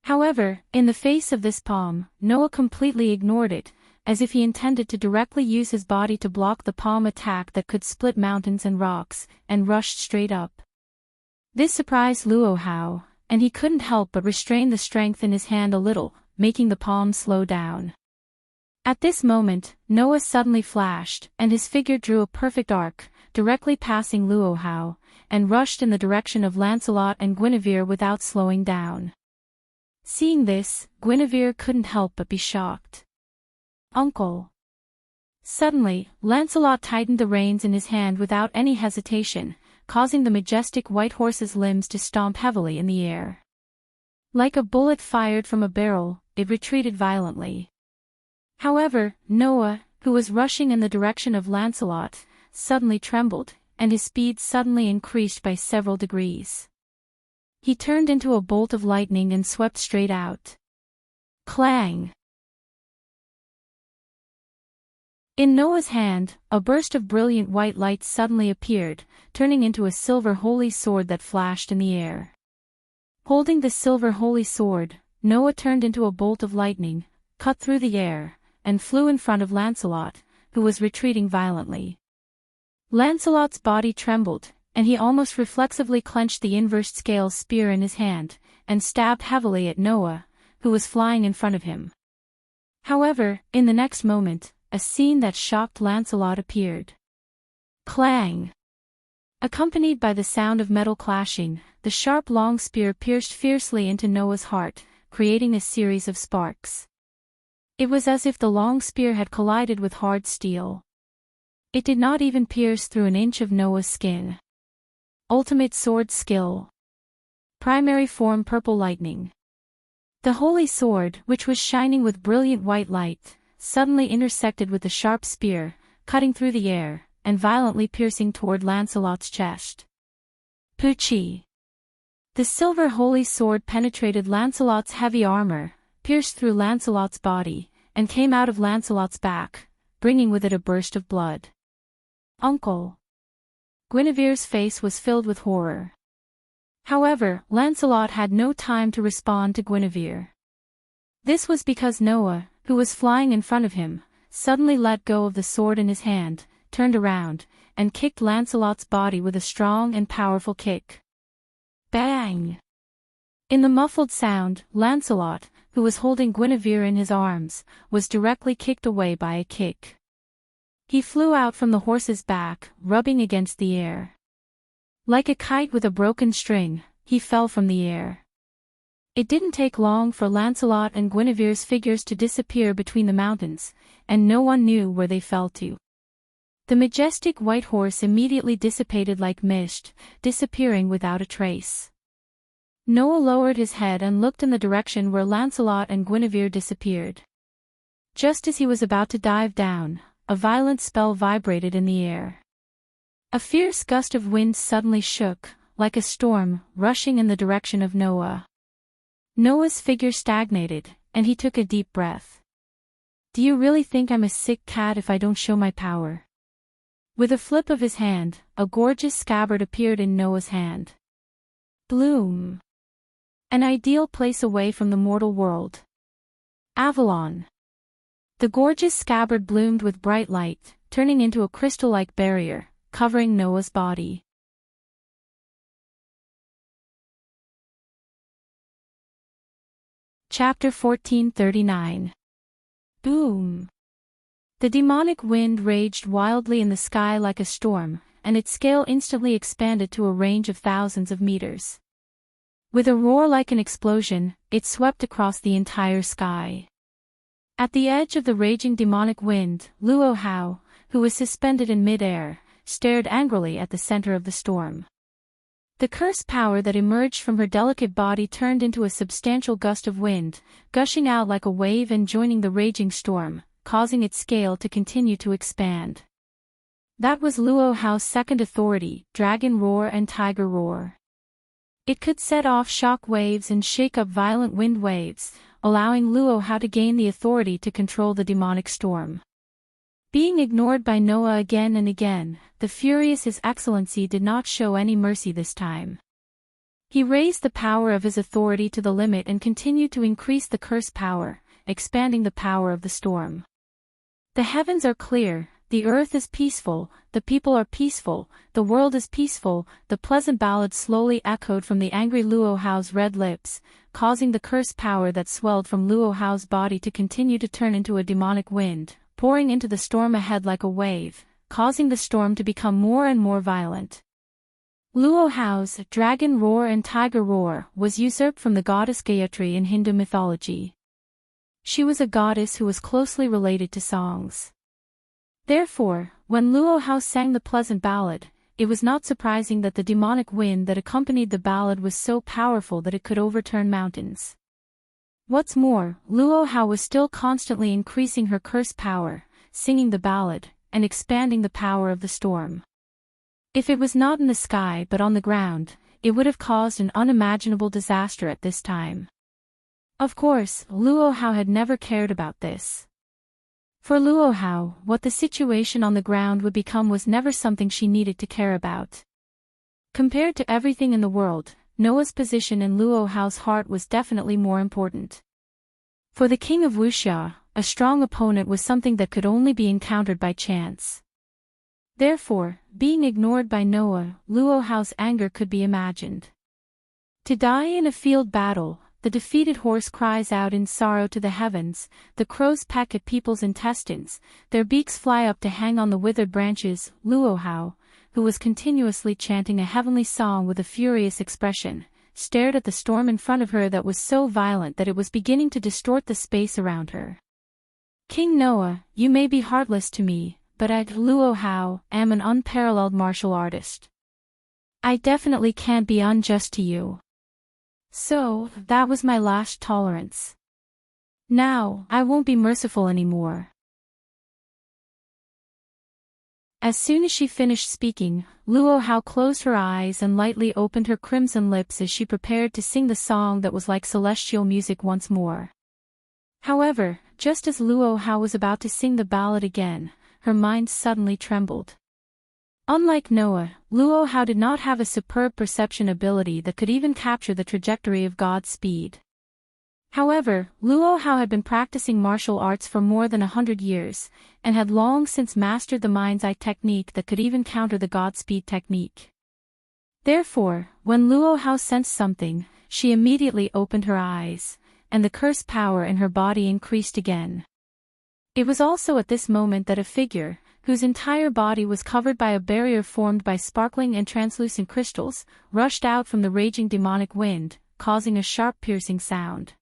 However, in the face of this palm, Noah completely ignored it, as if he intended to directly use his body to block the palm attack that could split mountains and rocks, and rushed straight up. This surprised Luo Hao, and he couldn't help but restrain the strength in his hand a little, making the palm slow down. At this moment, Noah suddenly flashed, and his figure drew a perfect arc, directly passing Luohao, and rushed in the direction of Lancelot and Guinevere without slowing down. Seeing this, Guinevere couldn't help but be shocked. "Uncle!" Suddenly, Lancelot tightened the reins in his hand without any hesitation, causing the majestic white horse's limbs to stomp heavily in the air. Like a bullet fired from a barrel, it retreated violently. However, Noah, who was rushing in the direction of Lancelot, suddenly trembled, and his speed suddenly increased by several degrees. He turned into a bolt of lightning and swept straight out. Clang! In Noah's hand, a burst of brilliant white light suddenly appeared, turning into a silver holy sword that flashed in the air. Holding the silver holy sword, Noah turned into a bolt of lightning, cut through the air, and flew in front of Lancelot, who was retreating violently. Lancelot's body trembled, and he almost reflexively clenched the inversed scale spear in his hand, and stabbed heavily at Noah, who was flying in front of him. However, in the next moment, a scene that shocked Lancelot appeared. Clang! Accompanied by the sound of metal clashing, the sharp long spear pierced fiercely into Noah's heart, creating a series of sparks. It was as if the long spear had collided with hard steel. It did not even pierce through an inch of Noah's skin. Ultimate sword skill. Primary form purple lightning. The holy sword, which was shining with brilliant white light, suddenly intersected with the sharp spear, cutting through the air, and violently piercing toward Lancelot's chest. Poochie! The silver holy sword penetrated Lancelot's heavy armor, pierced through Lancelot's body, and came out of Lancelot's back, bringing with it a burst of blood. Uncle! Guinevere's face was filled with horror. However, Lancelot had no time to respond to Guinevere. This was because Noah, who was flying in front of him, suddenly let go of the sword in his hand, turned around, and kicked Lancelot's body with a strong and powerful kick. Bang! In the muffled sound, Lancelot, who was holding Guinevere in his arms, was directly kicked away by a kick. He flew out from the horse's back, rubbing against the air. Like a kite with a broken string, he fell from the air. It didn't take long for Lancelot and Guinevere's figures to disappear between the mountains, and no one knew where they fell to. The majestic white horse immediately dissipated like mist, disappearing without a trace. Noah lowered his head and looked in the direction where Lancelot and Guinevere disappeared. Just as he was about to dive down, a violent spell vibrated in the air. A fierce gust of wind suddenly shook, like a storm, rushing in the direction of Noah. Noah's figure stagnated, and he took a deep breath. "Do you really think I'm a sick cat if I don't show my power?" With a flip of his hand, a gorgeous scabbard appeared in Noah's hand. Bloom! An ideal place away from the mortal world. Avalon! The gorgeous scabbard bloomed with bright light, turning into a crystal-like barrier, covering Noah's body. Chapter 1439. Boom! The demonic wind raged wildly in the sky like a storm, and its scale instantly expanded to a range of thousands of meters. With a roar like an explosion, it swept across the entire sky. At the edge of the raging demonic wind, Luohao, who was suspended in mid-air, stared angrily at the center of the storm. The curse power that emerged from her delicate body turned into a substantial gust of wind, gushing out like a wave and joining the raging storm, causing its scale to continue to expand. That was Luohao's second authority, Dragon Roar and Tiger Roar. It could set off shock waves and shake up violent wind waves, allowing Luohao to gain the authority to control the demonic storm. Being ignored by Noah again and again, the furious His Excellency did not show any mercy this time. He raised the power of his authority to the limit and continued to increase the curse power, expanding the power of the storm. The heavens are clear, the earth is peaceful, the people are peaceful, the world is peaceful. The pleasant ballad slowly echoed from the angry Luo Hao's red lips, causing the curse power that swelled from Luo Hao's body to continue to turn into a demonic wind, pouring into the storm ahead like a wave, causing the storm to become more and more violent. Luo Hao's dragon roar and tiger roar was usurped from the goddess Gayatri in Hindu mythology. She was a goddess who was closely related to songs. Therefore, when Luo Hao sang the pleasant ballad, it was not surprising that the demonic wind that accompanied the ballad was so powerful that it could overturn mountains. What's more, Luo Hao was still constantly increasing her curse power, singing the ballad, and expanding the power of the storm. If it was not in the sky but on the ground, it would have caused an unimaginable disaster at this time. Of course, Luo Hao had never cared about this. For Luo Hao, what the situation on the ground would become was never something she needed to care about. Compared to everything in the world, Noah's position in Luo Hao's heart was definitely more important. For the king of Wuxia, a strong opponent was something that could only be encountered by chance. Therefore, being ignored by Noah, Luo Hao's anger could be imagined. To die in a field battle, the defeated horse cries out in sorrow to the heavens, the crows peck at people's intestines, their beaks fly up to hang on the withered branches. Luo Hao, who was continuously chanting a heavenly song with a furious expression, stared at the storm in front of her that was so violent that it was beginning to distort the space around her. King Noah, you may be heartless to me, but I, Luo Hao, am an unparalleled martial artist. I definitely can't be unjust to you. So, that was my last tolerance. Now, I won't be merciful anymore. As soon as she finished speaking, Luo Hao closed her eyes and lightly opened her crimson lips as she prepared to sing the song that was like celestial music once more. However, just as Luo Hao was about to sing the ballad again, her mind suddenly trembled. Unlike Noah, Luo Hao did not have a superb perception ability that could even capture the trajectory of God's speed. However, Luo Hao had been practicing martial arts for more than 100 years, and had long since mastered the mind's eye technique that could even counter the Godspeed technique. Therefore, when Luo Hao sensed something, she immediately opened her eyes, and the curse power in her body increased again. It was also at this moment that a figure, whose entire body was covered by a barrier formed by sparkling and translucent crystals, rushed out from the raging demonic wind, causing a sharp piercing sound.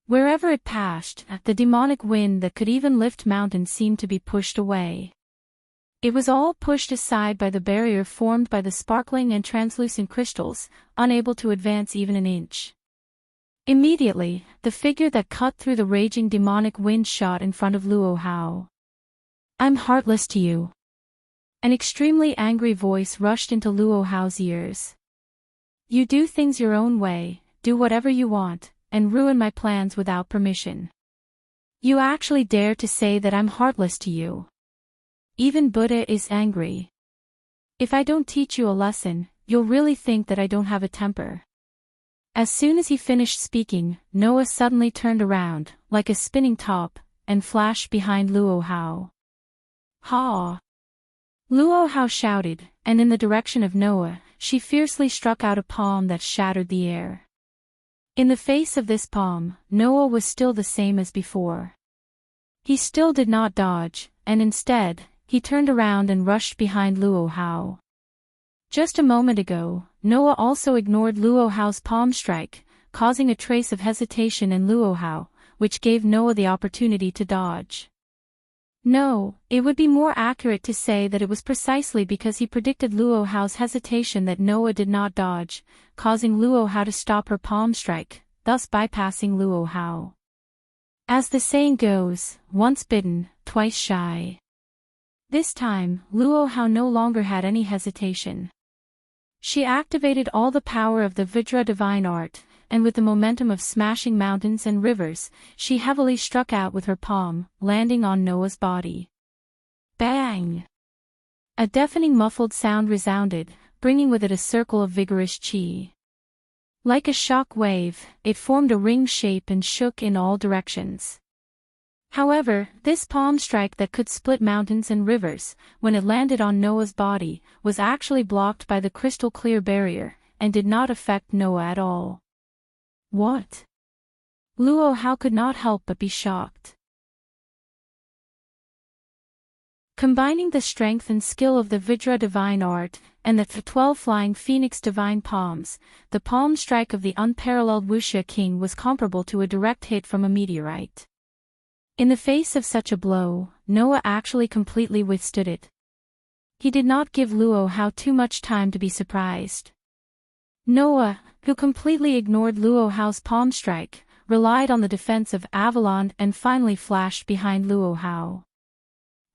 Wherever it passed, the demonic wind that could even lift mountains seemed to be pushed away. It was all pushed aside by the barrier formed by the sparkling and translucent crystals, unable to advance even an inch. Immediately, the figure that cut through the raging demonic wind shot in front of Luo Hao. I'm heartless to you. An extremely angry voice rushed into Luo Hao's ears. You do things your own way, do whatever you want, and ruin my plans without permission. You actually dare to say that I'm heartless to you. Even Buddha is angry. If I don't teach you a lesson, you'll really think that I don't have a temper. As soon as he finished speaking, Noah suddenly turned around, like a spinning top, and flashed behind Luo Hao. Ha! Luo Hao shouted, and in the direction of Noah, she fiercely struck out a palm that shattered the air. In the face of this palm, Noah was still the same as before. He still did not dodge, and instead, he turned around and rushed behind Luo Hao. Just a moment ago, Noah also ignored Luo Hao's palm strike, causing a trace of hesitation in Luo Hao, which gave Noah the opportunity to dodge. No, it would be more accurate to say that it was precisely because he predicted Luo Hao's hesitation that Noah did not dodge, causing Luo Hao to stop her palm strike, thus bypassing Luo Hao. As the saying goes, once bitten, twice shy. This time, Luo Hao no longer had any hesitation. She activated all the power of the Vajra divine art, and with the momentum of smashing mountains and rivers, she heavily struck out with her palm, landing on Noah's body. Bang! A deafening muffled sound resounded, bringing with it a circle of vigorous chi. Like a shock wave, it formed a ring shape and shook in all directions. However, this palm strike that could split mountains and rivers, when it landed on Noah's body, was actually blocked by the crystal-clear barrier, and did not affect Noah at all. What? Luo Hao could not help but be shocked. Combining the strength and skill of the Vidra divine art, and the 12 flying phoenix divine palms, the palm strike of the unparalleled Wuxia king was comparable to a direct hit from a meteorite. In the face of such a blow, Noah actually completely withstood it. He did not give Luo Hao too much time to be surprised. Noah, who completely ignored Luo Hao's palm strike, relied on the defense of Avalon and finally flashed behind Luo Hao.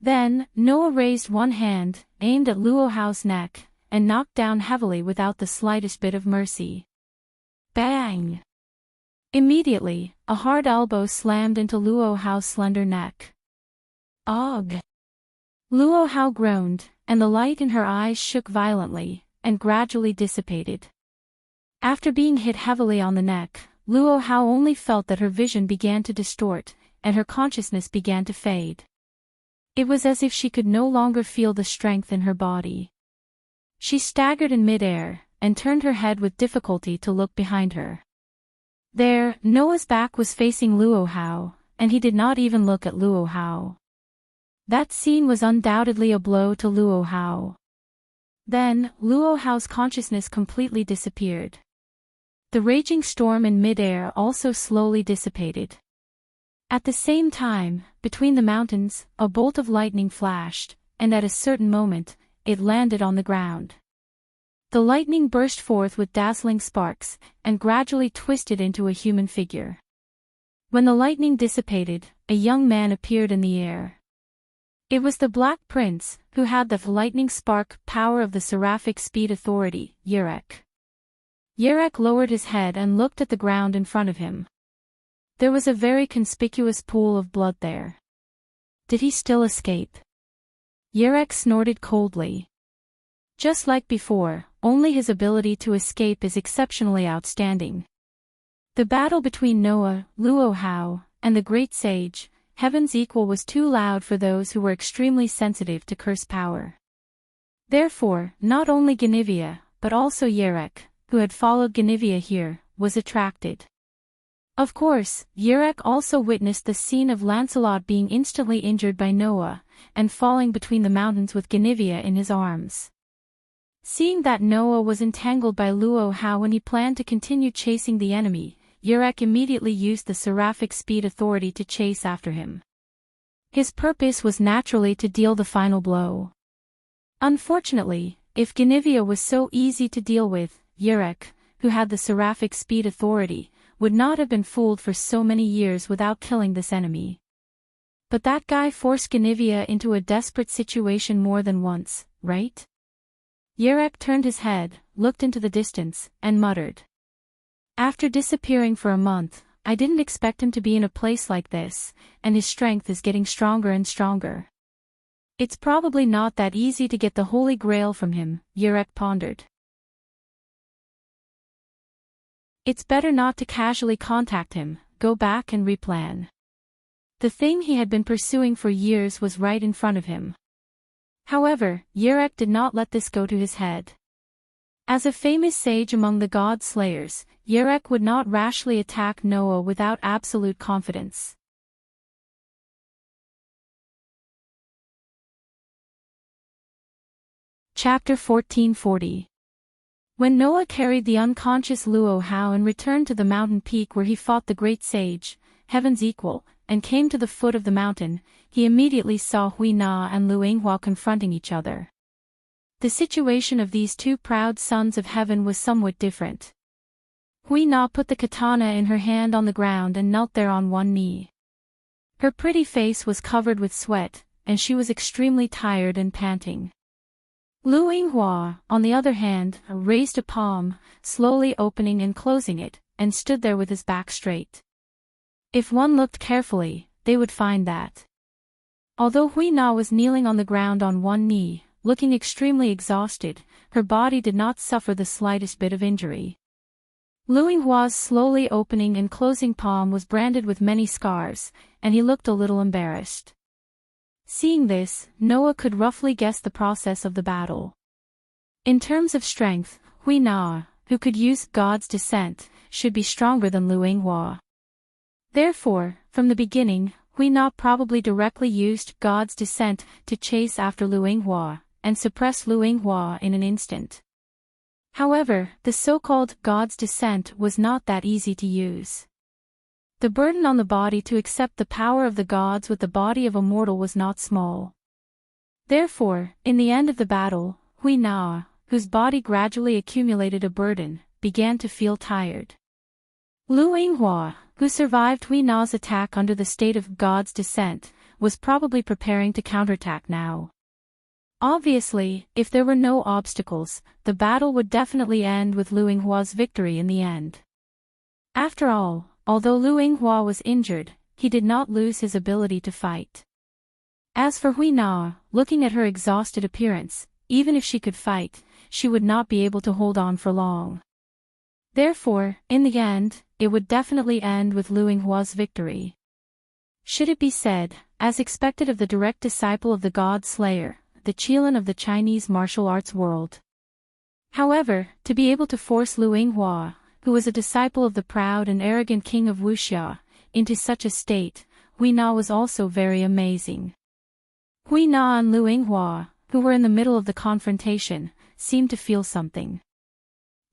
Then, Noah raised one hand, aimed at Luo Hao's neck, and knocked down heavily without the slightest bit of mercy. Bang! Immediately, a hard elbow slammed into Luo Hao's slender neck. Ugh! Luo Hao groaned, and the light in her eyes shook violently, and gradually dissipated. After being hit heavily on the neck, Luo Hao only felt that her vision began to distort, and her consciousness began to fade. It was as if she could no longer feel the strength in her body. She staggered in midair, and turned her head with difficulty to look behind her. There, Noah's back was facing Luo Hao, and he did not even look at Luo Hao. That scene was undoubtedly a blow to Luo Hao. Then, Luo Hao's consciousness completely disappeared. The raging storm in midair also slowly dissipated. At the same time, between the mountains, a bolt of lightning flashed, and at a certain moment, it landed on the ground. The lightning burst forth with dazzling sparks, and gradually twisted into a human figure. When the lightning dissipated, a young man appeared in the air. It was the Black Prince, who had the lightning spark power of the Seraphic Speed Authority, Yurek. Yurek lowered his head and looked at the ground in front of him. There was a very conspicuous pool of blood there. Did he still escape? Yurek snorted coldly. Just like before, only his ability to escape is exceptionally outstanding. The battle between Noah, Luo Hao, and the Great Sage, Heaven's Equal, was too loud for those who were extremely sensitive to curse power. Therefore, not only Guinevere, but also Yurek, who had followed Guinevere here, was attracted. Of course, Yurek also witnessed the scene of Lancelot being instantly injured by Noah, and falling between the mountains with Guinevere in his arms. Seeing that Noah was entangled by Luo Hao when he planned to continue chasing the enemy, Yurek immediately used the Seraphic Speed Authority to chase after him. His purpose was naturally to deal the final blow. Unfortunately, if Guinevere was so easy to deal with, Yurek, who had the Seraphic Speed Authority, would not have been fooled for so many years without killing this enemy. But that guy forced Guinevere into a desperate situation more than once, right? Yurek turned his head, looked into the distance, and muttered. After disappearing for a month, I didn't expect him to be in a place like this, and his strength is getting stronger and stronger. It's probably not that easy to get the Holy Grail from him, Yurek pondered. It's better not to casually contact him, go back and replan. The thing he had been pursuing for years was right in front of him. However, Yurek did not let this go to his head. As a famous sage among the god slayers, Yurek would not rashly attack Noah without absolute confidence. Chapter 1440. When Noah carried the unconscious Luo Hao and returned to the mountain peak where he fought the great sage, Heaven's Equal, and came to the foot of the mountain, he immediately saw Hui Na and Lu Yinghua confronting each other. The situation of these two proud sons of heaven was somewhat different. Hui Na put the katana in her hand on the ground and knelt there on one knee. Her pretty face was covered with sweat, and she was extremely tired and panting. Lu Yinghua, on the other hand, raised a palm, slowly opening and closing it, and stood there with his back straight. If one looked carefully, they would find that, although Hui Na was kneeling on the ground on one knee, looking extremely exhausted, her body did not suffer the slightest bit of injury. Luinghua's slowly opening and closing palm was branded with many scars, and he looked a little embarrassed. Seeing this, Noah could roughly guess the process of the battle. In terms of strength, Hui Na, who could use God's descent, should be stronger than Luinghua. Therefore, from the beginning, Hui Na probably directly used God's descent to chase after Luinghua, and suppress Luinghua in an instant. However, the so-called God's descent was not that easy to use. The burden on the body to accept the power of the gods with the body of a mortal was not small. Therefore, in the end of the battle, Hui Na, whose body gradually accumulated a burden, began to feel tired. Luinghua, who survived Hui Na's attack under the state of God's descent, was probably preparing to counterattack now. Obviously, if there were no obstacles, the battle would definitely end with Luinghua's victory in the end. After all, although Luinghua was injured, he did not lose his ability to fight. As for Hui Na, looking at her exhausted appearance, even if she could fight, she would not be able to hold on for long. Therefore, in the end, it would definitely end with Luinghua's victory. Should it be said, as expected of the direct disciple of the God Slayer, the Qilin of the Chinese martial arts world. However, to be able to force Luinghua, who was a disciple of the proud and arrogant king of Wuxia, into such a state, Hui Na was also very amazing. Hui Na and Luinghua, who were in the middle of the confrontation, seemed to feel something.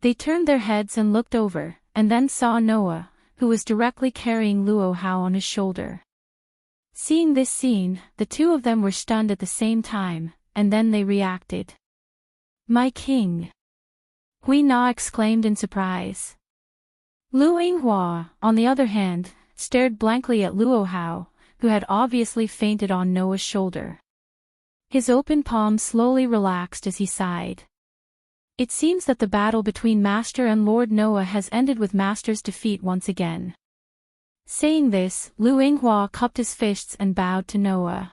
They turned their heads and looked over, and then saw Noah, who was directly carrying Luo Hao on his shoulder. Seeing this scene, the two of them were stunned at the same time, and then they reacted. "My king!" Hui Na exclaimed in surprise. Luinghua, on the other hand, stared blankly at Luo Hao, who had obviously fainted on Noah's shoulder. His open palm slowly relaxed as he sighed. It seems that the battle between Master and Lord Noah has ended with Master's defeat once again. Saying this, Luinghua cupped his fists and bowed to Noah.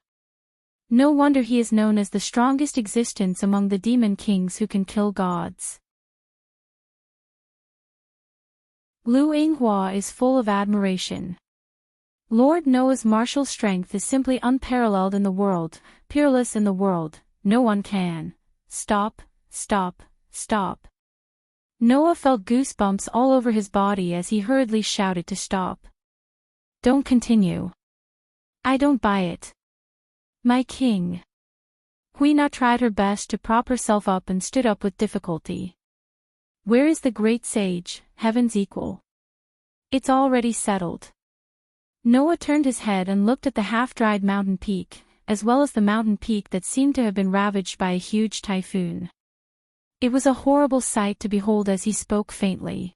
No wonder he is known as the strongest existence among the demon kings who can kill gods. Luinghua is full of admiration. Lord Noah's martial strength is simply unparalleled in the world, peerless in the world. No one can. Stop, stop, stop. Noah felt goosebumps all over his body as he hurriedly shouted to stop. Don't continue. I don't buy it. My king. Hui Na tried her best to prop herself up and stood up with difficulty. Where is the great sage, heaven's equal? It's already settled. Noah turned his head and looked at the half-dried mountain peak, as well as the mountain peak that seemed to have been ravaged by a huge typhoon. It was a horrible sight to behold as he spoke faintly.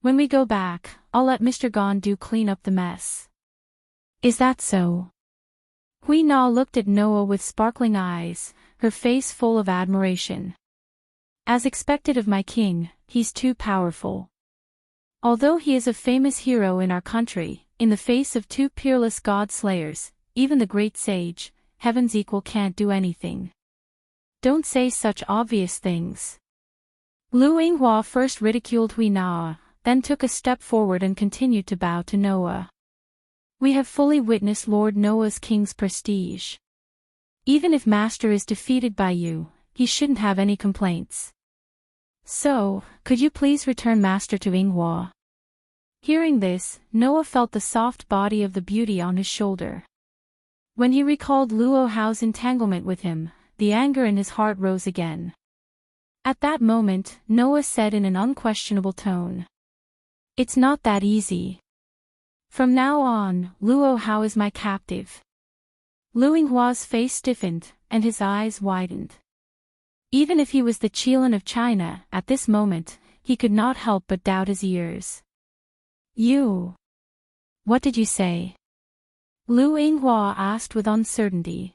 When we go back, I'll let Mr. Gondu clean up the mess. Is that so? Hui Na looked at Noah with sparkling eyes, her face full of admiration. As expected of my king, he's too powerful. Although he is a famous hero in our country, in the face of two peerless god-slayers, even the great sage, heaven's equal can't do anything. Don't say such obvious things. Luinghua first ridiculed Hui Na, then took a step forward and continued to bow to Noah. We have fully witnessed Lord Noah's king's prestige. Even if Master is defeated by you, he shouldn't have any complaints. So, could you please return Master to Inghua? Hearing this, Noah felt the soft body of the beauty on his shoulder. When he recalled Luo Hao's entanglement with him, the anger in his heart rose again. At that moment, Noah said in an unquestionable tone. It's not that easy. From now on, Luo Hao is my captive. Luinghua's face stiffened, and his eyes widened. Even if he was the Qilin of China, at this moment, he could not help but doubt his ears. You. What did you say? Luinghua asked with uncertainty.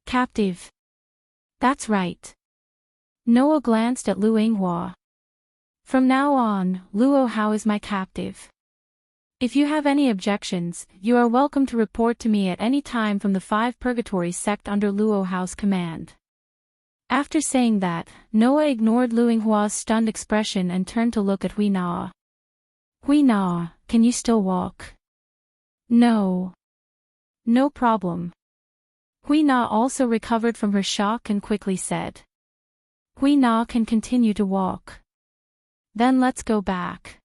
Captive. That's right. Noah glanced at Luinghua. From now on, Luo Hao is my captive. If you have any objections, you are welcome to report to me at any time from the 5 Purgatory sect under Luo Hao's command. After saying that, Noah ignored Luinghua's stunned expression and turned to look at Hui Na. Hui Na, can you still walk? No. No problem. Hui Na also recovered from her shock and quickly said. Hui Na can continue to walk. Then let's go back.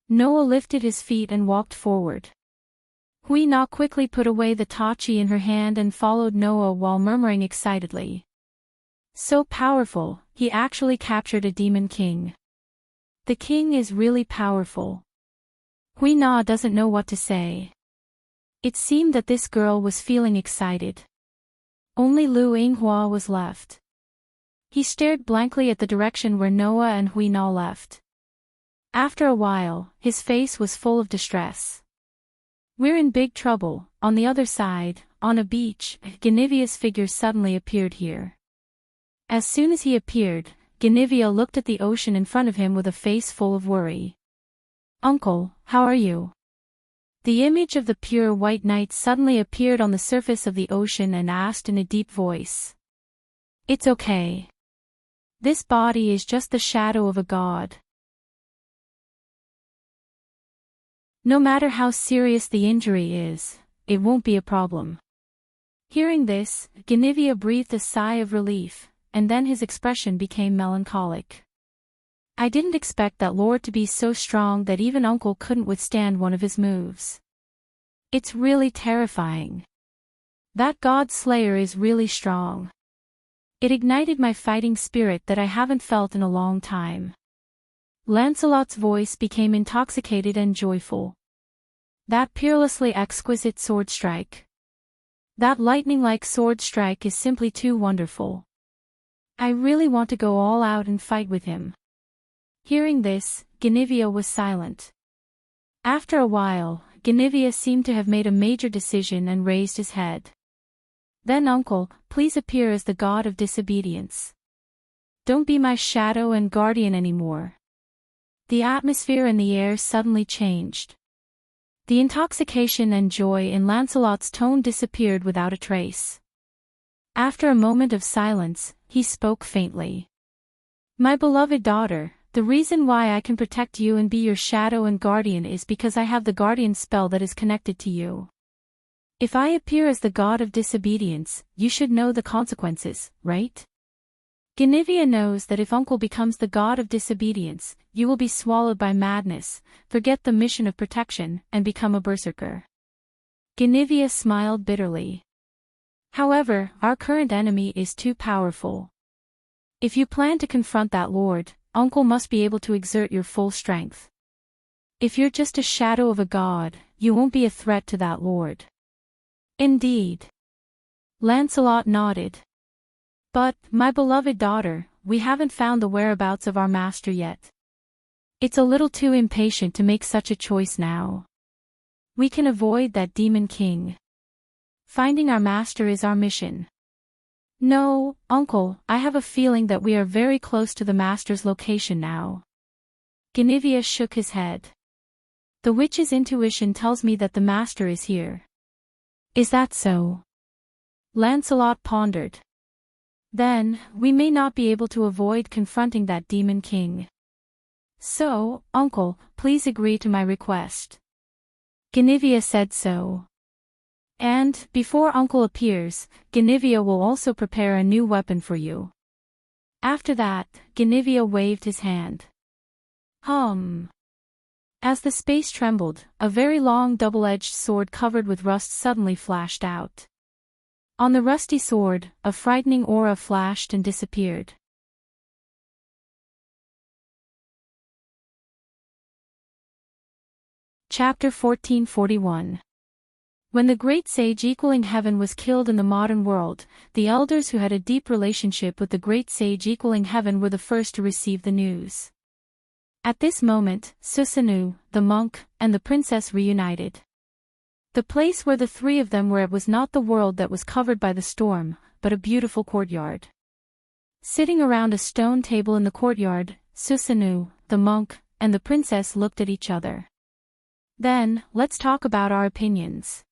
Noah lifted his feet and walked forward. Hui Na quickly put away the tachi in her hand and followed Noah while murmuring excitedly. So powerful, he actually captured a demon king. The king is really powerful. Hui Na doesn't know what to say. It seemed that this girl was feeling excited. Only Lu Yinghua was left. He stared blankly at the direction where Noah and Hui Na left. After a while, his face was full of distress. We're in big trouble. On the other side, on a beach, Genivia's figure suddenly appeared here. As soon as he appeared, Genivia looked at the ocean in front of him with a face full of worry. Uncle, how are you? The image of the pure white knight suddenly appeared on the surface of the ocean and asked in a deep voice. It's okay. This body is just the shadow of a god. No matter how serious the injury is, it won't be a problem. Hearing this, Genivia breathed a sigh of relief, and then his expression became melancholic. I didn't expect that lord to be so strong that even uncle couldn't withstand one of his moves. It's really terrifying. That god slayer is really strong. It ignited my fighting spirit that I haven't felt in a long time. Lancelot's voice became intoxicated and joyful. That peerlessly exquisite sword strike. That lightning-like sword strike is simply too wonderful. I really want to go all out and fight with him. Hearing this, Genivia was silent. After a while, Genivia seemed to have made a major decision and raised his head. Then uncle, please appear as the god of disobedience. Don't be my shadow and guardian anymore. The atmosphere in the air suddenly changed. The intoxication and joy in Lancelot's tone disappeared without a trace. After a moment of silence, he spoke faintly. My beloved daughter, the reason why I can protect you and be your shadow and guardian is because I have the guardian spell that is connected to you. If I appear as the god of disobedience, you should know the consequences, right? Genivia knows that if uncle becomes the god of disobedience, you will be swallowed by madness, forget the mission of protection, and become a berserker. Genivia smiled bitterly. However, our current enemy is too powerful. If you plan to confront that lord, uncle must be able to exert your full strength. If you're just a shadow of a god, you won't be a threat to that lord. Indeed. Lancelot nodded. But, my beloved daughter, we haven't found the whereabouts of our master yet. It's a little too impatient to make such a choice now. We can avoid that demon king. Finding our master is our mission. No, uncle, I have a feeling that we are very close to the master's location now. Genivia shook his head. The witch's intuition tells me that the master is here. Is that so? Lancelot pondered. Then, we may not be able to avoid confronting that demon king. So, uncle, please agree to my request. Genivia said so. And, before uncle appears, Genivia will also prepare a new weapon for you. After that, Genivia waved his hand. As the space trembled, a very long double-edged sword covered with rust suddenly flashed out. On the rusty sword, a frightening aura flashed and disappeared. Chapter 1441. When the great sage equaling heaven was killed in the modern world, the elders who had a deep relationship with the great sage equaling heaven were the first to receive the news. At this moment, Susanoo, the monk, and the princess reunited. The place where the three of them were at was not the world that was covered by the storm, but a beautiful courtyard. Sitting around a stone table in the courtyard, Susanoo, the monk, and the princess looked at each other. Then, let's talk about our opinions.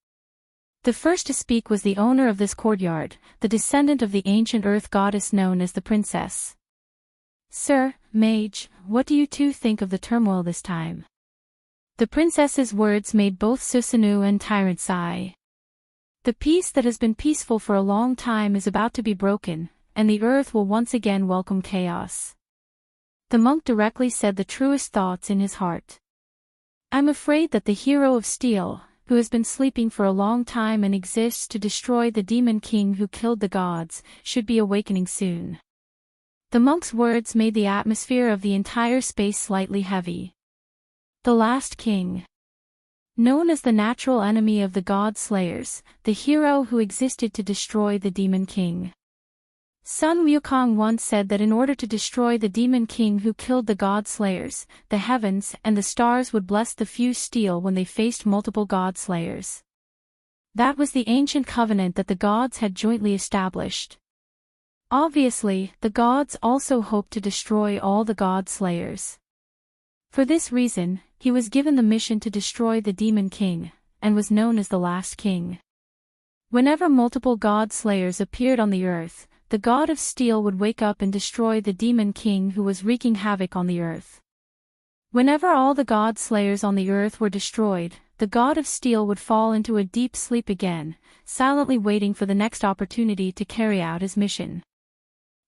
The first to speak was the owner of this courtyard, the descendant of the ancient earth goddess known as the princess. "Sir, mage, what do you two think of the turmoil this time?" The princess's words made both Susanoo and Tyrant sigh. The peace that has been peaceful for a long time is about to be broken, and the earth will once again welcome chaos. The monk directly said the truest thoughts in his heart. "I'm afraid that the hero of steel, who has been sleeping for a long time and exists to destroy the demon king who killed the gods, should be awakening soon." The monk's words made the atmosphere of the entire space slightly heavy. The last king. Known as the natural enemy of the god slayers, the hero who existed to destroy the demon king. Sun Wukong once said that in order to destroy the demon king who killed the god slayers, the heavens and the stars would bless the few steel when they faced multiple god slayers. That was the ancient covenant that the gods had jointly established. Obviously, the gods also hoped to destroy all the god slayers. For this reason, he was given the mission to destroy the demon king, and was known as the last king. Whenever multiple god slayers appeared on the earth, the god of steel would wake up and destroy the demon king who was wreaking havoc on the earth. Whenever all the god slayers on the earth were destroyed, the god of steel would fall into a deep sleep again, silently waiting for the next opportunity to carry out his mission.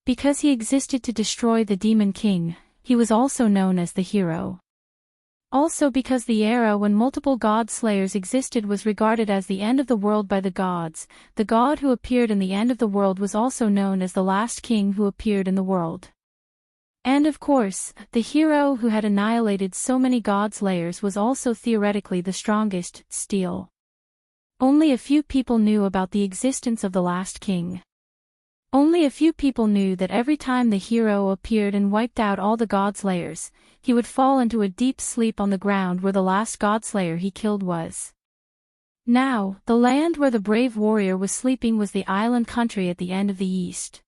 Because he existed to destroy the demon king, he was also known as the hero. Also because the era when multiple god slayers existed was regarded as the end of the world by the gods, the god who appeared in the end of the world was also known as the last king who appeared in the world. And of course, the hero who had annihilated so many god slayers was also theoretically the strongest, steel. Only a few people knew about the existence of the last king. Only a few people knew that every time the hero appeared and wiped out all the godslayers, he would fall into a deep sleep on the ground where the last godslayer he killed was. Now, the land where the brave warrior was sleeping was the island country at the end of the east.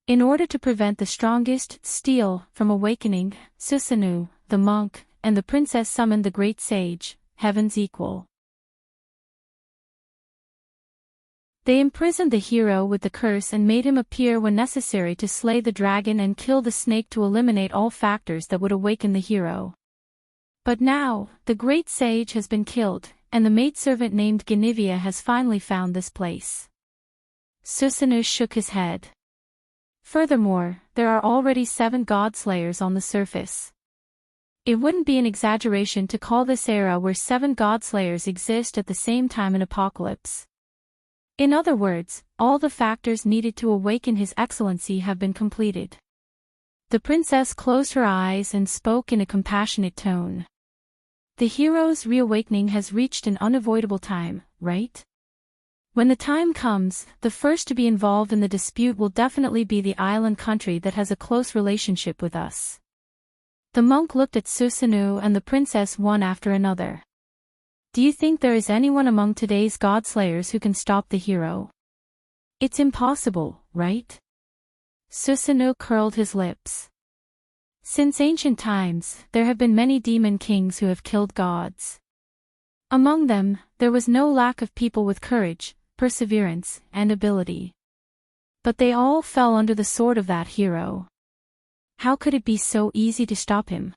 In order to prevent the strongest, steel, from awakening, Susanoo, the monk, and the princess summoned the great sage, Heaven's equal. They imprisoned the hero with the curse and made him appear when necessary to slay the dragon and kill the snake to eliminate all factors that would awaken the hero. But now, the great sage has been killed, and the maidservant named Ganivia has finally found this place. Susanoo shook his head. Furthermore, there are already 7 godslayers on the surface. It wouldn't be an exaggeration to call this era where 7 godslayers exist at the same time an apocalypse. In other words, all the factors needed to awaken His Excellency have been completed. The princess closed her eyes and spoke in a compassionate tone. The hero's reawakening has reached an unavoidable time, right? When the time comes, the first to be involved in the dispute will definitely be the island country that has a close relationship with us. The monk looked at Susanoo and the princess one after another. Do you think there is anyone among today's godslayers who can stop the hero? It's impossible, right? Susanoo curled his lips. Since ancient times, there have been many demon kings who have killed gods. Among them, there was no lack of people with courage, perseverance, and ability. But they all fell under the sword of that hero. How could it be so easy to stop him?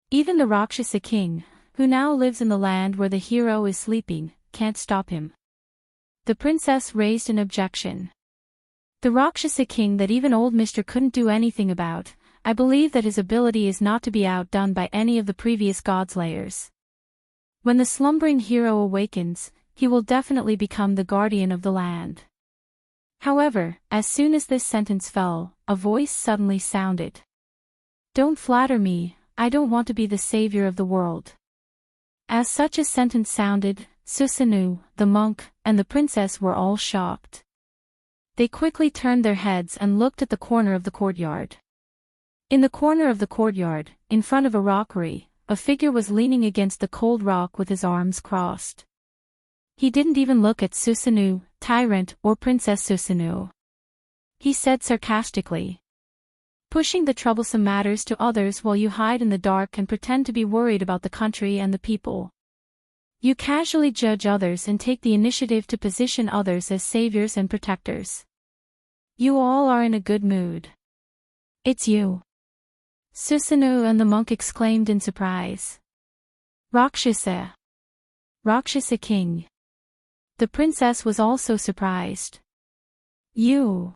Even the Rakshasa king, who now lives in the land where the hero is sleeping, can't stop him. The princess raised an objection. The Rakshasa king that even old Mr. couldn't do anything about, I believe that his ability is not to be outdone by any of the previous godslayers. When the slumbering hero awakens, he will definitely become the guardian of the land. However, as soon as this sentence fell, a voice suddenly sounded. Don't flatter me, I don't want to be the savior of the world. As such a sentence sounded, Susanoo, the monk, and the princess were all shocked. They quickly turned their heads and looked at the corner of the courtyard. In the corner of the courtyard, in front of a rockery, a figure was leaning against the cold rock with his arms crossed. He didn't even look at Susanoo, Tyrant, or Princess Susanoo. He said sarcastically, "Pushing the troublesome matters to others while you hide in the dark and pretend to be worried about the country and the people. You casually judge others and take the initiative to position others as saviors and protectors. You all are in a good mood. It's you. Susanoo and the monk exclaimed in surprise. Rakshasa. Rakshasa king. The princess was also surprised. You.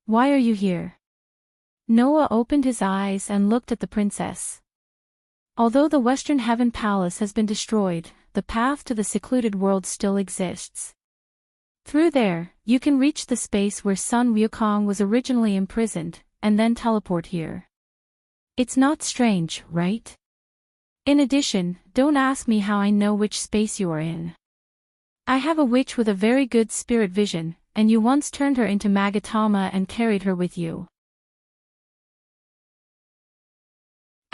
Why are you here? Noah opened his eyes and looked at the princess. Although the Western Heaven Palace has been destroyed, the path to the secluded world still exists. Through there, you can reach the space where Sun Wukong was originally imprisoned, and then teleport here. It's not strange, right? In addition, don't ask me how I know which space you are in. I have a witch with a very good spirit vision, and you once turned her into Magatama and carried her with you.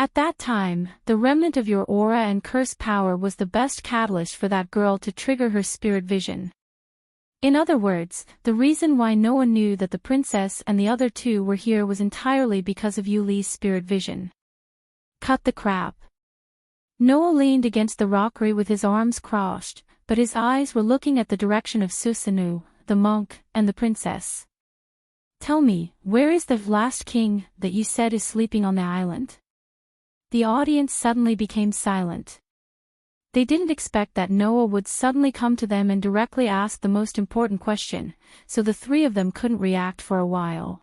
At that time, the remnant of your aura and curse power was the best catalyst for that girl to trigger her spirit vision. In other words, the reason why no one knew that the princess and the other two were here was entirely because of Yu Li's spirit vision. Cut the crap. Noah leaned against the rockery with his arms crossed, but his eyes were looking at the direction of Susanoo, the monk, and the princess. Tell me, where is the last king that you said is sleeping on the island? The audience suddenly became silent. They didn't expect that Noah would suddenly come to them and directly ask the most important question, so the three of them couldn't react for a while.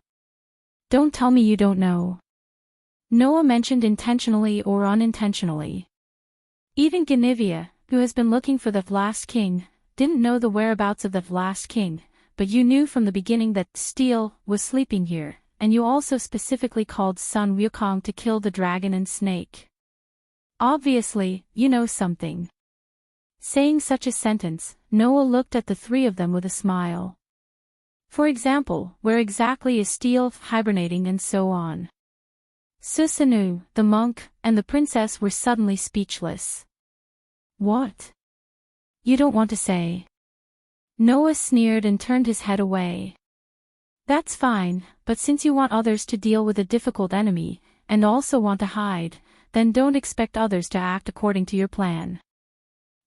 Don't tell me you don't know. Noah mentioned intentionally or unintentionally. Even Guinevere, who has been looking for the last king, didn't know the whereabouts of the last king, but you knew from the beginning that Steel was sleeping here, and you also specifically called Sun Wukong to kill the dragon and snake. Obviously, you know something. Saying such a sentence, Noah looked at the three of them with a smile. For example, where exactly is Steel hibernating and so on. Susanoo, the monk, and the princess were suddenly speechless. What? You don't want to say? Noah sneered and turned his head away. That's fine, but since you want others to deal with a difficult enemy, and also want to hide, then don't expect others to act according to your plan.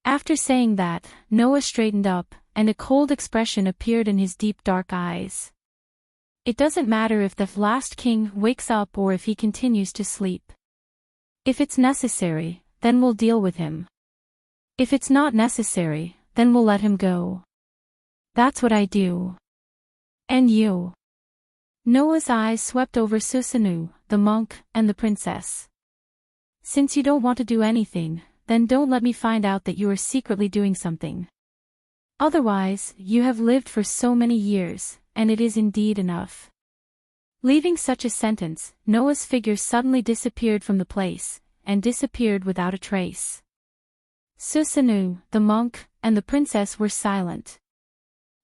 After saying that, Noah straightened up, and a cold expression appeared in his deep dark eyes. It doesn't matter if the last king wakes up or if he continues to sleep. If it's necessary, then we'll deal with him. If it's not necessary, then we'll let him go. That's what I do. And you? Noah's eyes swept over Susanoo, the monk, and the princess. Since you don't want to do anything, then don't let me find out that you are secretly doing something. Otherwise, you have lived for so many years, and it is indeed enough. Leaving such a sentence, Noah's figure suddenly disappeared from the place, and disappeared without a trace. Susanoo, the monk, and the princess were silent.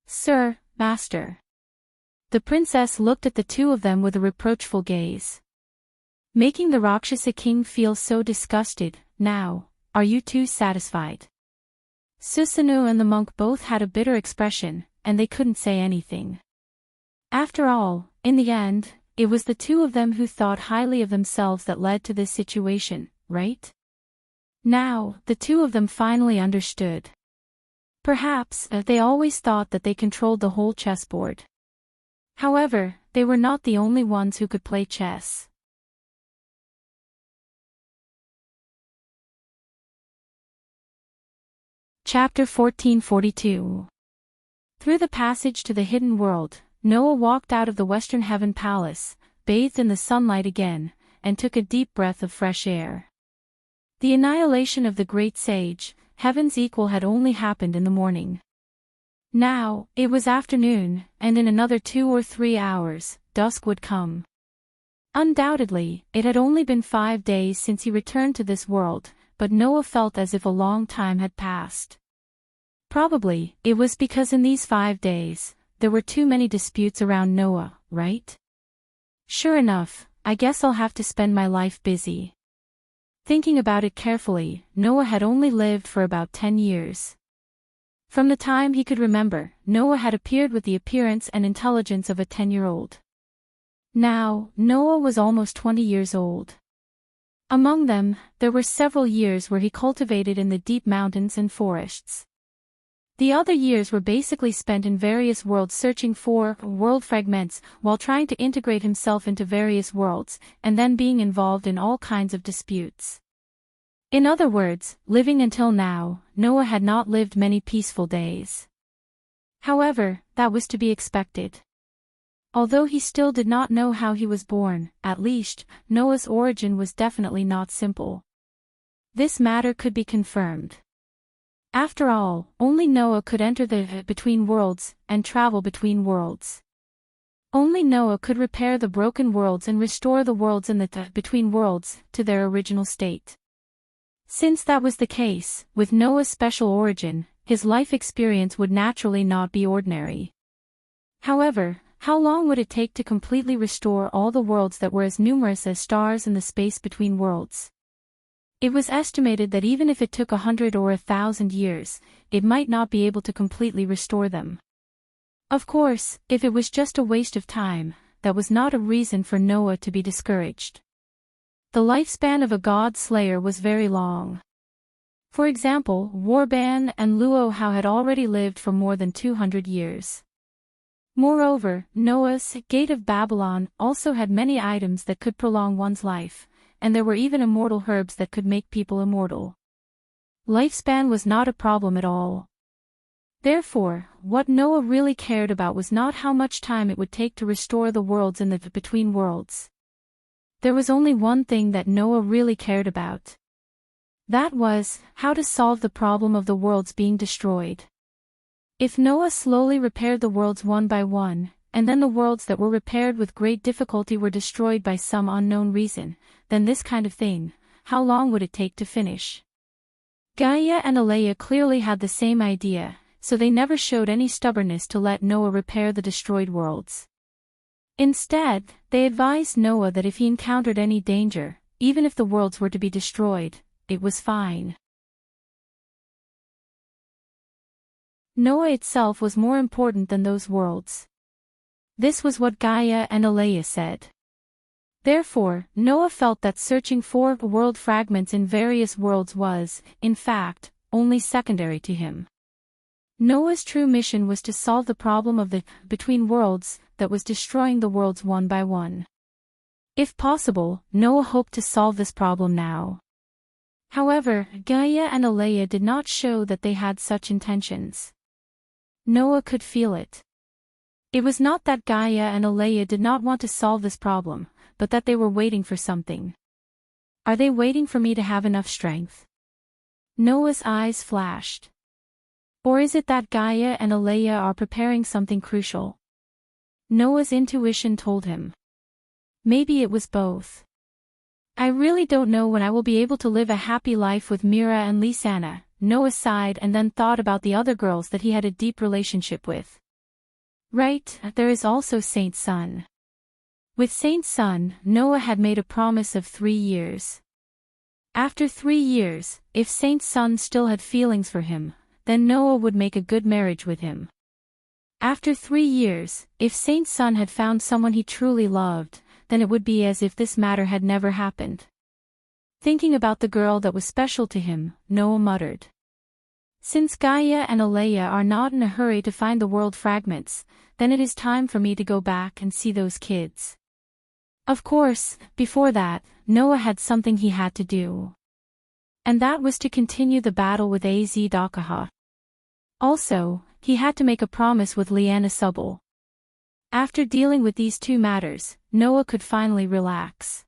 Sir, master. The princess looked at the two of them with a reproachful gaze. Making the Rakshasa king feel so disgusted, now, are you two satisfied? Susanoo and the monk both had a bitter expression, and they couldn't say anything. After all, in the end, it was the two of them who thought highly of themselves that led to this situation, right? Now, the two of them finally understood. Perhaps, they always thought that they controlled the whole chessboard. However, they were not the only ones who could play chess. Chapter 1442. Through the passage to the hidden world, Noah walked out of the Western Heaven Palace, bathed in the sunlight again, and took a deep breath of fresh air. The annihilation of the great sage, Heaven's equal, had only happened in the morning. Now, it was afternoon, and in another 2 or 3 hours, dusk would come. Undoubtedly, it had only been 5 days since he returned to this world, but Noah felt as if a long time had passed. Probably, it was because in these 5 days, there were too many disputes around Noah, right? Sure enough, I guess I'll have to spend my life busy. Thinking about it carefully, Noah had only lived for about 10 years. From the time he could remember, Noah had appeared with the appearance and intelligence of a 10-year-old. Now, Noah was almost 20 years old. Among them, there were several years where he cultivated in the deep mountains and forests. The other years were basically spent in various worlds searching for world fragments while trying to integrate himself into various worlds, and then being involved in all kinds of disputes. In other words, living until now, Noah had not lived many peaceful days. However, that was to be expected. Although he still did not know how he was born, at least, Noah's origin was definitely not simple. This matter could be confirmed. After all, only Noah could enter the between worlds and travel between worlds. Only Noah could repair the broken worlds and restore the worlds in the between worlds to their original state. Since that was the case, with Noah's special origin, his life experience would naturally not be ordinary. However, how long would it take to completely restore all the worlds that were as numerous as stars in the space between worlds? It was estimated that even if it took 100 or 1,000 years, it might not be able to completely restore them. Of course, if it was just a waste of time, that was not a reason for Noah to be discouraged. The lifespan of a god slayer was very long. For example, Warban and Luohao had already lived for more than 200 years. Moreover, Noah's Gate of Babylon also had many items that could prolong one's life, and there were even immortal herbs that could make people immortal. Lifespan was not a problem at all. Therefore, what Noah really cared about was not how much time it would take to restore the worlds in the between worlds. There was only one thing that Noah really cared about. That was, how to solve the problem of the worlds being destroyed. If Noah slowly repaired the worlds one by one, and then the worlds that were repaired with great difficulty were destroyed by some unknown reason, then this kind of thing, how long would it take to finish? Gaia and Alea clearly had the same idea, so they never showed any stubbornness to let Noah repair the destroyed worlds. Instead, they advised Noah that if he encountered any danger, even if the worlds were to be destroyed, it was fine. Noah itself was more important than those worlds. This was what Gaia and Alea said. Therefore, Noah felt that searching for world fragments in various worlds was, in fact, only secondary to him. Noah's true mission was to solve the problem of the between worlds that was destroying the worlds one by one. If possible, Noah hoped to solve this problem now. However, Gaia and Alea did not show that they had such intentions. Noah could feel it. It was not that Gaia and Alea did not want to solve this problem, but that they were waiting for something. Are they waiting for me to have enough strength? Noah's eyes flashed. Or is it that Gaia and Alea are preparing something crucial? Noah's intuition told him. Maybe it was both. I really don't know when I will be able to live a happy life with Mira and Lisanna, Noah sighed and then thought about the other girls that he had a deep relationship with. Right, there is also Saint Sun. With Saint Sun, Noah had made a promise of 3 years. After 3 years, if Saint Sun still had feelings for him, then Noah would make a good marriage with him. After 3 years, if Saint Sun had found someone he truly loved, then it would be as if this matter had never happened. Thinking about the girl that was special to him, Noah muttered. Since Gaia and Alea are not in a hurry to find the world fragments, then it is time for me to go back and see those kids. Of course, before that, Noah had something he had to do. And that was to continue the battle with Az-Dakaha. Also, he had to make a promise with Liana Subble. After dealing with these 2 matters, Noah could finally relax.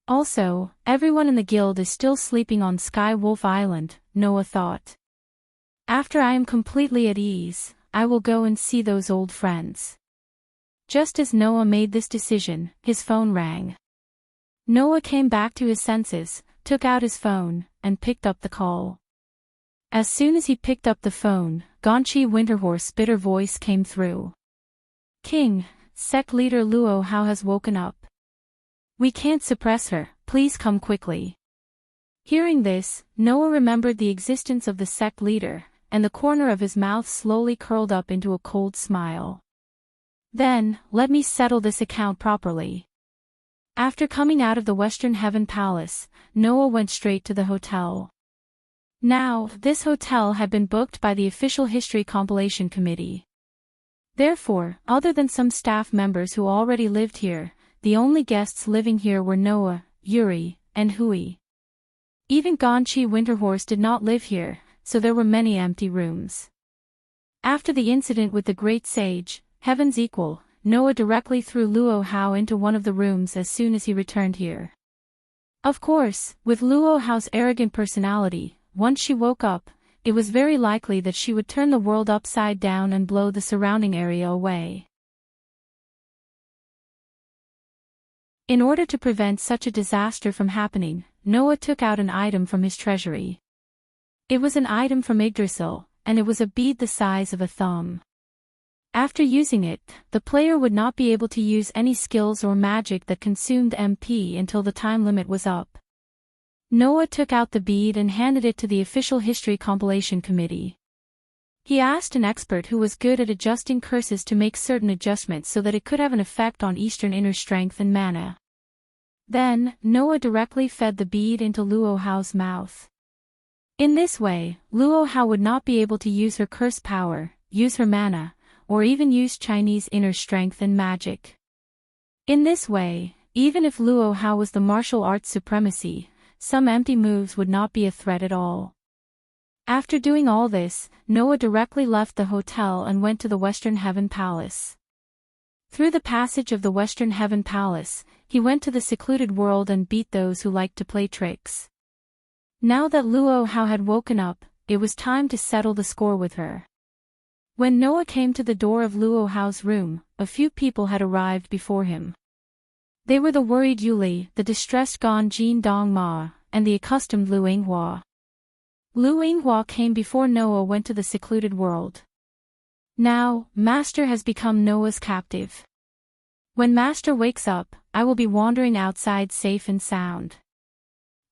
Also, everyone in the guild is still sleeping on Sky Wolf Island, Noah thought. After I am completely at ease, I will go and see those old friends. Just as Noah made this decision, his phone rang. Noah came back to his senses, took out his phone, and picked up the call. As soon as he picked up the phone, Gonchi Winterhorse's bitter voice came through. King, sect leader Luohao has woken up. We can't suppress her, please come quickly. Hearing this, Noah remembered the existence of the sect leader, and the corner of his mouth slowly curled up into a cold smile. Then, let me settle this account properly. After coming out of the Western Heaven Palace, Noah went straight to the hotel. Now, this hotel had been booked by the official history compilation committee. Therefore, other than some staff members who already lived here, the only guests living here were Noah, Yuri, and Hui. Even Gonchi Winterhorse did not live here, so there were many empty rooms. After the incident with the great sage, Heaven's equal, Noah directly threw Luo Hao into one of the rooms as soon as he returned here. Of course, with Luo Hao's arrogant personality, once she woke up, it was very likely that she would turn the world upside down and blow the surrounding area away. In order to prevent such a disaster from happening, Noah took out an item from his treasury. It was an item from Yggdrasil, and it was a bead the size of a thumb. After using it, the player would not be able to use any skills or magic that consumed MP until the time limit was up. Noah took out the bead and handed it to the official history compilation committee. He asked an expert who was good at adjusting curses to make certain adjustments so that it could have an effect on Eastern inner strength and mana. Then, Noah directly fed the bead into Luo Hao's mouth. In this way, Luo Hao would not be able to use her curse power, use her mana, or even use Chinese inner strength and magic. In this way, even if Luo Hao was the martial arts supremacy, some empty moves would not be a threat at all. After doing all this, Noah directly left the hotel and went to the Western Heaven Palace. Through the passage of the Western Heaven Palace, he went to the secluded world and beat those who liked to play tricks. Now that Luo Hao had woken up, it was time to settle the score with her. When Noah came to the door of Luo Hao's room, a few people had arrived before him. They were the worried Yuli, the distressed Gan Jin Dong Ma, and the accustomed Lu Yinghua. Lu Yinghua came before Noah went to the secluded world. Now, Master has become Noah's captive. When Master wakes up, I will be wandering outside safe and sound.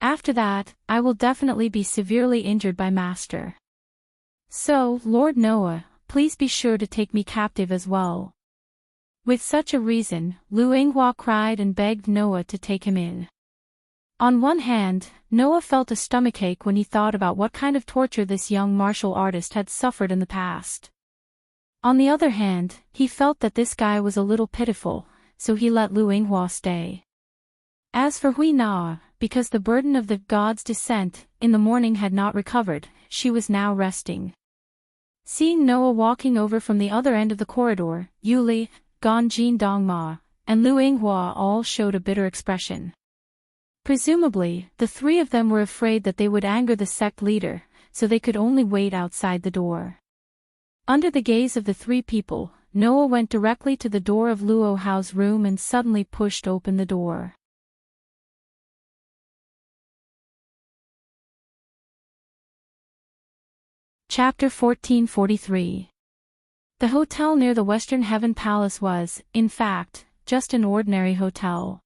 After that, I will definitely be severely injured by Master. So, Lord Noah, please be sure to take me captive as well. With such a reason, Lu Yinghua cried and begged Noah to take him in. On one hand, Noah felt a stomachache when he thought about what kind of torture this young martial artist had suffered in the past. On the other hand, he felt that this guy was a little pitiful, so he let Lu Yinghua stay. As for Hui Na, because the burden of the god's descent in the morning had not recovered, she was now resting. Seeing Noah walking over from the other end of the corridor, Yuli, Gan Jin Dong Ma, and Lu Yinghua all showed a bitter expression. Presumably, the three of them were afraid that they would anger the sect leader, so they could only wait outside the door. Under the gaze of the three people, Noah went directly to the door of Luo Hao's room and suddenly pushed open the door. Chapter 1443. The hotel near the Western Heaven Palace was, in fact, just an ordinary hotel.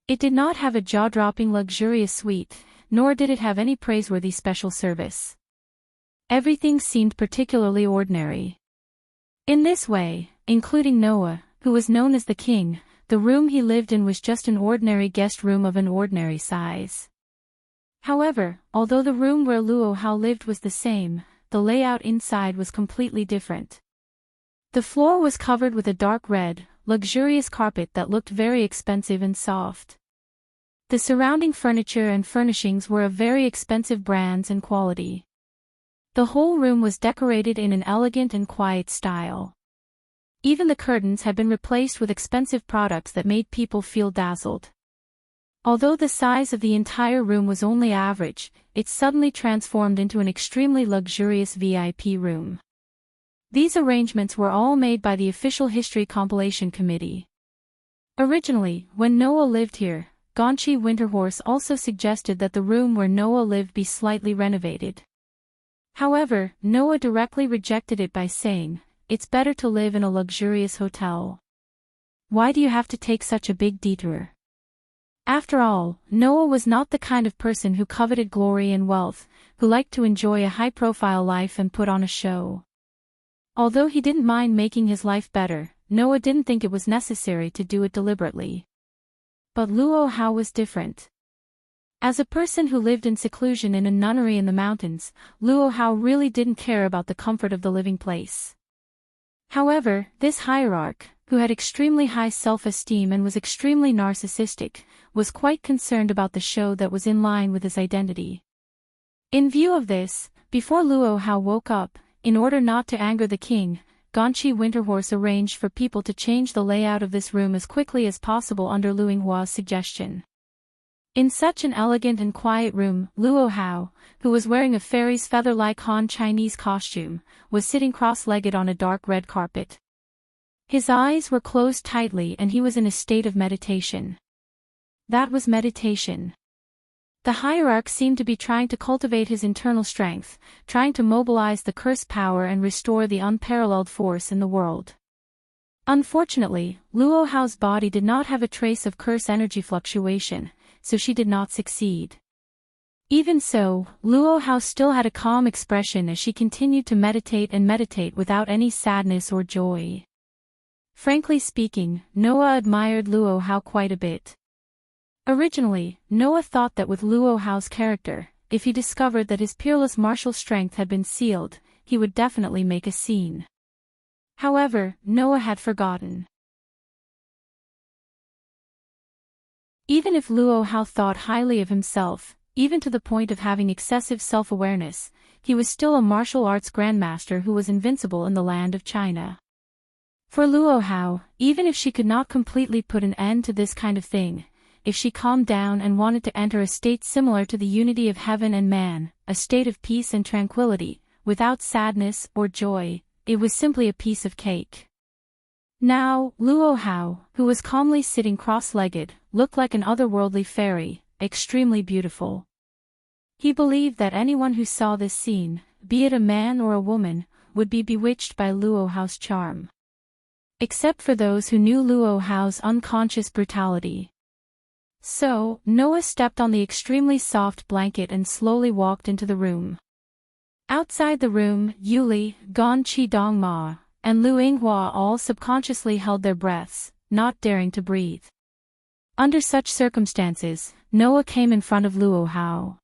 It did not have a jaw-dropping luxurious suite, nor did it have any praiseworthy special service. Everything seemed particularly ordinary. In this way, including Noah, who was known as the king, the room he lived in was just an ordinary guest room of an ordinary size. However, although the room where Luo Hao lived was the same, the layout inside was completely different. The floor was covered with a dark red, luxurious carpet that looked very expensive and soft. The surrounding furniture and furnishings were of very expensive brands and quality. The whole room was decorated in an elegant and quiet style. Even the curtains had been replaced with expensive products that made people feel dazzled. Although the size of the entire room was only average, it suddenly transformed into an extremely luxurious VIP room. These arrangements were all made by the official history compilation committee. Originally, when Noah lived here, Gonchi Winterhorse also suggested that the room where Noah lived be slightly renovated. However, Noah directly rejected it by saying, "It's better to live in a luxurious hotel. Why do you have to take such a big detour?" After all, Noah was not the kind of person who coveted glory and wealth, who liked to enjoy a high-profile life and put on a show. Although he didn't mind making his life better, Noah didn't think it was necessary to do it deliberately. But Luo Hao was different. As a person who lived in seclusion in a nunnery in the mountains, Luo Hao really didn't care about the comfort of the living place. However, this hierarch, who had extremely high self-esteem and was extremely narcissistic, was quite concerned about the show that was in line with his identity. In view of this, before Luo Hao woke up, in order not to anger the king, Ganqi Winterhorse arranged for people to change the layout of this room as quickly as possible under Lu Yinghua's suggestion. In such an elegant and quiet room, Luo Hao, who was wearing a fairy's feather-like Han Chinese costume, was sitting cross-legged on a dark red carpet. His eyes were closed tightly and he was in a state of meditation. That was meditation. The hierarch seemed to be trying to cultivate his internal strength, trying to mobilize the curse power and restore the unparalleled force in the world. Unfortunately, Luo Hao's body did not have a trace of curse energy fluctuation, so she did not succeed. Even so, Luo Hao still had a calm expression as she continued to meditate without any sadness or joy. Frankly speaking, Noah admired Luo Hao quite a bit. Originally, Noah thought that with Luo Hao's character, if he discovered that his peerless martial strength had been sealed, he would definitely make a scene. However, Noah had forgotten. Even if Luo Hao thought highly of himself, even to the point of having excessive self-awareness, he was still a martial arts grandmaster who was invincible in the land of China. For Luo Hao, even if she could not completely put an end to this kind of thing, if she calmed down and wanted to enter a state similar to the unity of heaven and man, a state of peace and tranquility, without sadness or joy, it was simply a piece of cake. Now, Luo Hao, who was calmly sitting cross-legged, looked like an otherworldly fairy, extremely beautiful. He believed that anyone who saw this scene, be it a man or a woman, would be bewitched by Luo Hao's charm. Except for those who knew Luo Hao's unconscious brutality. So, Noah stepped on the extremely soft blanket and slowly walked into the room. Outside the room, Yuli, Ganqi Dongma, and Lu Yinghua all subconsciously held their breaths, not daring to breathe. Under such circumstances, Noah came in front of Luo Hao.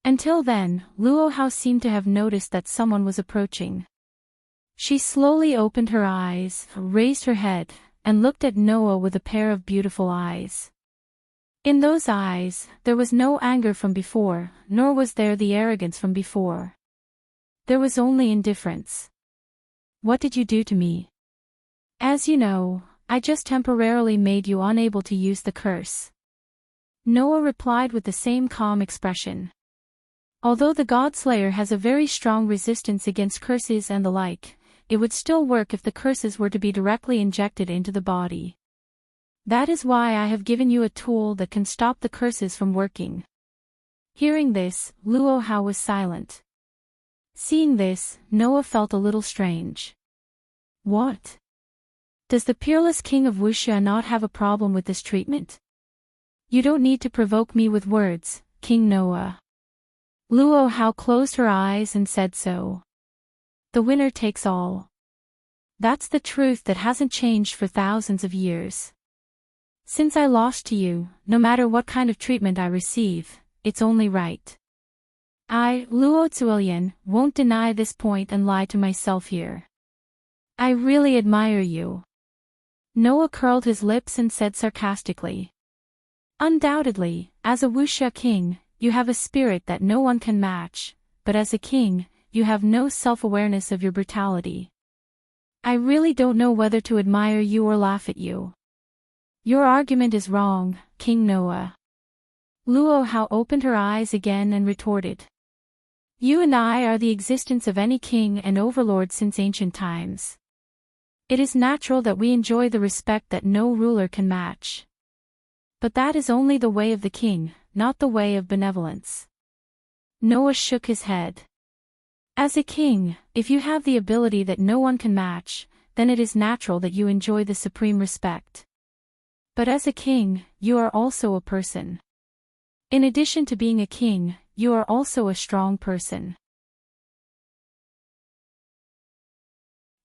Until then, Luo Hao seemed to have noticed that someone was approaching. She slowly opened her eyes, raised her head, and looked at Noah with a pair of beautiful eyes. In those eyes, there was no anger from before, nor was there the arrogance from before. There was only indifference. What did you do to me? As you know, I just temporarily made you unable to use the curse. Noah replied with the same calm expression. Although the God-Slayer has a very strong resistance against curses and the like, it would still work if the curses were to be directly injected into the body. That is why I have given you a tool that can stop the curses from working. Hearing this, Luo Hao was silent. Seeing this, Noah felt a little strange. What? Does the peerless king of Wuxia not have a problem with this treatment? You don't need to provoke me with words, King Noah. Luo Hao closed her eyes and said so. The winner takes all. That's the truth that hasn't changed for thousands of years. Since I lost to you, no matter what kind of treatment I receive, it's only right. I, Luo Zuilian, won't deny this point and lie to myself here. I really admire you. Noah curled his lips and said sarcastically. Undoubtedly, as a Wuxia king, you have a spirit that no one can match, but as a king, you have no self-awareness of your brutality. I really don't know whether to admire you or laugh at you. Your argument is wrong, King Noah. Luo Hao opened her eyes again and retorted. You and I are the existence of any king and overlord since ancient times. It is natural that we enjoy the respect that no ruler can match. But that is only the way of the king, not the way of benevolence. Noah shook his head. As a king, if you have the ability that no one can match, then it is natural that you enjoy the supreme respect. But as a king, you are also a person. In addition to being a king, you are also a strong person.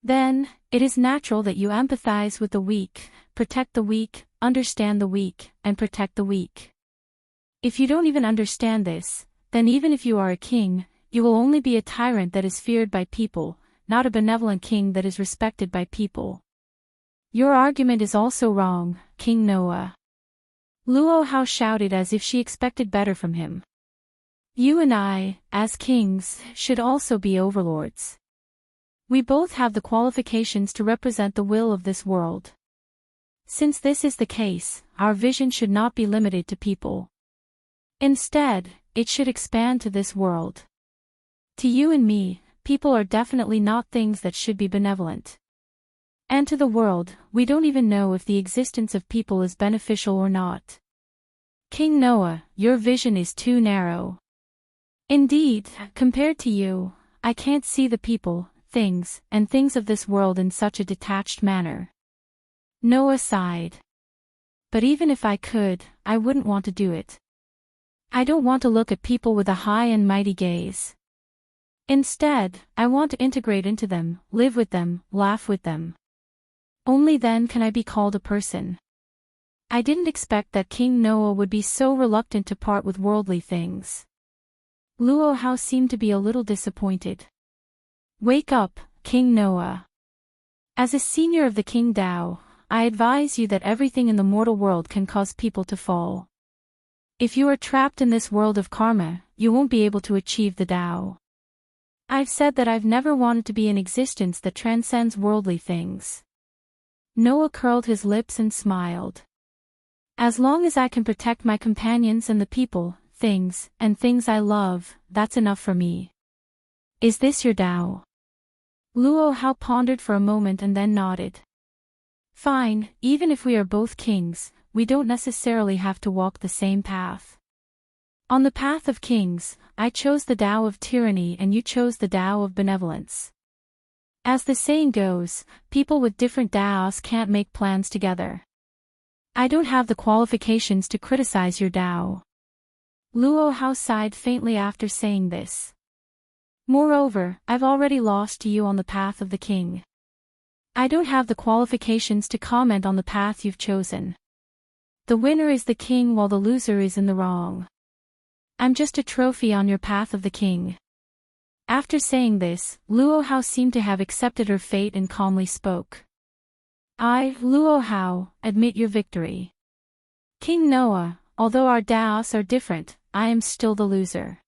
Then, it is natural that you empathize with the weak, protect the weak, understand the weak, and protect the weak. If you don't even understand this, then even if you are a king, you will only be a tyrant that is feared by people, not a benevolent king that is respected by people. Your argument is also wrong, King Noah. Luo Hao shouted as if she expected better from him. You and I, as kings, should also be overlords. We both have the qualifications to represent the will of this world. Since this is the case, our vision should not be limited to people. Instead, it should expand to this world. To you and me, people are definitely not things that should be benevolent. And to the world, we don't even know if the existence of people is beneficial or not. King Noah, your vision is too narrow. Indeed, compared to you, I can't see the people, things, and things of this world in such a detached manner. Noah sighed. But even if I could, I wouldn't want to do it. I don't want to look at people with a high and mighty gaze. Instead, I want to integrate into them, live with them, laugh with them. Only then can I be called a person. I didn't expect that King Noah would be so reluctant to part with worldly things. Luo Hao seemed to be a little disappointed. Wake up, King Noah. As a senior of the King Dao, I advise you that everything in the mortal world can cause people to fall. If you are trapped in this world of karma, you won't be able to achieve the Dao. I've said that I've never wanted to be an existence that transcends worldly things. Noah curled his lips and smiled. As long as I can protect my companions and the people, things, and things I love, that's enough for me. Is this your Dao? Luo Hao pondered for a moment and then nodded. Fine, even if we are both kings, we don't necessarily have to walk the same path. On the path of kings, I chose the Tao of tyranny and you chose the Tao of benevolence. As the saying goes, people with different Taos can't make plans together. I don't have the qualifications to criticize your Tao. Luo Hao sighed faintly after saying this. Moreover, I've already lost to you on the path of the king. I don't have the qualifications to comment on the path you've chosen. The winner is the king while the loser is in the wrong. I'm just a trophy on your path of the king. After saying this, Luo Hao seemed to have accepted her fate and calmly spoke. I, Luo Hao, admit your victory. King Noah, although our Daos are different, I am still the loser.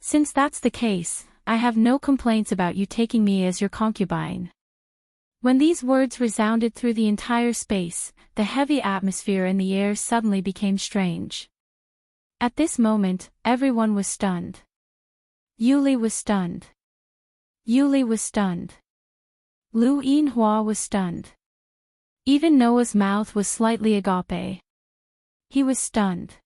Since that's the case, I have no complaints about you taking me as your concubine. When these words resounded through the entire space, the heavy atmosphere in the air suddenly became strange. At this moment, everyone was stunned. Yuli was stunned. Yuli was stunned. Lu Yinhua was stunned. Even Noah's mouth was slightly agape. He was stunned.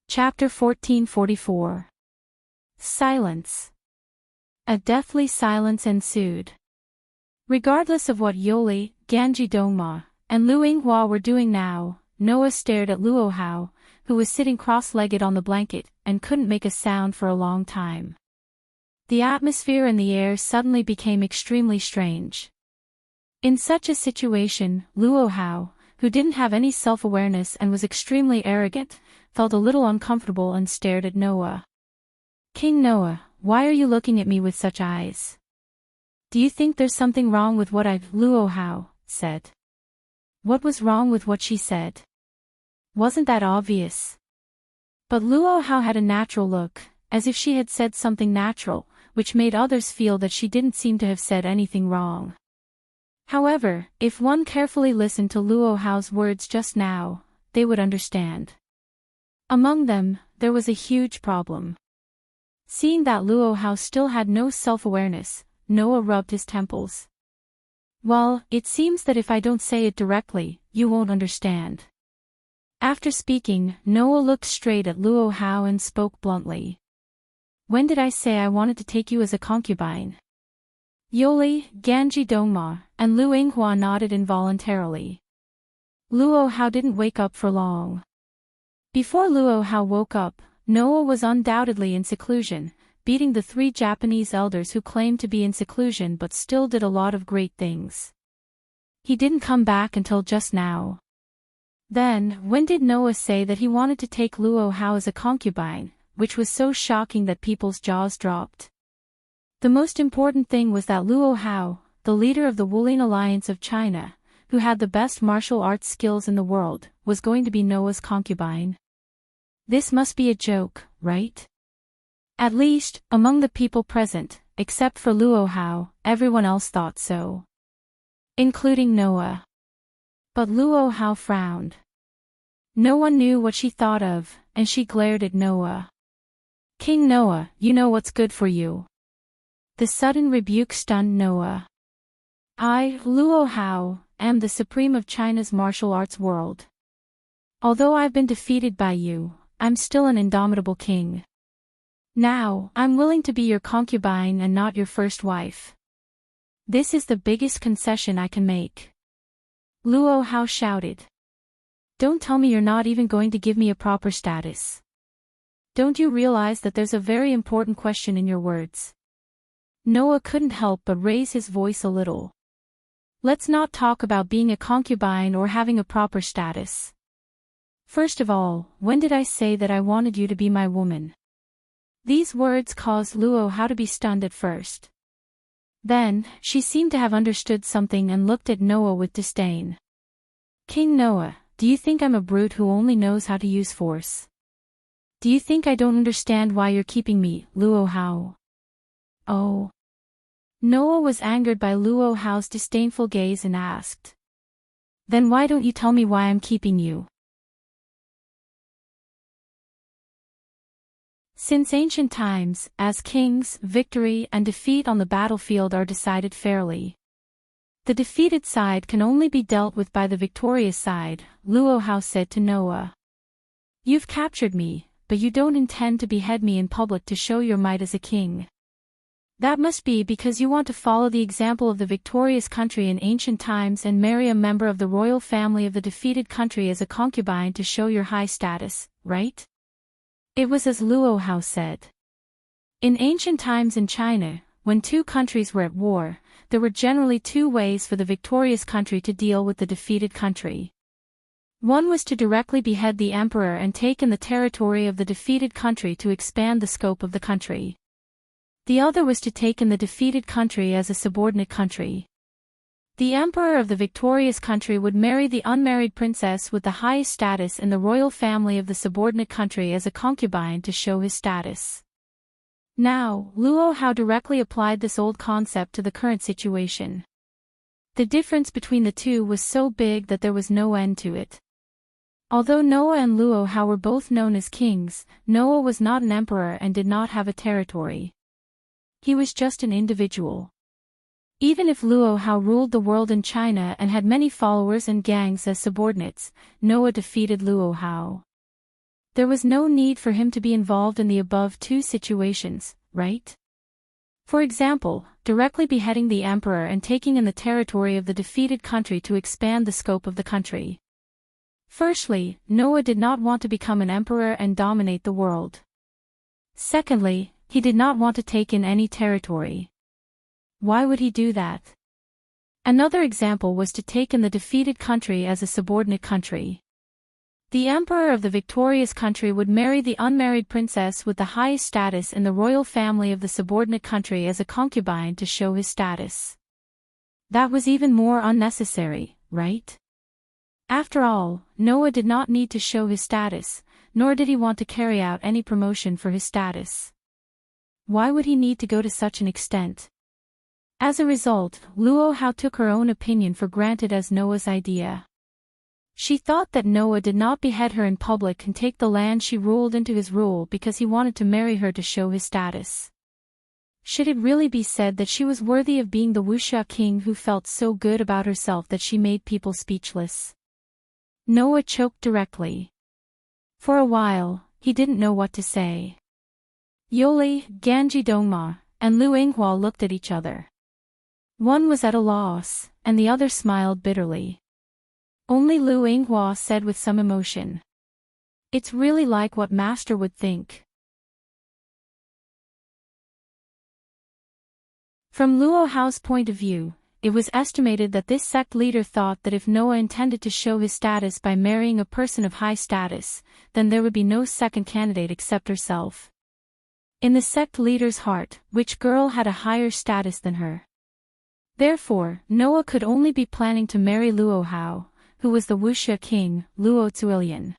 Chapter 1444. Silence. A deathly silence ensued. Regardless of what Yoli, Ganji Dongma, and Lu Yinghua were doing now, Noah stared at Luo Hao, who was sitting cross-legged on the blanket, and couldn't make a sound for a long time. The atmosphere in the air suddenly became extremely strange. In such a situation, Luo Hao, who didn't have any self-awareness and was extremely arrogant, felt a little uncomfortable and stared at Noah. King Noah, why are you looking at me with such eyes? Do you think there's something wrong with what Luo Hao said? What was wrong with what she said? Wasn't that obvious? But Luo Hao had a natural look, as if she had said something natural, which made others feel that she didn't seem to have said anything wrong. However, if one carefully listened to Luo Hao's words just now, they would understand. Among them, there was a huge problem. Seeing that Luo Hao still had no self-awareness, Noah rubbed his temples. Well, it seems that if I don't say it directly, you won't understand. After speaking, Noah looked straight at Luo Hao and spoke bluntly. When did I say I wanted to take you as a concubine? Yoli, Ganji Dongma, and Lu Yinghua nodded involuntarily. Luo Hao didn't wake up for long. Before Luo Hao woke up, Noah was undoubtedly in seclusion, beating the 3 Japanese elders who claimed to be in seclusion but still did a lot of great things. He didn't come back until just now. Then, when did Noah say that he wanted to take Luo Hao as a concubine, which was so shocking that people's jaws dropped? The most important thing was that Luo Hao, the leader of the Wuling Alliance of China, who had the best martial arts skills in the world, was going to be Noah's concubine. This must be a joke, right? At least, among the people present, except for Luo Hao, everyone else thought so. Including Noah. But Luo Hao frowned. No one knew what she thought of, and she glared at Noah. King Noah, you know what's good for you. The sudden rebuke stunned Noah. I, Luo Hao, am the supreme of China's martial arts world. Although I've been defeated by you, I'm still an indomitable king. Now, I'm willing to be your concubine and not your first wife. This is the biggest concession I can make. Luo Hao shouted. Don't tell me you're not even going to give me a proper status. Don't you realize that there's a very important question in your words? Noah couldn't help but raise his voice a little. Let's not talk about being a concubine or having a proper status. First of all, when did I say that I wanted you to be my woman? These words caused Luo Hao to be stunned at first. Then, she seemed to have understood something and looked at Noah with disdain. King Noah, do you think I'm a brute who only knows how to use force? Do you think I don't understand why you're keeping me, Luo Hao? Oh. Noah was angered by Luo Hao's disdainful gaze and asked. Then why don't you tell me why I'm keeping you? Since ancient times, as kings, victory and defeat on the battlefield are decided fairly. The defeated side can only be dealt with by the victorious side, Luo Hao said to Noah. You've captured me, but you don't intend to behead me in public to show your might as a king. That must be because you want to follow the example of the victorious country in ancient times and marry a member of the royal family of the defeated country as a concubine to show your high status, right? It was as Luo Hao said. In ancient times in China, when 2 countries were at war, there were generally 2 ways for the victorious country to deal with the defeated country. One was to directly behead the emperor and take in the territory of the defeated country to expand the scope of the country. The other was to take in the defeated country as a subordinate country. The emperor of the victorious country would marry the unmarried princess with the highest status in the royal family of the subordinate country as a concubine to show his status. Now, Luo Hao directly applied this old concept to the current situation. The difference between the two was so big that there was no end to it. Although Noah and Luo Hao were both known as kings, Noah was not an emperor and did not have a territory. He was just an individual. Even if Luo Hao ruled the world in China and had many followers and gangs as subordinates, Noah defeated Luo Hao. There was no need for him to be involved in the above 2 situations, right? For example, directly beheading the emperor and taking in the territory of the defeated country to expand the scope of the country. Firstly, Noah did not want to become an emperor and dominate the world. Secondly, he did not want to take in any territory. Why would he do that? Another example was to take in the defeated country as a subordinate country. The emperor of the victorious country would marry the unmarried princess with the highest status in the royal family of the subordinate country as a concubine to show his status. That was even more unnecessary, right? After all, Noah did not need to show his status, nor did he want to carry out any promotion for his status. Why would he need to go to such an extent? As a result, Luo Hao took her own opinion for granted as Noah's idea. She thought that Noah did not behead her in public and take the land she ruled into his rule because he wanted to marry her to show his status. Should it really be said that she was worthy of being the wuxia king who felt so good about herself that she made people speechless? Noah choked directly. For a while, he didn't know what to say. Yoli, Ganji Dongma, and Lu Yinghua looked at each other. One was at a loss, and the other smiled bitterly. Only Lu Yinghua said with some emotion. It's really like what Master would think. From Luo Hao's point of view, it was estimated that this sect leader thought that if Noah intended to show his status by marrying a person of high status, then there would be no second candidate except herself. In the sect leader's heart, which girl had a higher status than her? Therefore, Noah could only be planning to marry Luo Hao, who was the Wuxia king, Luo Zuilian.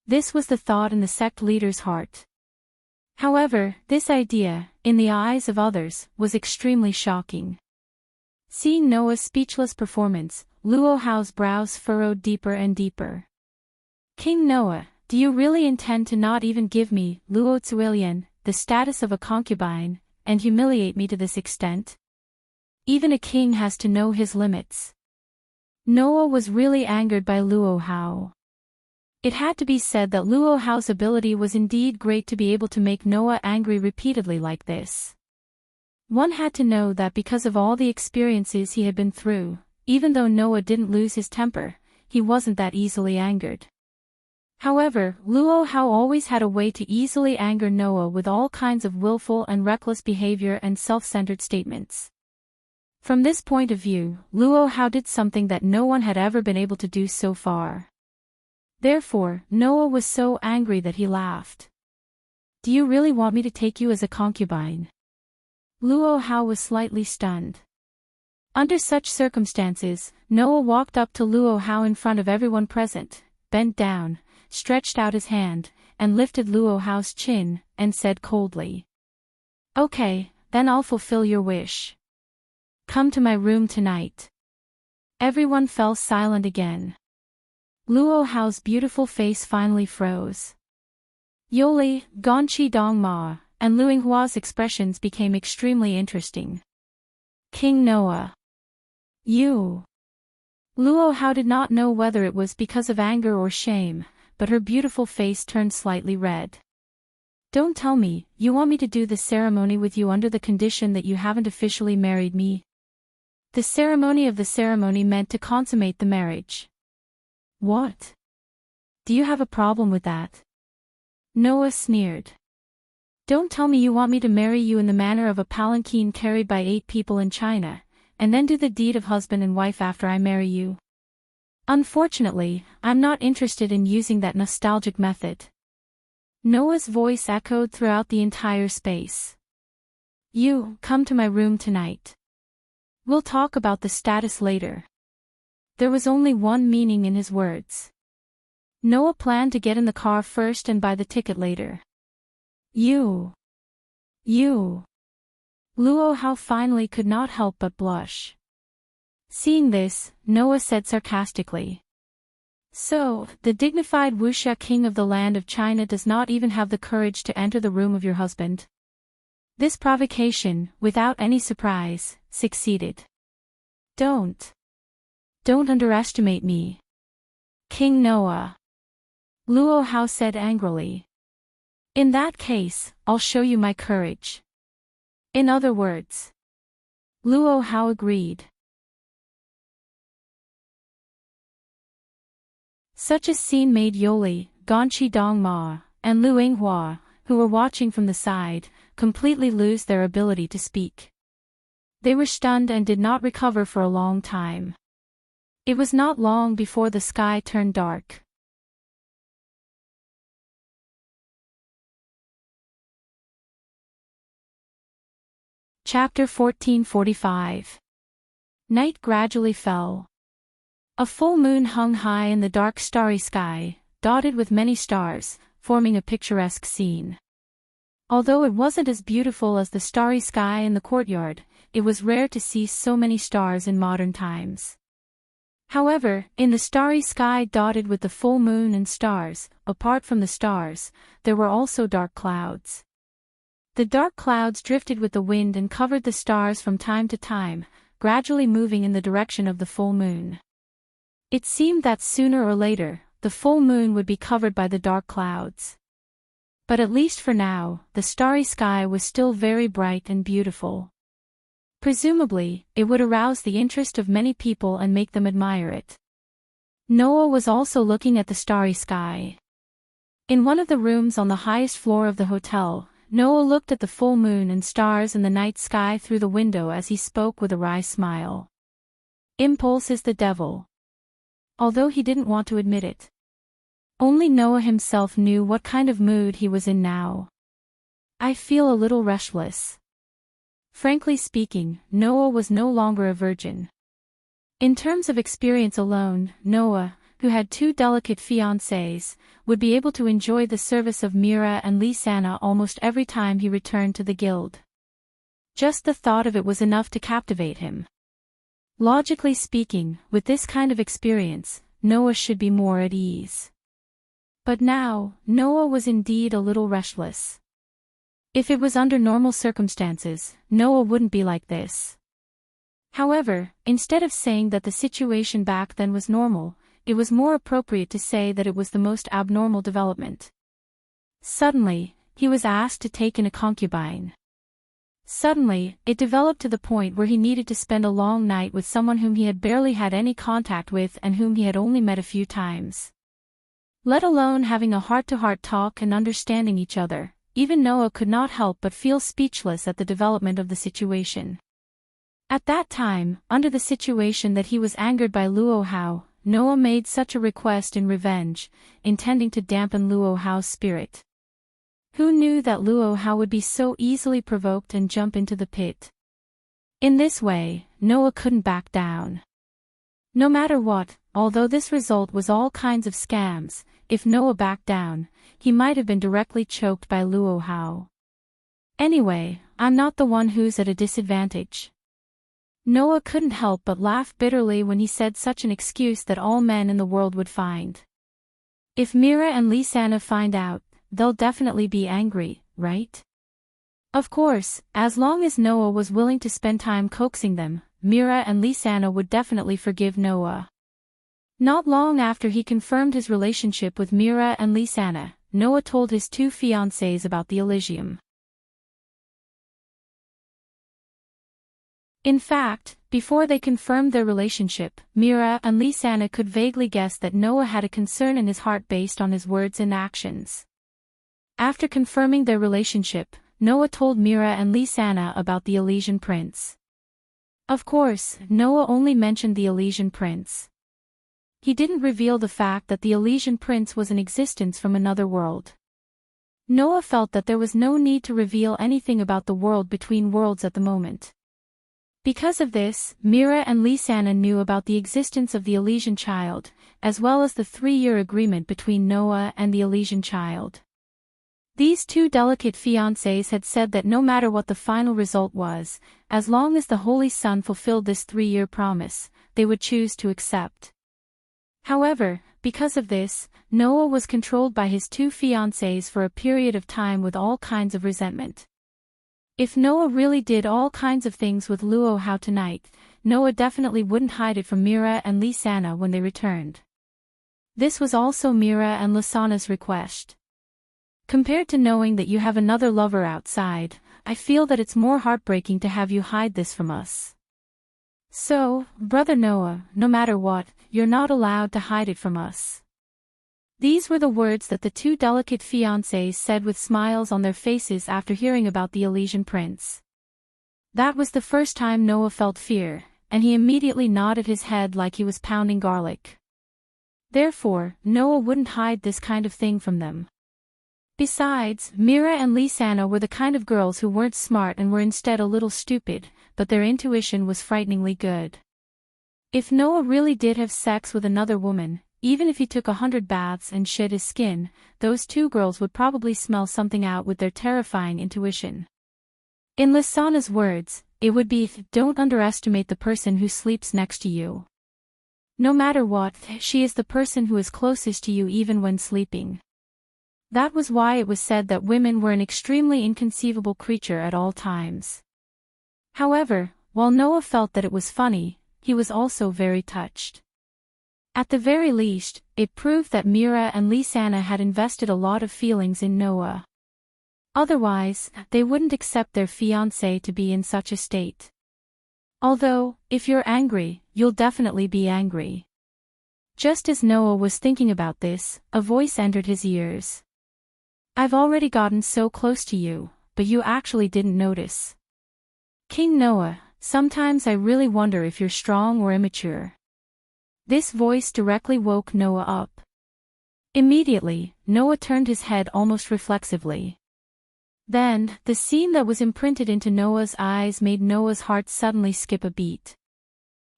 This was the thought in the sect leader's heart. However, this idea, in the eyes of others, was extremely shocking. Seeing Noah's speechless performance, Luo Hao's brows furrowed deeper and deeper. King Noah, do you really intend to not even give me, Luo Zuilian, the status of a concubine, and humiliate me to this extent? Even a king has to know his limits. Noah was really angered by Luo Hao. It had to be said that Luo Hao's ability was indeed great to be able to make Noah angry repeatedly like this. One had to know that because of all the experiences he had been through, even though Noah didn't lose his temper, he wasn't that easily angered. However, Luo Hao always had a way to easily anger Noah with all kinds of willful and reckless behavior and self-centered statements. From this point of view, Luo Hao did something that no one had ever been able to do so far. Therefore, Noah was so angry that he laughed. Do you really want me to take you as a concubine? Luo Hao was slightly stunned. Under such circumstances, Noah walked up to Luo Hao in front of everyone present, bent down, stretched out his hand, and lifted Luo Hao's chin, and said coldly, "Okay, then I'll fulfill your wish. Come to my room tonight." Everyone fell silent again. Luo Hao's beautiful face finally froze. Yoli, Gonqi Dongma, and Luinghua's expressions became extremely interesting. King Noah. You. Luo Hao did not know whether it was because of anger or shame, but her beautiful face turned slightly red. Don't tell me, you want me to do the ceremony with you under the condition that you haven't officially married me? The ceremony of the ceremony meant to consummate the marriage. What? Do you have a problem with that? Noah sneered. Don't tell me you want me to marry you in the manner of a palanquin carried by 8 people in China, and then do the deed of husband and wife after I marry you. Unfortunately, I'm not interested in using that nostalgic method. Noah's voice echoed throughout the entire space. You, come to my room tonight. We'll talk about the status later. There was only one meaning in his words. Noah planned to get in the car first and buy the ticket later. You. Luo Hao finally could not help but blush. Seeing this, Noah said sarcastically. So, the dignified Wuxia king of the land of China does not even have the courage to enter the room of your husband? This provocation, without any surprise, succeeded. Don't underestimate me. King Noah. Luo Hao said angrily. In that case, I'll show you my courage. In other words. Luo Hao agreed. Such a scene made Yoli, Gonqi Dongma, and Lu Yinghua, who were watching from the side, completely lose their ability to speak. They were stunned and did not recover for a long time. It was not long before the sky turned dark. Chapter 1445. Night gradually fell. A full moon hung high in the dark starry sky, dotted with many stars, forming a picturesque scene. Although it wasn't as beautiful as the starry sky in the courtyard, it was rare to see so many stars in modern times. However, in the starry sky dotted with the full moon and stars, apart from the stars, there were also dark clouds. The dark clouds drifted with the wind and covered the stars from time to time, gradually moving in the direction of the full moon. It seemed that sooner or later, the full moon would be covered by the dark clouds. But at least for now, the starry sky was still very bright and beautiful. Presumably, it would arouse the interest of many people and make them admire it. Noah was also looking at the starry sky. In one of the rooms on the highest floor of the hotel, Noah looked at the full moon and stars in the night sky through the window as he spoke with a wry smile. Impulse is the devil. Although he didn't want to admit it. Only Noah himself knew what kind of mood he was in now. I feel a little restless. Frankly speaking, Noah was no longer a virgin. In terms of experience alone, Noah, who had two delicate fiancées, would be able to enjoy the service of Mira and Lisanna almost every time he returned to the guild. Just the thought of it was enough to captivate him. Logically speaking, with this kind of experience, Noah should be more at ease. But now, Noah was indeed a little restless. If it was under normal circumstances, Noah wouldn't be like this. However, instead of saying that the situation back then was normal, it was more appropriate to say that it was the most abnormal development. Suddenly, he was asked to take in a concubine. Suddenly, it developed to the point where he needed to spend a long night with someone whom he had barely had any contact with and whom he had only met a few times. Let alone having a heart-to-heart talk and understanding each other, even Noah could not help but feel speechless at the development of the situation. At that time, under the situation that he was angered by Luo Hao, Noah made such a request in revenge, intending to dampen Luo Hao's spirit. Who knew that Luo Hao would be so easily provoked and jump into the pit? In this way, Noah couldn't back down. No matter what, although this result was all kinds of scams, if Noah backed down, he might have been directly choked by Luo Hao. Anyway, I'm not the one who's at a disadvantage. Noah couldn't help but laugh bitterly when he said such an excuse that all men in the world would find. If Mira and Lisanna find out, they'll definitely be angry, right? Of course, as long as Noah was willing to spend time coaxing them, Mira and Lisanna would definitely forgive Noah. Not long after he confirmed his relationship with Mira and Lisanna, Noah told his two fiancées about the Elysium. In fact, before they confirmed their relationship, Mira and Lisanna could vaguely guess that Noah had a concern in his heart based on his words and actions. After confirming their relationship, Noah told Mira and Lisanna about the Elysian prince. Of course, Noah only mentioned the Elysian prince. He didn't reveal the fact that the Elysian prince was in existence from another world. Noah felt that there was no need to reveal anything about the world between worlds at the moment. Because of this, Mira and Lisanna knew about the existence of the Elysian child, as well as the 3-year agreement between Noah and the Elysian child. These two delicate fiancés had said that no matter what the final result was, as long as the Holy Son fulfilled this 3-year promise, they would choose to accept. However, because of this, Noah was controlled by his two fiancés for a period of time with all kinds of resentment. If Noah really did all kinds of things with Luo Hao tonight, Noah definitely wouldn't hide it from Mira and Lisanna when they returned. This was also Mira and Lisanna's request. Compared to knowing that you have another lover outside, I feel that it's more heartbreaking to have you hide this from us. So, brother Noah, no matter what, you're not allowed to hide it from us. These were the words that the two delicate fiancés said with smiles on their faces after hearing about the Elysian prince. That was the first time Noah felt fear, and he immediately nodded his head like he was pounding garlic. Therefore, Noah wouldn't hide this kind of thing from them. Besides, Mira and Lisanna were the kind of girls who weren't smart and were instead a little stupid, but their intuition was frighteningly good. If Noah really did have sex with another woman, even if he took 100 baths and shed his skin, those two girls would probably smell something out with their terrifying intuition. In Lisanna's words, it would be, don't underestimate the person who sleeps next to you. No matter what, she is the person who is closest to you even when sleeping. That was why it was said that women were an extremely inconceivable creature at all times. However, while Noah felt that it was funny, he was also very touched. At the very least, it proved that Mira and Lisanna had invested a lot of feelings in Noah. Otherwise, they wouldn't accept their fiancé to be in such a state. Although, if you're angry, you'll definitely be angry. Just as Noah was thinking about this, a voice entered his ears. I've already gotten so close to you, but you actually didn't notice. King Noah, sometimes I really wonder if you're strong or immature. This voice directly woke Noah up. Immediately, Noah turned his head almost reflexively. Then, the scene that was imprinted into Noah's eyes made Noah's heart suddenly skip a beat.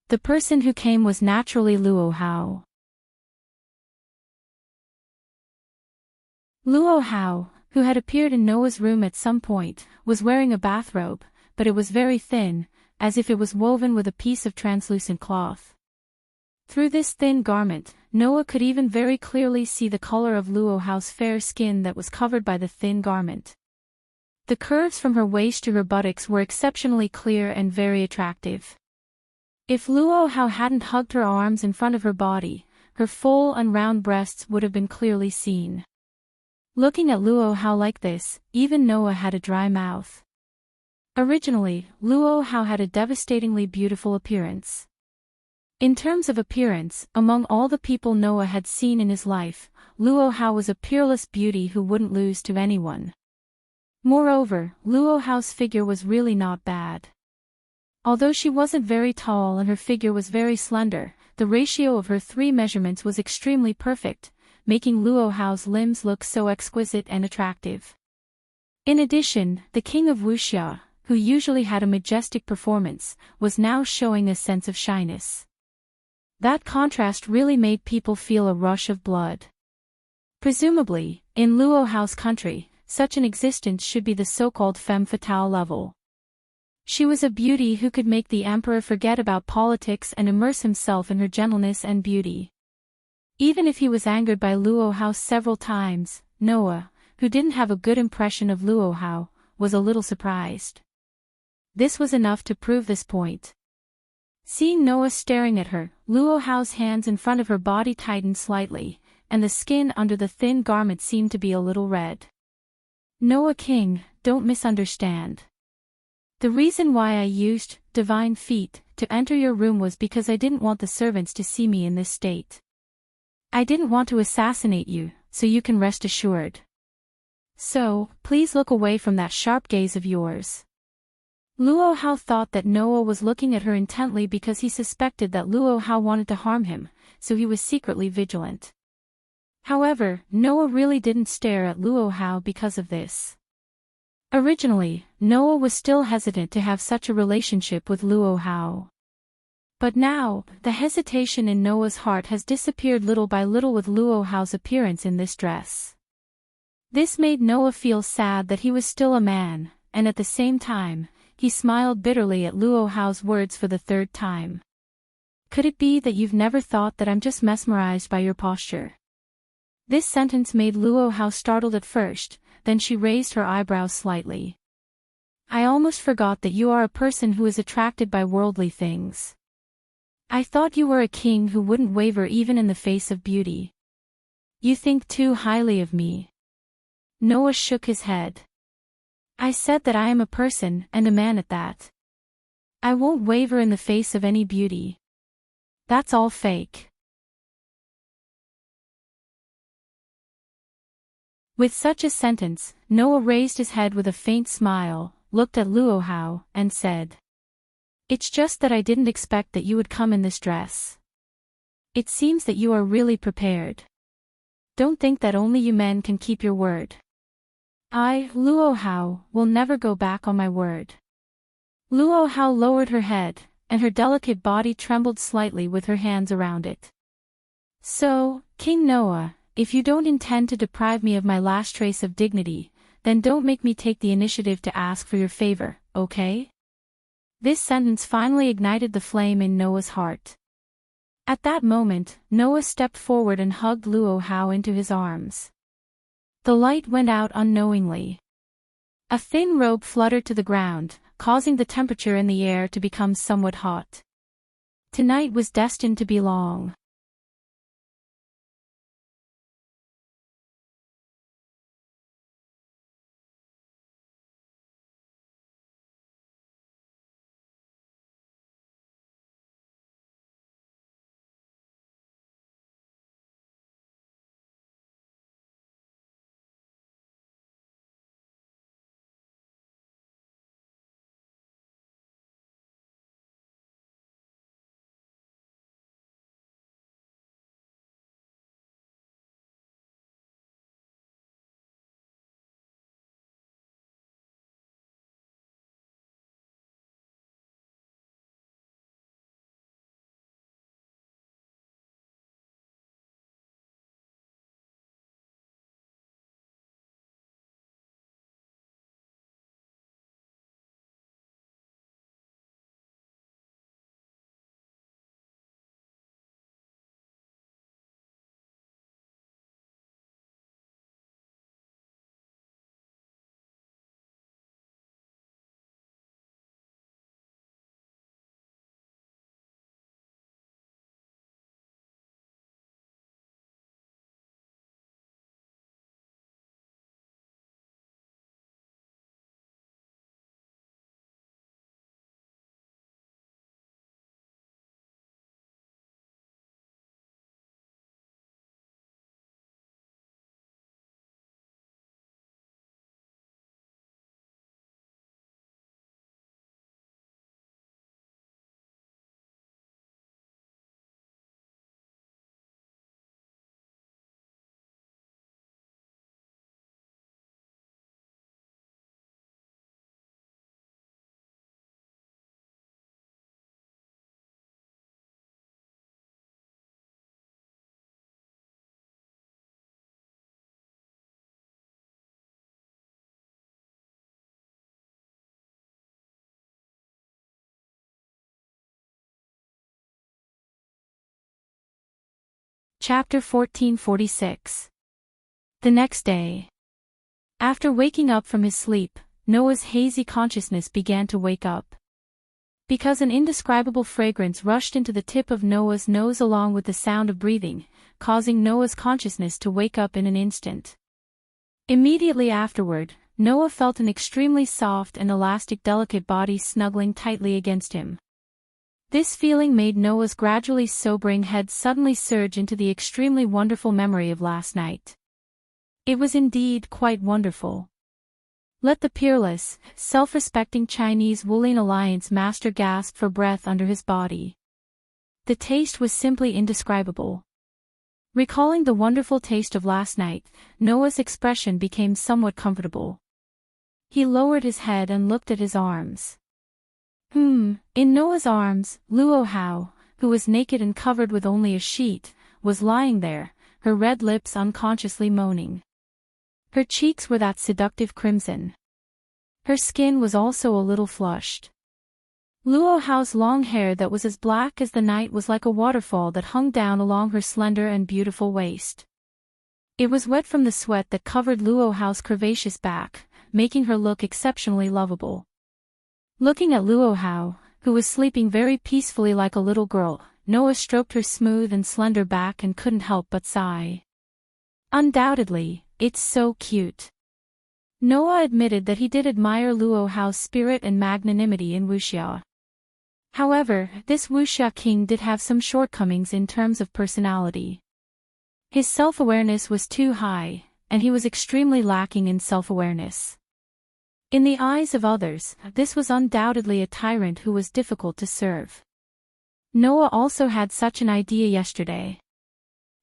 The person who came was naturally Luo Hao. Luo Hao, who had appeared in Noah's room at some point, was wearing a bathrobe, but it was very thin, as if it was woven with a piece of translucent cloth. Through this thin garment, Noah could even very clearly see the color of Luo Hao's fair skin that was covered by the thin garment. The curves from her waist to her buttocks were exceptionally clear and very attractive. If Luo Hao hadn't hugged her arms in front of her body, her full and round breasts would have been clearly seen. Looking at Luo Hao like this, even Noah had a dry mouth. Originally, Luo Hao had a devastatingly beautiful appearance. In terms of appearance, among all the people Noah had seen in his life, Luo Hao was a peerless beauty who wouldn't lose to anyone. Moreover, Luo Hao's figure was really not bad. Although she wasn't very tall and her figure was very slender, the ratio of her 3 measurements was extremely perfect, making Luo Hao's limbs look so exquisite and attractive. In addition, the king of Wuxia, who usually had a majestic performance, was now showing a sense of shyness. That contrast really made people feel a rush of blood. Presumably, in Luo Hao's country, such an existence should be the so-called femme fatale level. She was a beauty who could make the emperor forget about politics and immerse himself in her gentleness and beauty. Even if he was angered by Luo Hao several times, Noah, who didn't have a good impression of Luo Hao, was a little surprised. This was enough to prove this point. Seeing Noah staring at her, Luo Hao's hands in front of her body tightened slightly, and the skin under the thin garment seemed to be a little red. Noah King, don't misunderstand. The reason why I used divine feet to enter your room was because I didn't want the servants to see me in this state. I didn't want to assassinate you, so you can rest assured. So, please look away from that sharp gaze of yours. Luo Hao thought that Noah was looking at her intently because he suspected that Luo Hao wanted to harm him, so he was secretly vigilant. However, Noah really didn't stare at Luo Hao because of this. Originally, Noah was still hesitant to have such a relationship with Luo Hao. But now, the hesitation in Noah's heart has disappeared little by little with Luo Hao's appearance in this dress. This made Noah feel sad that he was still a man, and at the same time, he smiled bitterly at Luo Hao's words for the 3rd time. Could it be that you've never thought that I'm just mesmerized by your posture? This sentence made Luo Hao startled at first, then she raised her eyebrows slightly. I almost forgot that you are a person who is attracted by worldly things. I thought you were a king who wouldn't waver even in the face of beauty. You think too highly of me. Noah shook his head. I said that I am a person, and a man at that. I won't waver in the face of any beauty. That's all fake. With such a sentence, Noah raised his head with a faint smile, looked at Luo Hao, and said, It's just that I didn't expect that you would come in this dress. It seems that you are really prepared. Don't think that only you men can keep your word. I, Luo Hao, will never go back on my word. Luo Hao lowered her head, and her delicate body trembled slightly with her hands around it. So, King Noah, if you don't intend to deprive me of my last trace of dignity, then don't make me take the initiative to ask for your favor, okay? This sentence finally ignited the flame in Noah's heart. At that moment, Noah stepped forward and hugged Luo Hao into his arms. The light went out unknowingly. A thin robe fluttered to the ground, causing the temperature in the air to become somewhat hot. Tonight was destined to be long. Chapter 1446. The next day. After waking up from his sleep, Noah's hazy consciousness began to wake up. Because an indescribable fragrance rushed into the tip of Noah's nose along with the sound of breathing, causing Noah's consciousness to wake up in an instant. Immediately afterward, Noah felt an extremely soft and elastic delicate body snuggling tightly against him. This feeling made Noah's gradually sobering head suddenly surge into the extremely wonderful memory of last night. It was indeed quite wonderful. Let the peerless, self-respecting Chinese Woollien Alliance master gasp for breath under his body. The taste was simply indescribable. Recalling the wonderful taste of last night, Noah's expression became somewhat comfortable. He lowered his head and looked at his arms. In Noah's arms, Luo Hao, who was naked and covered with only a sheet, was lying there, her red lips unconsciously moaning. Her cheeks were that seductive crimson. Her skin was also a little flushed. Luo Hao's long hair that was as black as the night was like a waterfall that hung down along her slender and beautiful waist. It was wet from the sweat that covered Luo Hao's curvaceous back, making her look exceptionally lovable. Looking at Luo Hao, who was sleeping very peacefully like a little girl, Noah stroked her smooth and slender back and couldn't help but sigh. Undoubtedly, it's so cute. Noah admitted that he did admire Luo Hao's spirit and magnanimity in wuxia. However, this wuxia king did have some shortcomings in terms of personality. His self-awareness was too high, and he was extremely lacking in self-awareness. In the eyes of others, this was undoubtedly a tyrant who was difficult to serve. Noah also had such an idea yesterday.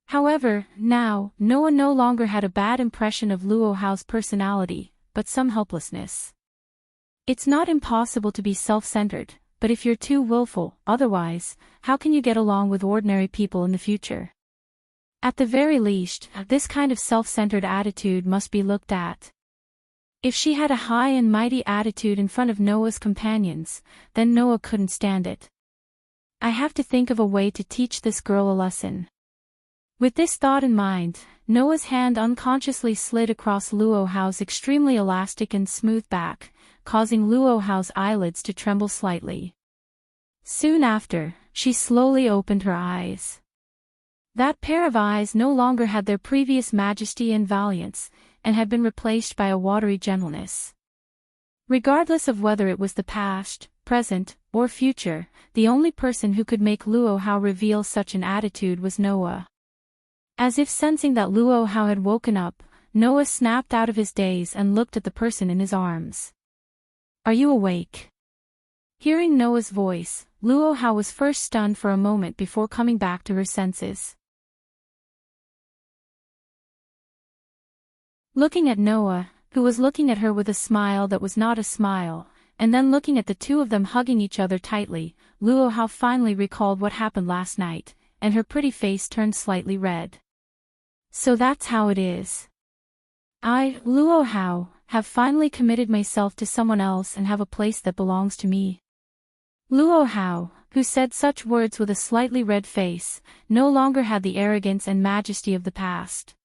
However, now, Noah no longer had a bad impression of Luo Hao's personality, but some helplessness. It's not impossible to be self-centered, but if you're too willful, otherwise, how can you get along with ordinary people in the future? At the very least, this kind of self-centered attitude must be looked at. If she had a high and mighty attitude in front of Noah's companions, then Noah couldn't stand it. I have to think of a way to teach this girl a lesson. With this thought in mind, Noah's hand unconsciously slid across Luo Hao's extremely elastic and smooth back, causing Luo Hao's eyelids to tremble slightly. Soon after, she slowly opened her eyes. That pair of eyes no longer had their previous majesty and valiance, and had been replaced by a watery gentleness. Regardless of whether it was the past, present, or future, the only person who could make Luo Hao reveal such an attitude was Noah. As if sensing that Luo Hao had woken up, Noah snapped out of his daze and looked at the person in his arms. "Are you awake?" Hearing Noah's voice, Luo Hao was first stunned for a moment before coming back to her senses. Looking at Noah, who was looking at her with a smile that was not a smile, and then looking at the two of them hugging each other tightly, Luo Hao finally recalled what happened last night, and her pretty face turned slightly red. So that's how it is. I, Luo Hao, have finally committed myself to someone else and have a place that belongs to me. Luo Hao, who said such words with a slightly red face, no longer had the arrogance and majesty of the past.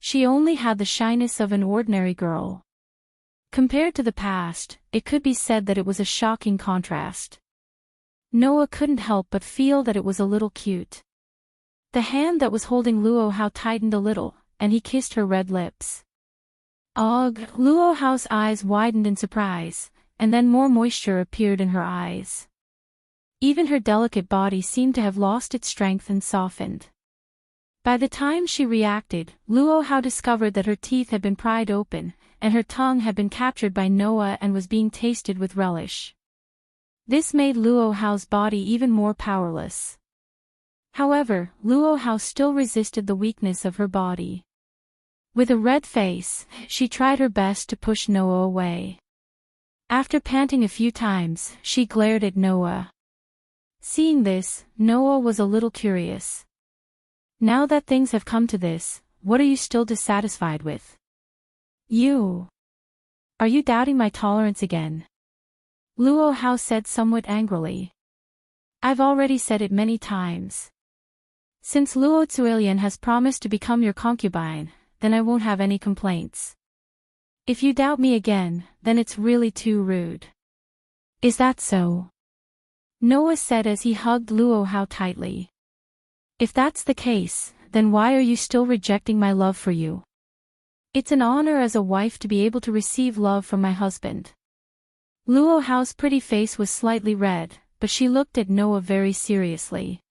She only had the shyness of an ordinary girl. Compared to the past, it could be said that it was a shocking contrast. Noah couldn't help but feel that it was a little cute. The hand that was holding Luo Hao tightened a little, and he kissed her red lips. Ugh! Luo Hao's eyes widened in surprise, and then more moisture appeared in her eyes. Even her delicate body seemed to have lost its strength and softened. By the time she reacted, Luo Hao discovered that her teeth had been pried open, and her tongue had been captured by Noah and was being tasted with relish. This made Luo Hao's body even more powerless. However, Luo Hao still resisted the weakness of her body. With a red face, she tried her best to push Noah away. After panting a few times, she glared at Noah. Seeing this, Noah was a little curious. Now that things have come to this, what are you still dissatisfied with? Are you doubting my tolerance again? Luo Hao said somewhat angrily. I've already said it many times. Since Luo Zuelian has promised to become your concubine, then I won't have any complaints. If you doubt me again, then it's really too rude. Is that so? Noah said as he hugged Luo Hao tightly. If that's the case, then why are you still rejecting my love for you? It's an honor as a wife to be able to receive love from my husband. Luo Hao's pretty face was slightly red, but she looked at Noah very seriously.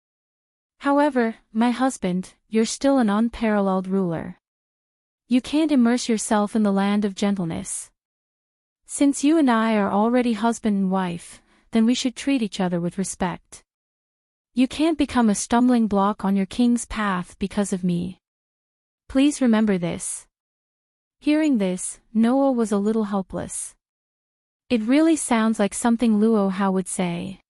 However, my husband, you're still an unparalleled ruler. You can't immerse yourself in the land of gentleness. Since you and I are already husband and wife, then we should treat each other with respect. You can't become a stumbling block on your king's path because of me. Please remember this. Hearing this, Noah was a little helpless. It really sounds like something Luo Hao would say.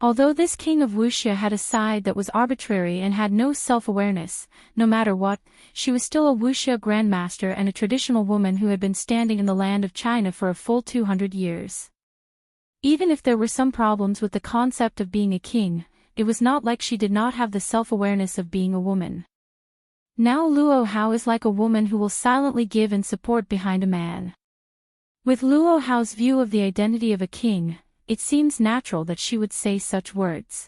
Although this king of Wuxia had a side that was arbitrary and had no self-awareness, no matter what, she was still a Wuxia grandmaster and a traditional woman who had been standing in the land of China for a full 200 years. Even if there were some problems with the concept of being a king, it was not like she did not have the self-awareness of being a woman. Now Luo Hao is like a woman who will silently give and support behind a man. With Luo Hao's view of the identity of a king, it seems natural that she would say such words.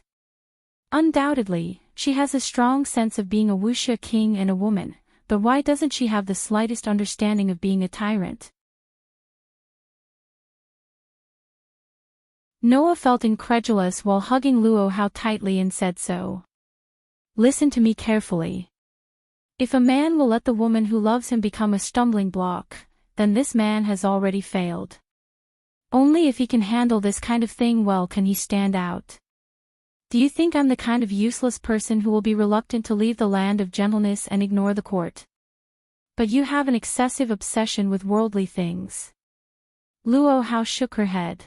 Undoubtedly, she has a strong sense of being a Wuxia king and a woman, but why doesn't she have the slightest understanding of being a tyrant? Noah felt incredulous while hugging Luo Hao tightly and said so. Listen to me carefully. If a man will let the woman who loves him become a stumbling block, then this man has already failed. Only if he can handle this kind of thing well can he stand out. Do you think I'm the kind of useless person who will be reluctant to leave the land of gentleness and ignore the court? But you have an excessive obsession with worldly things. Luo Hao shook her head.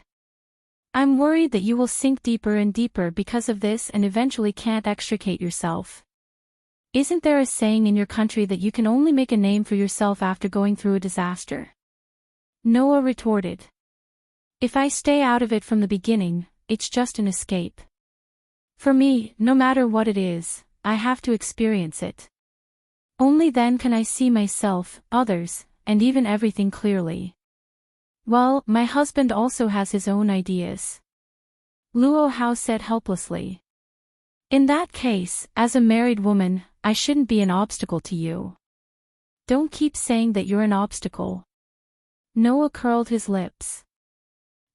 I'm worried that you will sink deeper and deeper because of this and eventually can't extricate yourself. Isn't there a saying in your country that you can only make a name for yourself after going through a disaster? Noah retorted. If I stay out of it from the beginning, it's just an escape. For me, no matter what it is, I have to experience it. Only then can I see myself, others, and even everything clearly. Well, my husband also has his own ideas. Luo Hao said helplessly. In that case, as a married woman, I shouldn't be an obstacle to you. Don't keep saying that you're an obstacle. Noah curled his lips.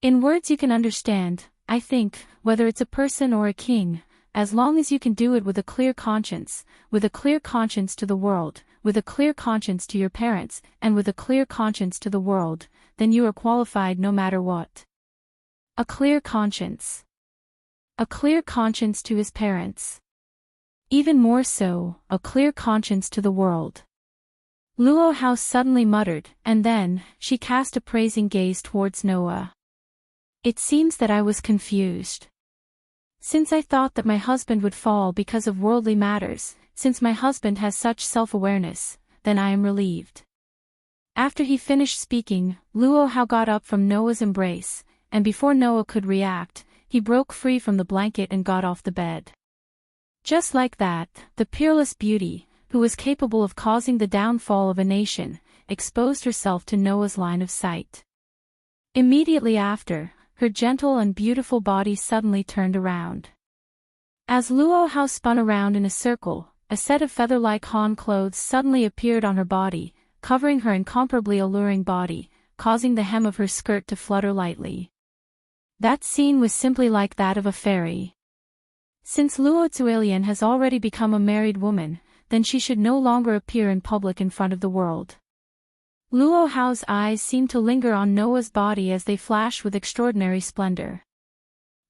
In words you can understand, I think, whether it's a person or a king, as long as you can do it with a clear conscience to the world, with a clear conscience to your parents, and with a clear conscience to the world, then you are qualified no matter what. A clear conscience. A clear conscience to his parents. Even more so, a clear conscience to the world. Luo Hao suddenly muttered, and then, she cast a praising gaze towards Noah. It seems that I was confused. Since I thought that my husband would fall because of worldly matters, since my husband has such self-awareness, then I am relieved. After he finished speaking, Luo Hao got up from Noah's embrace, and before Noah could react, he broke free from the blanket and got off the bed. Just like that, the peerless beauty, who was capable of causing the downfall of a nation, exposed herself to Noah's line of sight. Immediately after, her gentle and beautiful body suddenly turned around. As Luo Hao spun around in a circle, a set of feather-like Han clothes suddenly appeared on her body, covering her incomparably alluring body, causing the hem of her skirt to flutter lightly. That scene was simply like that of a fairy. Since Luo Zuelian has already become a married woman, then she should no longer appear in public in front of the world. Luo Hao's eyes seemed to linger on Noah's body as they flashed with extraordinary splendor.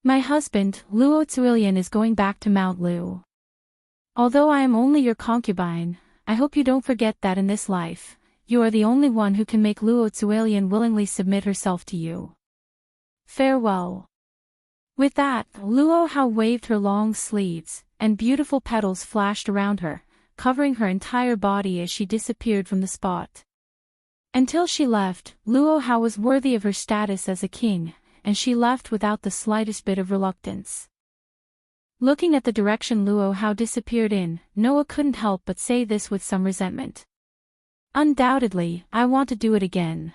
My husband, Luo Zuelian, is going back to Mount Lu. Although I am only your concubine, I hope you don't forget that in this life, you are the only one who can make Luo Zuelian willingly submit herself to you. Farewell. With that, Luo Hao waved her long sleeves, and beautiful petals flashed around her, covering her entire body as she disappeared from the spot. Until she left, Luo Hao was worthy of her status as a king, and she left without the slightest bit of reluctance. Looking at the direction Luo Hao disappeared in, Noah couldn't help but say this with some resentment. Undoubtedly, I want to do it again.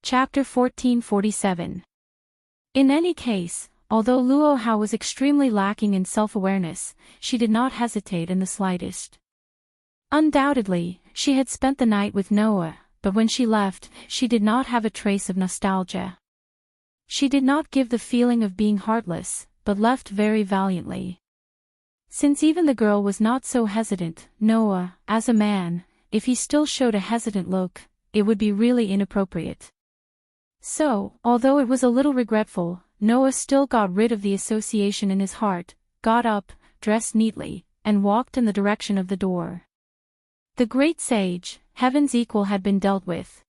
Chapter 1447. In any case, although Luo Hao was extremely lacking in self-awareness, she did not hesitate in the slightest. Undoubtedly, she had spent the night with Noah, but when she left, she did not have a trace of nostalgia. She did not give the feeling of being heartless, but left very valiantly. Since even the girl was not so hesitant, Noah, as a man, if he still showed a hesitant look, it would be really inappropriate. So, although it was a little regretful, Noah still got rid of the association in his heart, got up, dressed neatly, and walked in the direction of the door. The great sage, Heaven's equal, had been dealt with.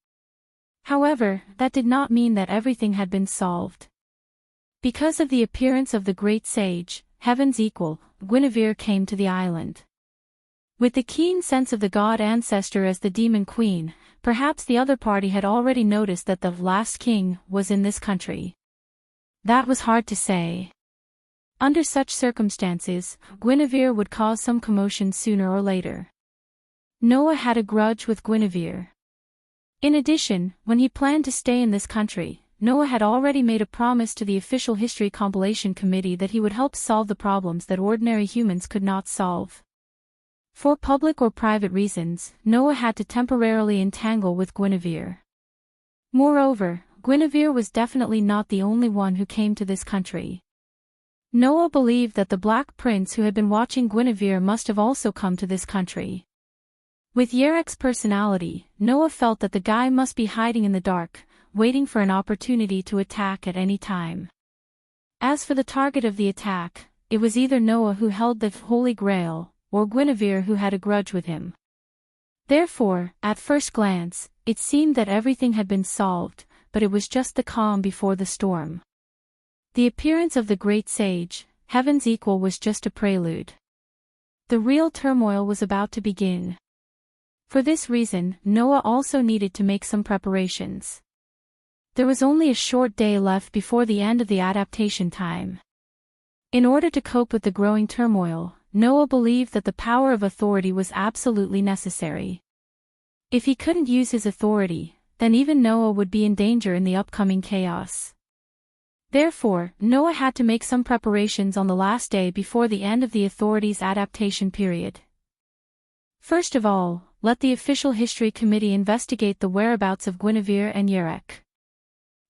However, that did not mean that everything had been solved. Because of the appearance of the great sage, Heaven's equal, Guinevere came to the island. With the keen sense of the god ancestor as the demon queen, perhaps the other party had already noticed that the last king was in this country. That was hard to say. Under such circumstances, Guinevere would cause some commotion sooner or later. Noah had a grudge with Guinevere. In addition, when he planned to stay in this country, Noah had already made a promise to the Official History Compilation Committee that he would help solve the problems that ordinary humans could not solve. For public or private reasons, Noah had to temporarily entangle with Guinevere. Moreover, Guinevere was definitely not the only one who came to this country. Noah believed that the Black Prince who had been watching Guinevere must have also come to this country. With Yarek's personality, Noah felt that the guy must be hiding in the dark, waiting for an opportunity to attack at any time. As for the target of the attack, it was either Noah who held the Holy Grail, or Guinevere who had a grudge with him. Therefore, at first glance, it seemed that everything had been solved, but it was just the calm before the storm. The appearance of the great sage, Heaven's equal, was just a prelude. The real turmoil was about to begin. For this reason, Noah also needed to make some preparations. There was only a short day left before the end of the adaptation time. In order to cope with the growing turmoil, Noah believed that the power of authority was absolutely necessary. If he couldn't use his authority, then even Noah would be in danger in the upcoming chaos. Therefore, Noah had to make some preparations on the last day before the end of the authority's adaptation period. First of all, let the Official History Committee investigate the whereabouts of Guinevere and Yarek.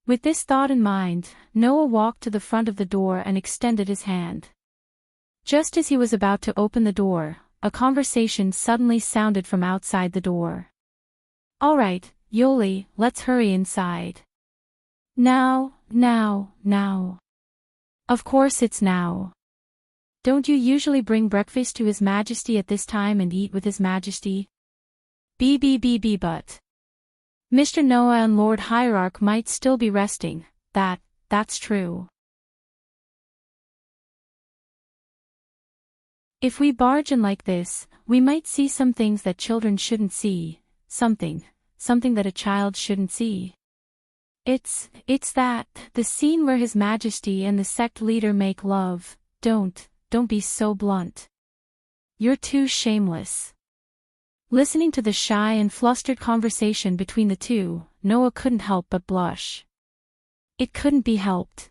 With this thought in mind, Noah walked to the front of the door and extended his hand. Just as he was about to open the door, a conversation suddenly sounded from outside the door. "All right, Yoli, let's hurry inside." Now. Of course it's now. Don't you usually bring breakfast to His Majesty at this time and eat with His Majesty? But Mr. Noah and Lord Hierarch might still be resting, that's true. If we barge in like this, we might see some things that children shouldn't see, something that a child shouldn't see. It's that, the scene where His Majesty and the sect leader make love. Don't be so blunt. You're too shameless. Listening to the shy and flustered conversation between the two, Noah couldn't help but blush. It couldn't be helped.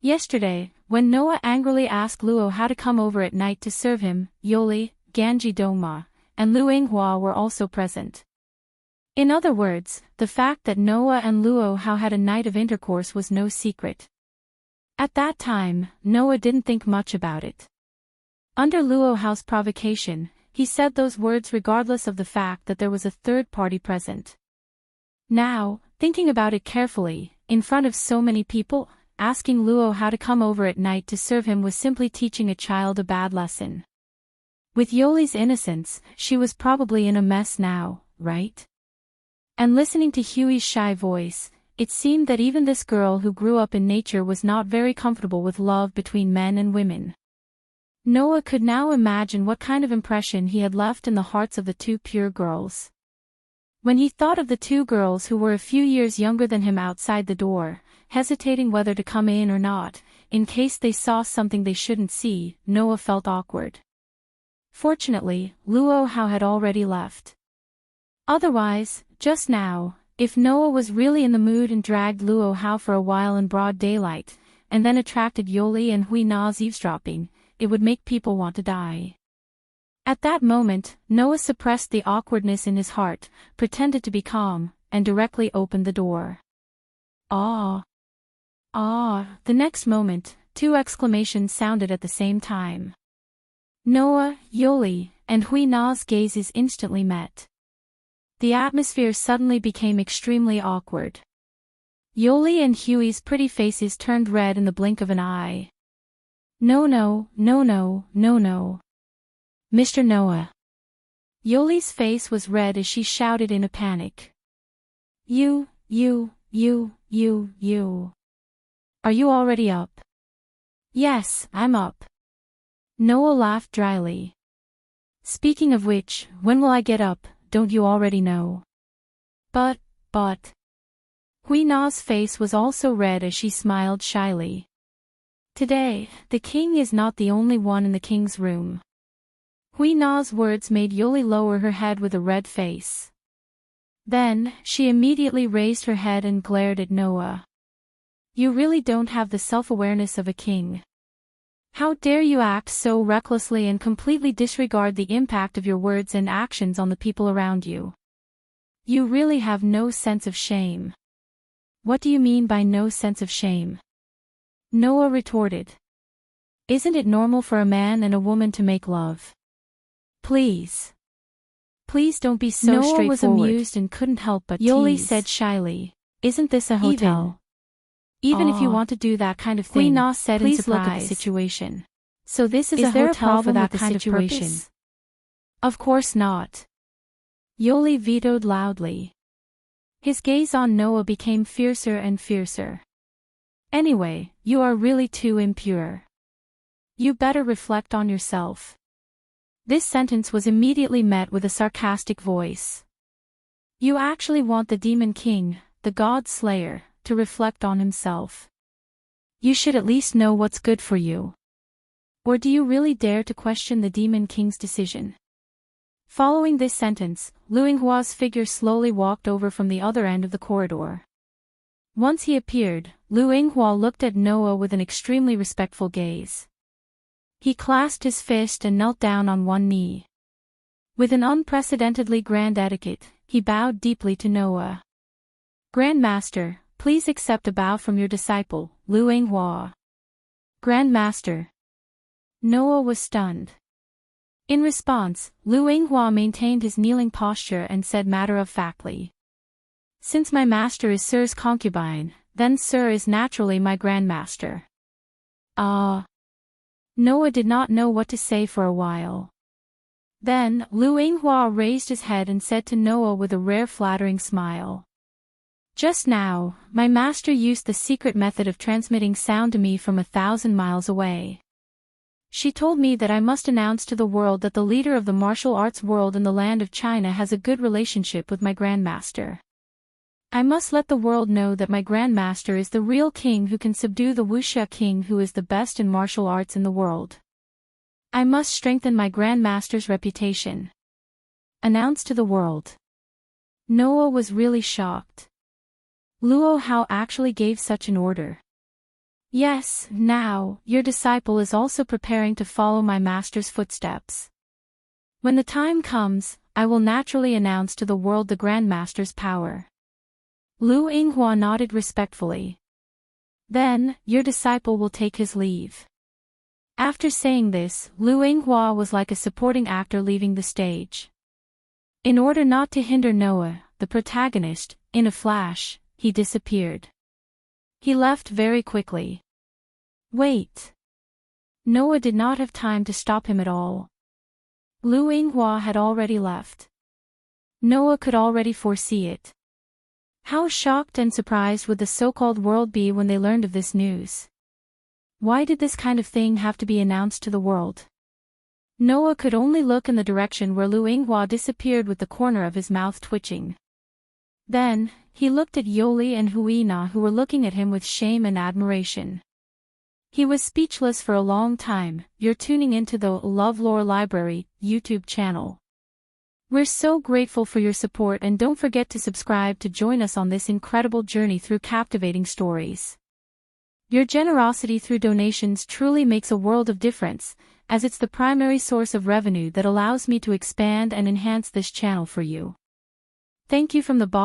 Yesterday, when Noah angrily asked Luo how to come over at night to serve him, Yoli, Ganji Dongma, and Lu Yinghua were also present. In other words, the fact that Noah and Luo Hao had a night of intercourse was no secret. At that time, Noah didn't think much about it. Under Luo Hao's provocation, he said those words regardless of the fact that there was a third party present. Now, thinking about it carefully, in front of so many people, asking Luo how to come over at night to serve him was simply teaching a child a bad lesson. With Yoli's innocence, she was probably in a mess now, right? And listening to Huey's shy voice, it seemed that even this girl who grew up in nature was not very comfortable with love between men and women. Noah could now imagine what kind of impression he had left in the hearts of the two pure girls. When he thought of the two girls who were a few years younger than him outside the door, hesitating whether to come in or not, in case they saw something they shouldn't see, Noah felt awkward. Fortunately, Luo Hao had already left. Otherwise, just now, if Noah was really in the mood and dragged Luo Hao for a while in broad daylight, and then attracted Yoli and Hui Na's eavesdropping, it would make people want to die. At that moment, Noah suppressed the awkwardness in his heart, pretended to be calm, and directly opened the door. "Ah! Ah!" The next moment, two exclamations sounded at the same time. Noah, Yoli, and Hui Na's gazes instantly met. The atmosphere suddenly became extremely awkward. Yoli and Huey's pretty faces turned red in the blink of an eye. "No, no, no, no, no, no. Mr. Noah." Yoli's face was red as she shouted in a panic. You. Are you already up?" "Yes, I'm up." Noah laughed dryly. "Speaking of which, when will I get up, don't you already know?" But. Hui Na's face was also red as she smiled shyly. "Today, the king is not the only one in the king's room." Hui Na's words made Yoli lower her head with a red face. Then, she immediately raised her head and glared at Noah. "You really don't have the self-awareness of a king. How dare you act so recklessly and completely disregard the impact of your words and actions on the people around you? You really have no sense of shame." "What do you mean by no sense of shame?" Noah retorted. "Isn't it normal for a man and a woman to make love? Please don't be so straightforward." Noah was amused and couldn't help but tease. Yoli said shyly, "Isn't this a hotel? Even if you want to do that kind of thing, Hui Na said in surprise. Please look at the situation. So this is a hotel for that kind of purpose?" "Of course not." Yoli vetoed loudly. His gaze on Noah became fiercer and fiercer. "Anyway, you are really too impure. You better reflect on yourself." This sentence was immediately met with a sarcastic voice. "You actually want the Demon King, the God Slayer, to reflect on himself? You should at least know what's good for you. Or do you really dare to question the Demon King's decision?" Following this sentence, Lu Yinghua's figure slowly walked over from the other end of the corridor. Once he appeared, Lu Yinghua looked at Noah with an extremely respectful gaze. He clasped his fist and knelt down on one knee. With an unprecedentedly grand etiquette, he bowed deeply to Noah. "Grand Master, please accept a bow from your disciple, Lu Yinghua." "Grand Master." Noah was stunned. In response, Lu Yinghua maintained his kneeling posture and said matter-of-factly, "Since my master is Sir's concubine, then Sir is naturally my Grand Master." Noah did not know what to say for a while. Then, Lu Yinghua raised his head and said to Noah with a rare flattering smile, "Just now, my master used the secret method of transmitting sound to me from 1,000 miles away. She told me that I must announce to the world that the leader of the martial arts world in the land of China has a good relationship with my grandmaster. I must let the world know that my grandmaster is the real king who can subdue the wuxia king who is the best in martial arts in the world. I must strengthen my grandmaster's reputation. Announce to the world." Noah was really shocked. Luo Hao actually gave such an order. "Yes, now, your disciple is also preparing to follow my master's footsteps. When the time comes, I will naturally announce to the world the grandmaster's power." Lu Yinghua nodded respectfully. "Then, your disciple will take his leave." After saying this, Lu Yinghua was like a supporting actor leaving the stage. In order not to hinder Noah, the protagonist, in a flash, he disappeared. He left very quickly. Wait. Noah did not have time to stop him at all. Lu Yinghua had already left. Noah could already foresee it. How shocked and surprised would the so-called world be when they learned of this news? Why did this kind of thing have to be announced to the world? Noah could only look in the direction where Lu Yinghua disappeared with the corner of his mouth twitching. Then, he looked at Yoli and Huina, who were looking at him with shame and admiration. He was speechless for a long time. You're tuning into the LoveLore Library YouTube channel. We're so grateful for your support, and don't forget to subscribe to join us on this incredible journey through captivating stories. Your generosity through donations truly makes a world of difference, as it's the primary source of revenue that allows me to expand and enhance this channel for you. Thank you from the bottom